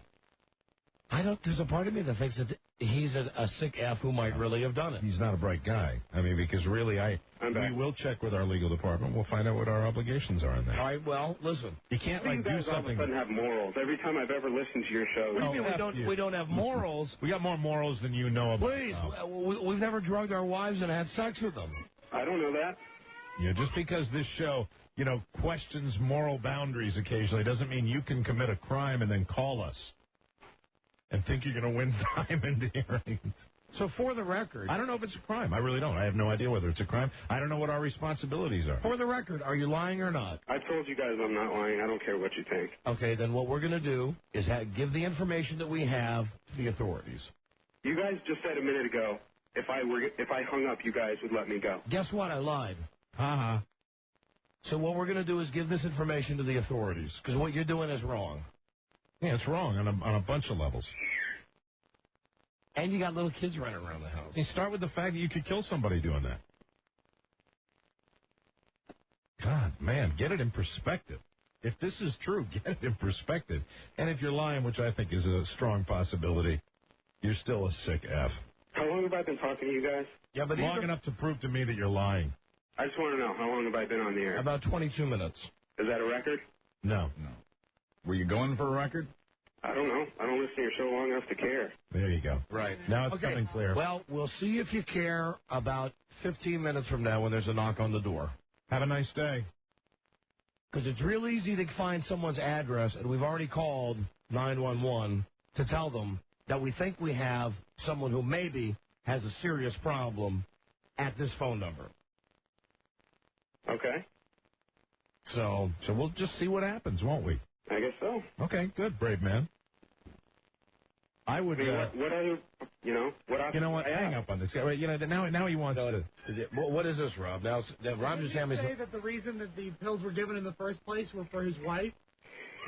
There's a part of me that thinks that he's a sick F who might really have done it. He's not a bright guy. I mean, because really, we will check with our legal department. We'll find out what our obligations are on that. All right, well, listen. You can't, do something. All of a sudden have morals. Every time I've ever listened to your show. We don't have morals. We got more morals than you know about. Please, we've never drugged our wives and had sex with them. I don't know that. Yeah, just because this show, questions moral boundaries occasionally doesn't mean you can commit a crime and then call us and think you're going to win Diamond hearings. So for the record... I don't know if it's a crime. I really don't. I have no idea whether it's a crime. I don't know what our responsibilities are. For the record, are you lying or not? I told you guys I'm not lying. I don't care what you think. Okay, then what we're going to do is give the information that we have to the authorities. You guys just said a minute ago, if I hung up, you guys would let me go. Guess what? I lied. Uh-huh. So what we're going to do is give this information to the authorities, because what you're doing is wrong. Yeah, it's wrong on a bunch of levels. And you got little kids running around the house. You start with the fact that you could kill somebody doing that. God, man, get it in perspective. If this is true, get it in perspective. And if you're lying, which I think is a strong possibility, you're still a sick F. How long have I been talking to you guys? Yeah, but long enough to prove to me that you're lying. I just want to know, how long have I been on the air? About 22 minutes. Is that a record? No. Were you going for a record? I don't know. I don't listen to your show long enough to care. There you go. Right. Now it's coming clear. Well, we'll see if you care about 15 minutes from now when there's a knock on the door. Have a nice day. Because it's real easy to find someone's address, and we've already called 911 to tell them that we think we have someone who maybe has a serious problem at this phone number. Okay. So we'll just see what happens, won't we? I guess so. Okay, good, brave man. I would. What other, what options? You know what? Hang up on this guy. You know, now he wants to. What is this, Rob? Now, Rob just had me say that the reason that the pills were given in the first place were for his wife?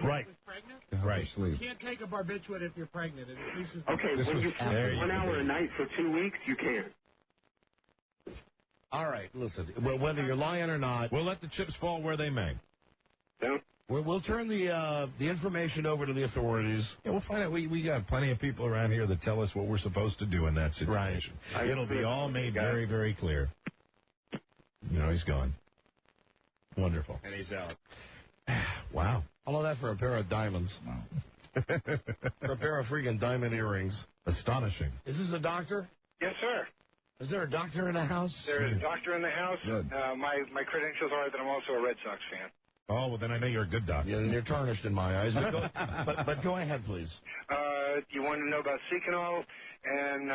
Right. Who was pregnant? Right. You can't take a barbiturate if you're pregnant. It increases. Okay, when you sleep 1 hour a night for 2 weeks, you can. All right, listen. Well, whether you're lying or not, we'll let the chips fall where they may. Yeah. We'll turn the information over to the authorities. Yeah, we'll find out. We got plenty of people around here that tell us what we're supposed to do in that situation. Right. It'll be all made very, very clear. You know, he's gone. Wonderful. And he's out. Wow. All of that for a pair of diamonds. Wow. For a pair of freaking diamond earrings. Astonishing. Is this a doctor? Yes, sir. Is there a doctor in the house? There is a doctor in the house. Good. My credentials are that I'm also a Red Sox fan. Oh, well, then I know you're a good doctor. Yeah, then you're tarnished in my eyes. But go ahead, please. You want to know about Seconal and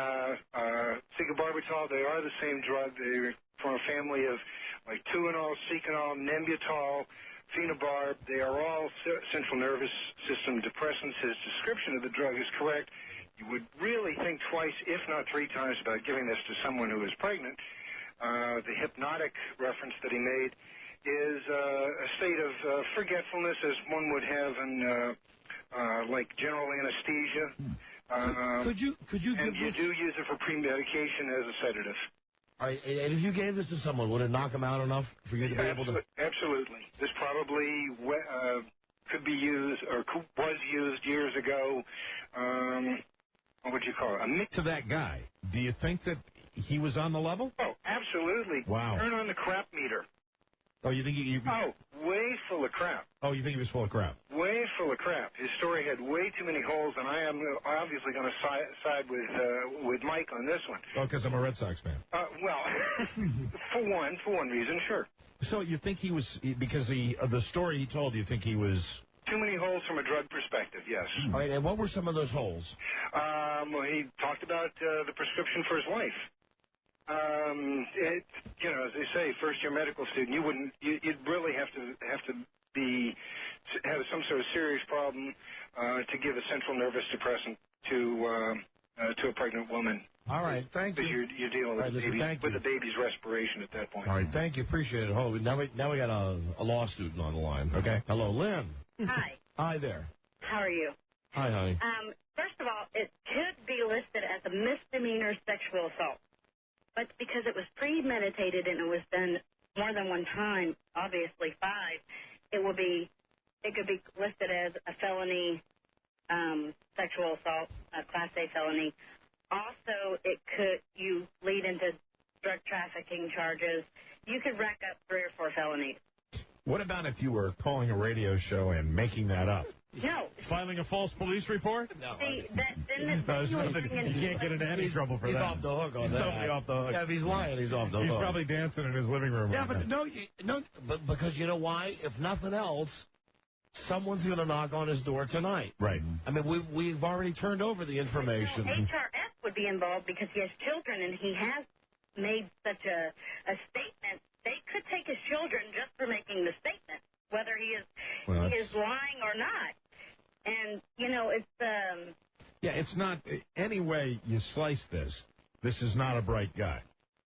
Secobarbital? They are the same drug. They're from a family of like Tuinal, Seconal, Nembutal, Phenobarb. They are all central nervous system depressants. His description of the drug is correct. You would really think twice, if not 3 times, about giving this to someone who is pregnant. The hypnotic reference that he made is a state of forgetfulness, as one would have in like general anesthesia. Could you and you do use it for pre-medication as a sedative. All right, and if you gave this to someone, would it knock them out enough for you to be able to? Absolutely. This probably could be used or was used years ago. What would you call it? To that guy, do you think that he was on the level? Oh, absolutely. Wow. Turn on the crap meter. Oh, you think he... Oh, way full of crap. Oh, you think he was full of crap? Way full of crap. His story had way too many holes, and I am obviously going to side with Mike on this one. Oh, because I'm a Red Sox fan. Well, for one reason, sure. So you think he was, because the story he told, you think he was... Too many holes from a drug perspective, yes. All right, and what were some of those holes? Well, he talked about the prescription for his wife. As they say, first-year medical student, you'd really have to have some sort of serious problem to give a central nervous depressant to a pregnant woman. All right, thank you. Because you're dealing with the baby's respiration at that point. All right, thank you, appreciate it. Hold, now we got a law student on the line. Okay. Hello, Lynn. Hi. Hi there. How are you? Hi, honey. First of all, it could be listed as a misdemeanor sexual assault. But because it was premeditated and it was done more than one time, obviously 5, it could be listed as a felony sexual assault, a Class A felony. Also, you lead into drug trafficking charges. You could rack up 3 or 4 felonies. What about if you were calling a radio show and making that up? No. Filing a false police report? No. See, you can't get into any trouble for he's that. He's off the hook on he's that. Totally off the hook. Yeah, if he's lying, he's off the hook. He's probably dancing in his living room. Yeah, right but now. but because you know why? If nothing else, someone's going to knock on his door tonight. Right. I mean, we've already turned over the information. HRS would be involved because he has children and he has made such a statement. They could take his children just for making the statement, whether he is lying or not. And it's yeah, it's not any way you slice this. This is not a bright guy.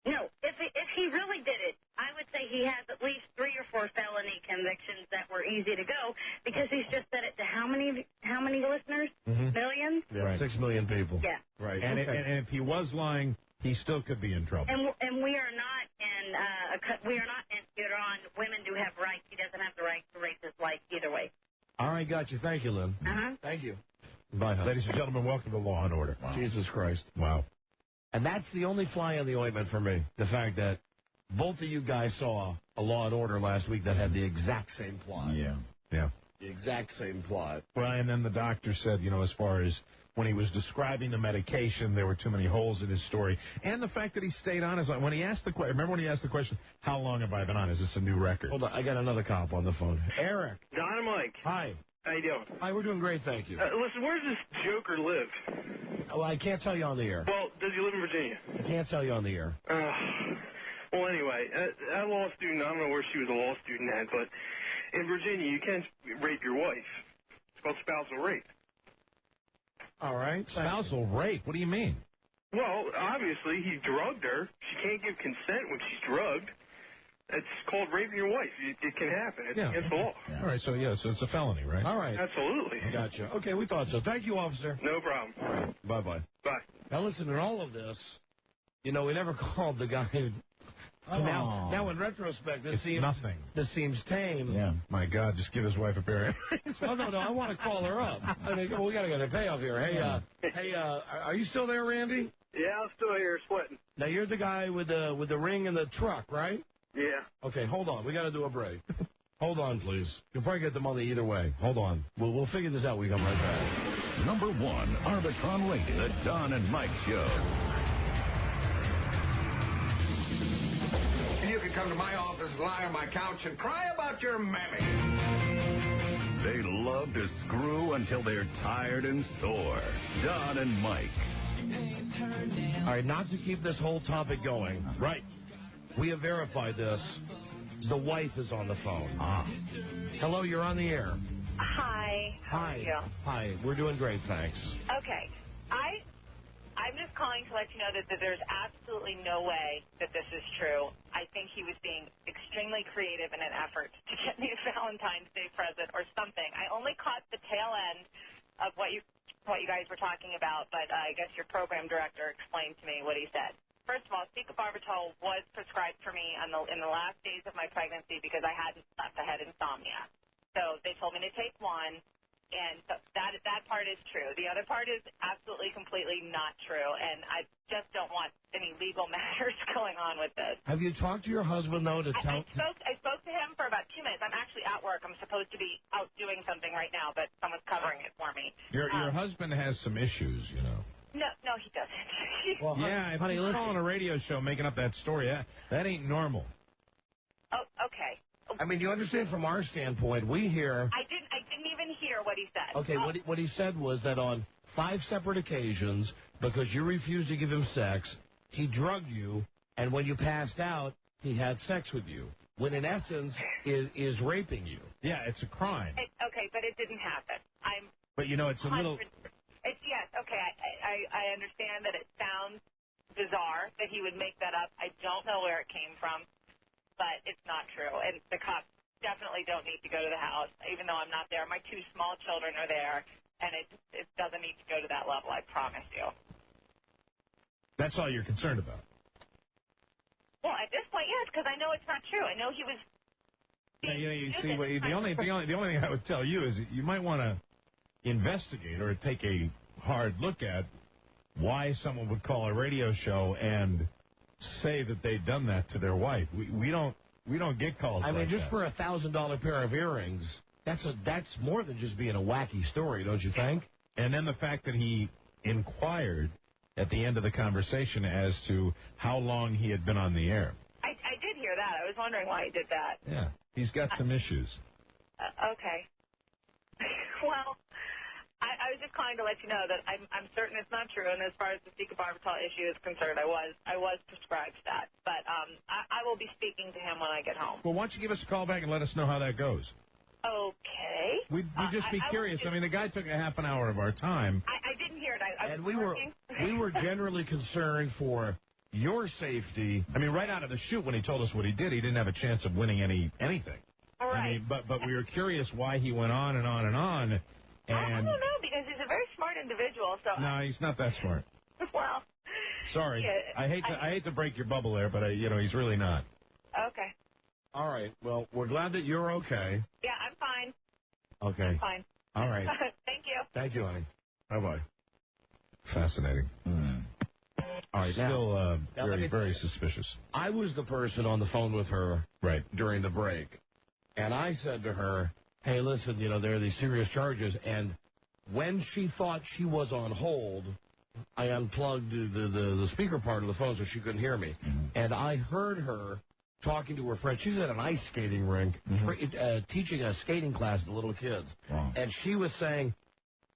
No, if he really did it, I would say he has at least 3 or 4 felony convictions that were easy to go because he's just said it to how many listeners? Mm-hmm. Millions? Yeah, right. 6 million people. Yeah. Right. And if he was lying, he still could be in trouble. And we are not in Iran. Women do have rights. He doesn't have the right to rape his wife either way. All right, got you. Thank you, Lynn. Thank you. Bye, honey. Ladies and gentlemen, welcome to Law and Order. Wow. Jesus Christ. Wow. And that's the only fly in the ointment for me, the fact that both of you guys saw a Law and Order last week that had the exact same plot. Yeah. The exact same plot. Well, and then the doctor said, as far as when he was describing the medication, there were too many holes in his story. And the fact that he stayed on his line. When he asked the question, remember when he asked the question, how long have I been on? Is this a new record? Hold on, I got another cop on the phone. Eric. Don and Mike. Hi. How you doing? Hi, we're doing great, thank you. Listen, where does this joker live? Well, I can't tell you on the air. Well, does he live in Virginia? I can't tell you on the air. Well, anyway, that law student, I don't know where she was a law student at, but in Virginia, you can't rape your wife. It's called spousal rape. All right. Spousal rape? What do you mean? Well, obviously, he drugged her. She can't give consent when she's drugged. It's called raping your wife. It can happen. It's against the law. All right, so it's a felony, right? All right. Absolutely. Gotcha. Okay, we thought so. Thank you, officer. No problem. All right. Bye-bye. Bye. Now, listen, in all of this, we never called the guy who... Now, in retrospect, this seems nothing. This seems tame. Yeah. My God, just give his wife a pair. No, I want to call her up. I mean, we got to get a payoff here. Hey, are you still there, Randy? Yeah, I'm still here sweating. Now, you're the guy with the ring and the truck, right? Yeah. Okay, hold on. We got to do a break. Hold on, please. You'll probably get the money either way. Hold on. We'll figure this out when we come right back. Number 1, Arbitron Radio, the Don and Mike Show. You can come to my office, lie on my couch, and cry about your mammy. They love to screw until they're tired and sore. Don and Mike. All right, not to keep this whole topic going. Right. We have verified this. The wife is on the phone. Hello, you're on the air. Hi. How are you? Hi. We're doing great, thanks. Okay. I'm just calling to let you know that there's absolutely no way that this is true. I think he was being extremely creative in an effort to get me a Valentine's Day present or something. I only caught the tail end of what you guys were talking about, but I guess your program director explained to me what he said. First of all, Secobarbital was prescribed for me in the last days of my pregnancy because I hadn't slept. I had insomnia. So they told me to take one, and so that part is true. The other part is absolutely, completely not true, and I just don't want any legal matters going on with this. Have you talked to your husband, though, to tell... I spoke to him for about 2 minutes. I'm actually at work. I'm supposed to be out doing something right now, but someone's covering it for me. Your husband has some issues, No, he doesn't. Well, yeah, honey, let's call on a radio show making up that story. That ain't normal. Oh, okay. I mean, you understand from our standpoint, we hear... I didn't even hear what he said. Okay, what he said was that on 5 separate occasions, because you refused to give him sex, he drugged you, and when you passed out, he had sex with you. When in essence is raping you. Yeah, it's a crime. Okay, but it didn't happen. But it's a little... Yes, okay, I understand that it sounds bizarre that he would make that up. I don't know where it came from, but it's not true. And the cops definitely don't need to go to the house, even though I'm not there. My 2 small children are there, and it doesn't need to go to that level, I promise you. That's all you're concerned about? Well, at this point, yes, because I know it's not true. I know he was... You see, the only thing I would tell you is you might want to investigate or take a hard look at why someone would call a radio show and say that they've done that to their wife. We don't get calls. I mean, like just that. for $1,000 pair of earrings, that's more than just being a wacky story, don't you think? And then the fact that he inquired at the end of the conversation as to how long he had been on the air. I did hear that. I was wondering why he did that. Yeah, he's got some issues. Okay. Well, I was just calling to let you know that I'm certain it's not true, and as far as the secobarbital issue is concerned, I was prescribed that. But I will be speaking to him when I get home. Well, why don't you give us a call back and let us know how that goes? Okay. We'd just be curious. I mean, the guy took a half an hour of our time. I didn't hear it. I was working. we were generally concerned for your safety. I mean, right out of the chute when he told us what he did, he didn't have a chance of winning anything. All right. I mean, but we were curious why he went on and on and on. And I don't know, because he's a very smart individual. So no, he's not that smart. Well, sorry, yeah, I hate to break your bubble there, but he's really not. Okay. All right. Well, we're glad that you're okay. Yeah, I'm fine. Okay. I'm fine. All right. Thank you. Thank you, honey. Bye-bye. Fascinating. All right. Still very suspicious. I was the person on the phone with her during the break, and I said to her, hey, listen, there are these serious charges, and when she thought she was on hold, I unplugged the speaker part of the phone so she couldn't hear me, and I heard her talking to her friend. She's at an ice skating rink, teaching a skating class to little kids, and she was saying,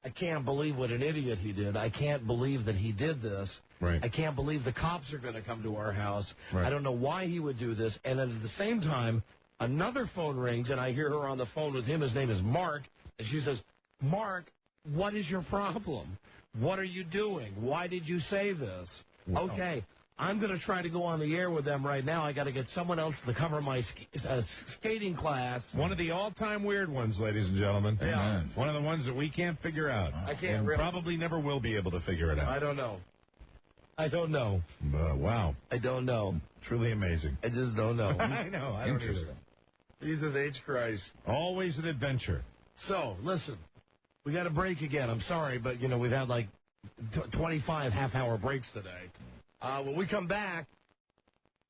I can't believe what an idiot he did. I can't believe that he did this. Right. I can't believe the cops are going to come to our house. Right. I don't know why he would do this. And then at the same time, another phone rings, and I hear her on the phone with him. His name is Mark. And she says, Mark, what is your problem? What are you doing? Why did you say this? Wow. Okay, I'm going to try to go on the air with them right now. I got to get someone else to cover my skating class. One of the all-time weird ones, ladies and gentlemen. Yeah. One of the ones that we can't figure out. I can't and really. probably never will be able to figure it out. I don't know. Wow. I don't know. Truly amazing. I just don't know. I know. I don't either. Jesus H. Christ. Always an adventure. So, listen, we got a break again. I'm sorry, but, we've had like 25 half-hour breaks today. When we come back,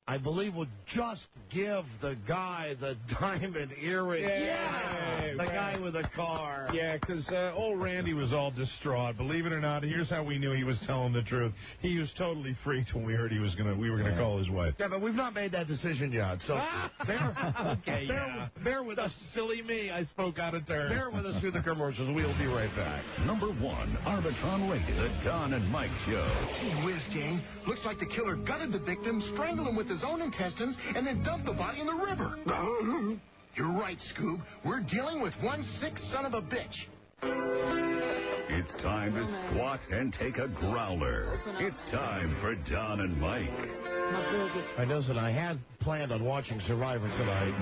I believe we'll just give the guy the diamond earring. Yeah. The guy with the car. Yeah, because old Randy was all distraught. Believe it or not, here's how we knew he was telling the truth. He was totally freaked when we heard we were gonna call his wife. Yeah, but we've not made that decision yet. So bear with us. Silly me, I spoke out of turn. Bear with us through the commercials. We'll be right back. Number 1, Arbitron Radio, the Don and Mike Show. Gee whiz, gang. Looks like the killer gutted the victim, strangled him with his own intestines, and then dumped the body in the river. You're right, Scoob. We're dealing with one sick son of a bitch. It's time to squat and take a growler. It's time for Don and Mike. I know that I had planned on watching Survivor tonight.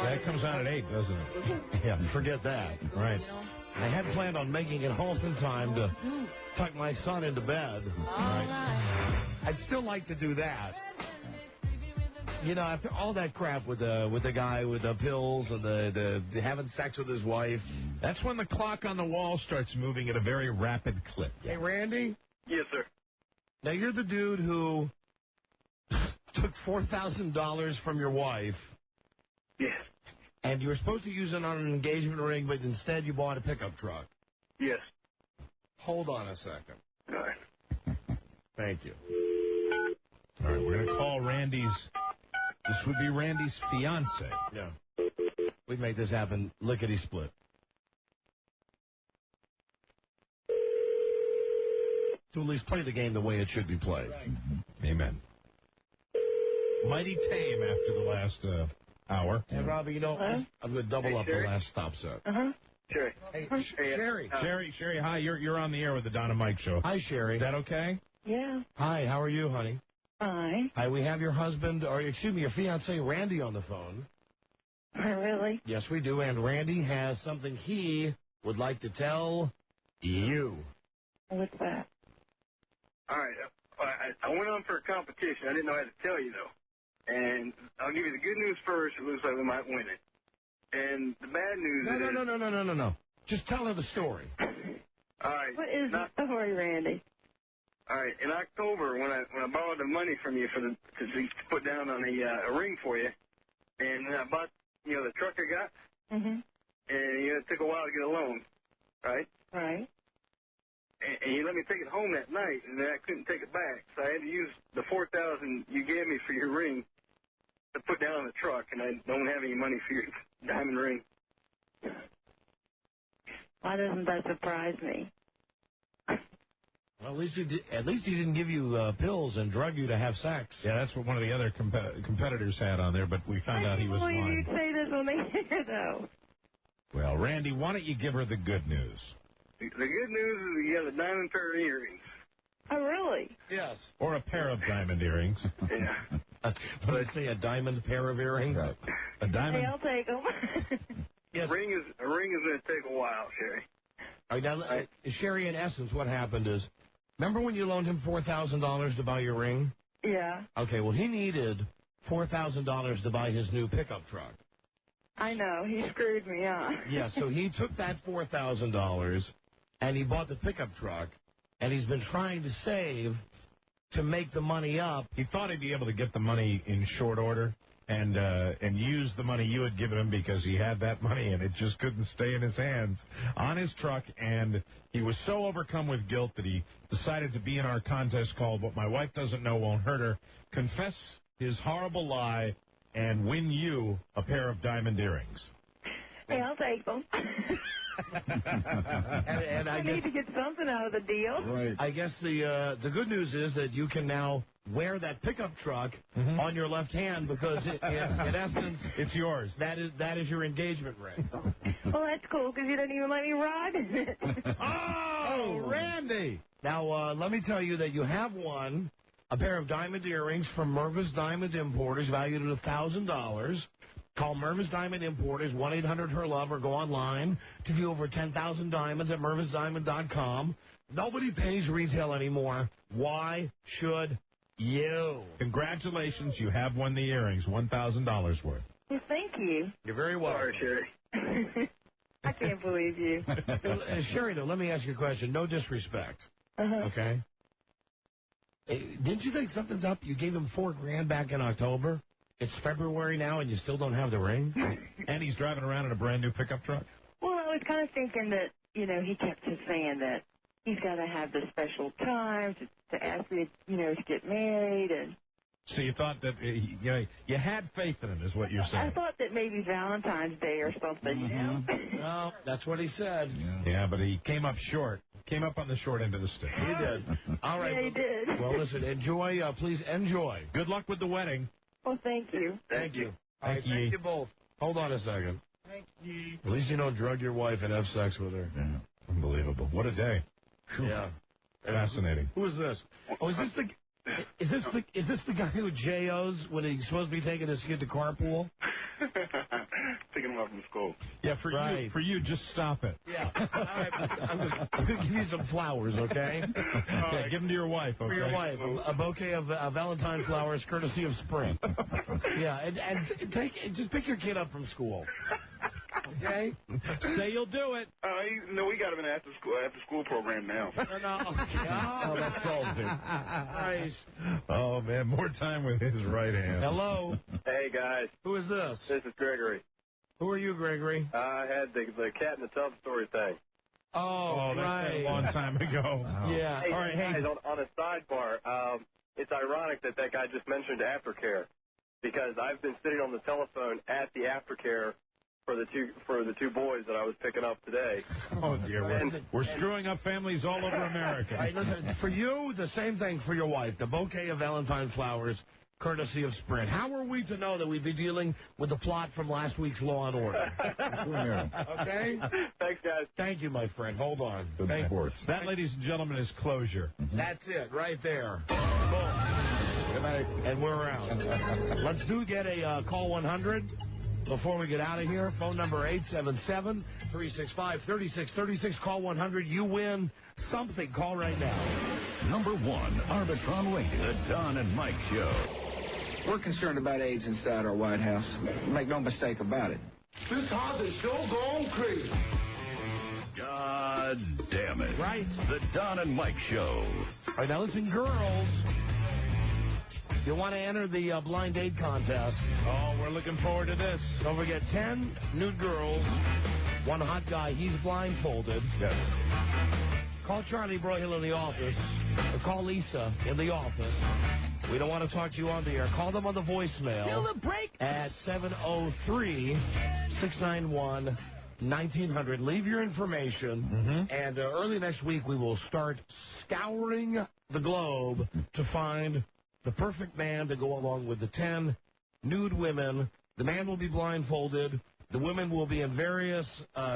That comes out at 8, doesn't it? Yeah, forget that. Right. I had planned on making it home in time to tuck my son into bed. Right. I'd still like to do that. After all that crap with the guy with the pills and the having sex with his wife, that's when the clock on the wall starts moving at a very rapid clip. Hey, Randy? Yes, sir. Now, you're the dude who took $4,000 from your wife. Yes. And you were supposed to use it on an engagement ring, but instead you bought a pickup truck. Yes. Hold on a second. All right. Thank you. All right, we're going to call Randy's... This would be Randy's fiance. Yeah. We'd make this happen lickety-split. To at least play the game the way it should be played. Amen. Mighty tame after the last hour. And Robbie, I'm going to double up Sherry? the last stop set. Sherry. Hey, Sherry. Sherry, hi. You're on the air with the Don and Mike Show. Hi, Sherry. Is that okay? Yeah. Hi, how are you, honey? Fine. Hi, we have your husband, or excuse me, your fiance, Randy, on the phone. Really? Yes, we do, and Randy has something he would like to tell you. What's that? All right. I went on for a competition. I didn't know how to tell you, though. And I'll give you the good news first. It looks like we might win it. And the bad news is... No. Just tell her the story. All right. What is the story, Randy? All right. In October, when I borrowed the money from you to put down on a ring for you, and then I bought, the truck I got, and it took a while to get a loan, right? Right. And you let me take it home that night, and then I couldn't take it back, so I had to use the $4,000 you gave me for your ring to put down on the truck, and I don't have any money for your diamond ring. Why doesn't that surprise me? Well, at least he didn't give you pills and drug you to have sex. Yeah, that's what one of the other competitors had on there, but we found out he was lying. lying. You'd say this on the air, though. Well, Randy, why don't you give her the good news? The good news is you have a diamond pair of earrings. Oh, really? Yes. Or a pair of diamond earrings. Yeah. What did I say, a diamond pair of earrings? A diamond... Hey, I'll take them. Yes. A ring is going to take a while, Sherry. All right, now, Sherry, in essence, what happened is, remember when you loaned him $4,000 to buy your ring? Yeah. Okay, well, he needed $4,000 to buy his new pickup truck. I know. He screwed me up. Yeah, so he took that $4,000, and he bought the pickup truck, and he's been trying to save to make the money up. He thought he'd be able to get the money in short order and use the money you had given him because he had that money, and it just couldn't stay in his hands on his truck, and he was so overcome with guilt that he decided to be in our contest called What My Wife Doesn't Know Won't Hurt Her, confess his horrible lie, and win you a pair of diamond earrings. Hey, I'll take them. and I need to get something out of the deal. Right. I guess the good news is that you can now wear that pickup truck on your left hand because, in essence, it's yours. That is your engagement ring. Well, that's cool because you don't even let me ride in it. Oh, Randy! Now, let me tell you that you have won a pair of diamond earrings from Mervis Diamond Importers valued at $1,000. Call Mervis Diamond Importers, 1-800-HER-LOVE, or go online to view over 10,000 diamonds at mervisdiamond.com. Nobody pays retail anymore. Why should you? Congratulations, you have won the earrings, $1,000 worth. Well, thank you. You're very welcome. Sorry, Sherry. I can't believe you. Sherry, though, let me ask you a question. No disrespect. Okay? Didn't you think something's up? You gave him $4,000 back in October. It's February now, and you still don't have the ring? And he's driving around in a brand new pickup truck? Well, I was kind of thinking that, he kept just saying that he's got to have the special time to ask me, to get married. And So you thought that, you had faith in him, is what you're saying. I thought that maybe Valentine's Day or something, Well, that's what he said. Yeah, but he came up short. Came up on the short end of the stick. He did. All right. Yeah, he did. Well, listen, enjoy. Please enjoy. Good luck with the wedding. Well, thank you. Thank you. Thank Thank you both. Hold on a second. Thank you. At least you don't drug your wife and have sex with her. Yeah. Unbelievable. What a day. Whew. Yeah. Fascinating. Who is this? Oh, is this the guy who JOs when he's supposed to be taking his kid to carpool? Picking him up from school. Yeah, for you, just stop it. Yeah. All right, I'm going to give you some flowers, okay? Yeah, give them to your wife, okay? For your wife, a bouquet of Valentine flowers, courtesy of Sprint. Yeah, and just pick your kid up from school. Okay? Say you'll do it. No, we got him in after school program now. Oh, that solves it. Nice. Oh, man, more time with his right hand. Hello. Hey, guys. Who is this? This is Gregory. Who are you, Gregory? I had the cat in the tub story thing. Oh, that's right. a long time ago. Yeah. Hey, All right, guys, on a sidebar, it's ironic that guy just mentioned aftercare because I've been sitting on the telephone at the aftercare for the two boys that I was picking up today. Oh, dear. We're screwing up families all over America. Hey, listen, for you, the same thing for your wife. The bouquet of Valentine flowers, courtesy of Sprint. How were we to know that we'd be dealing with the plot from last week's Law and Order? Okay? Thanks, guys. Thank you, my friend. Hold on. Good sports. That, ladies and gentlemen, is closure. That's it, right there. Boom. Good night. And we're out. Let's get a call 100. Before we get out of here, phone number 877-365-3636. Call 100. You win something. Call right now. Number 1, Arbitron Radio, the Don and Mike Show. We're concerned about AIDS inside our White House. Make no mistake about it. This house is so gone crazy. God damn it. Right. The Don and Mike Show. All right, now listen, girls. You want to enter the blind date contest. Oh, we're looking forward to this. Don't forget, 10 nude girls, one hot guy, he's blindfolded. Yes. Call Charlie Broyhill in the office, or call Lisa in the office. We don't want to talk to you on the air. Call them on the voicemail. Feel the break. At 703-691-1900. Leave your information, and early next week we will start scouring the globe to find the perfect man to go along with the 10 nude women. The man will be blindfolded. The women will be in various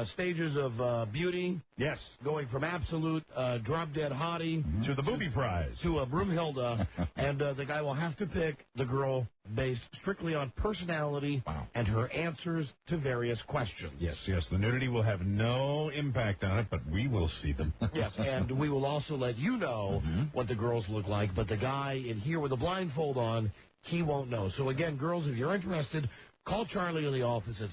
stages of beauty. Yes. Going from absolute drop-dead hottie to the booby prize. To a Broomhilda. And the guy will have to pick the girl based strictly on personality and her answers to various questions. Yes. The nudity will have no impact on it, but we will see them. Yes, and we will also let you know what the girls look like, but the guy in here with a blindfold on, he won't know. So again, girls, if you're interested, call Charlie in the office at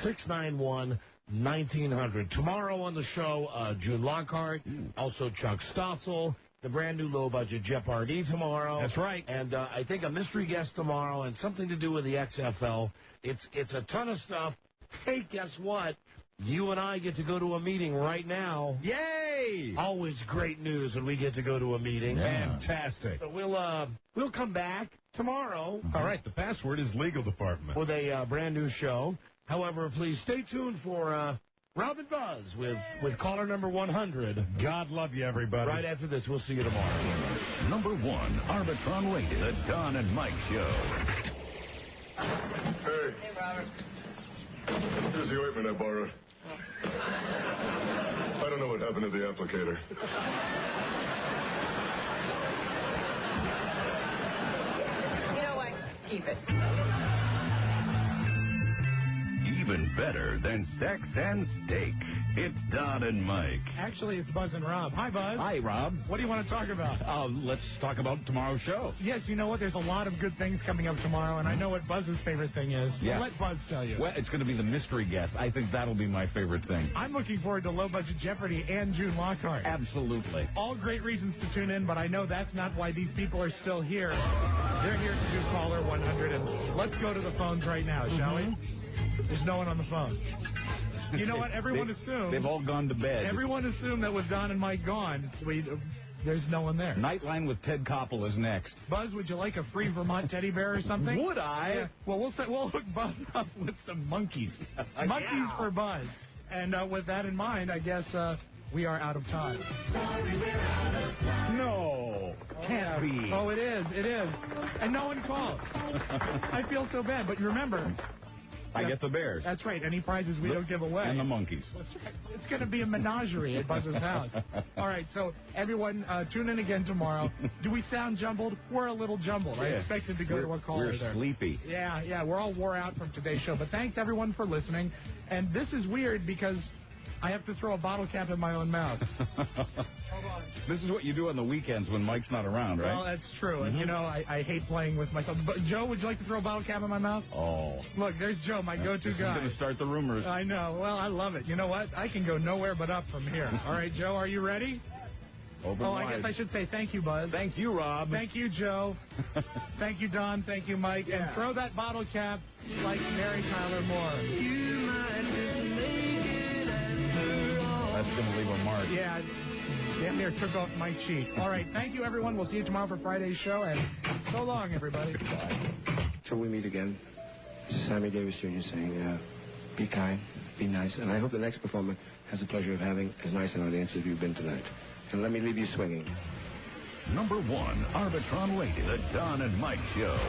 703-691-1900. Tomorrow on the show, June Lockhart, also Chuck Stossel, the brand new low-budget Jeopardy tomorrow. That's right. And I think a mystery guest tomorrow and something to do with the XFL. It's a ton of stuff. Hey, guess what? You and I get to go to a meeting right now. Yay! Always great news when we get to go to a meeting. Yeah. Fantastic. So we'll come back tomorrow. All right, the password is legal department. With a brand new show. However, please stay tuned for Rob and Buzz with caller number 100. God love you, everybody. Right after this, we'll see you tomorrow. Number 1, Arbitron rated, the Don and Mike Show. Hey. Hey, Robert. Here's the ointment I borrowed. I don't know what happened to the applicator. You know what? Keep it. Even better than sex and steak. It's Don and Mike. Actually, it's Buzz and Rob. Hi, Buzz. Hi, Rob. What do you want to talk about? Let's talk about tomorrow's show. Yes, you know what? There's a lot of good things coming up tomorrow, and I know what Buzz's favorite thing is. Yeah. Let Buzz tell you. Well, it's going to be the mystery guest. I think that'll be my favorite thing. I'm looking forward to Low Budget Jeopardy and June Lockhart. Absolutely. All great reasons to tune in, but I know that's not why these people are still here. They're here to do caller 100, and let's go to the phones right now, shall we? There's no one on the phone. You know what? Everyone assumed... They've all gone to bed. Everyone assumed that with Don and Mike gone, there's no one there. Nightline with Ted Koppel is next. Buzz, would you like a free Vermont teddy bear or something? Would I? Yeah. Well, we'll hook Buzz up with some monkeys. Monkeys for Buzz. And with that in mind, I guess we are out of time. No. Can't be. Oh, it is. It is. And no one called. I feel so bad. But remember... I get the bears. That's right. Any prizes we don't give away. And the monkeys. It's going to be a menagerie at Buzz's house. All right, so everyone, tune in again tomorrow. Do we sound jumbled? We're a little jumbled. Yeah. I expected to go to a caller We're there. sleepy. Yeah, we're all wore out from today's show. But thanks, everyone, for listening. And this is weird because I have to throw a bottle cap in my own mouth. This is what you do on the weekends when Mike's not around, right? Well, that's true. And, you know, I hate playing with myself. But, Joe, would you like to throw a bottle cap in my mouth? Oh. Look, there's Joe, my go-to This guy. is going to start the rumors. I know. Well, I love it. You know what? I can go nowhere but up from here. All right, Joe, are you ready? Open I wide. guess I should say thank you, Buzz. Thank you, Rob. Thank you, Joe. Thank you, Don. Thank you, Mike. Yeah. And throw that bottle cap like Mary Tyler Moore. That's going to leave a mark. Yeah. Damn near took off my cheek. All right. Thank you, everyone. We'll see you tomorrow for Friday's show. And so long, everybody. Goodbye. Till we meet again, this is Sammy Davis Jr. saying, be kind, be nice, and I hope the next performer has the pleasure of having as nice an audience as you've been tonight. And let me leave you swinging. Number 1, Arbitron rated, the Don and Mike Show.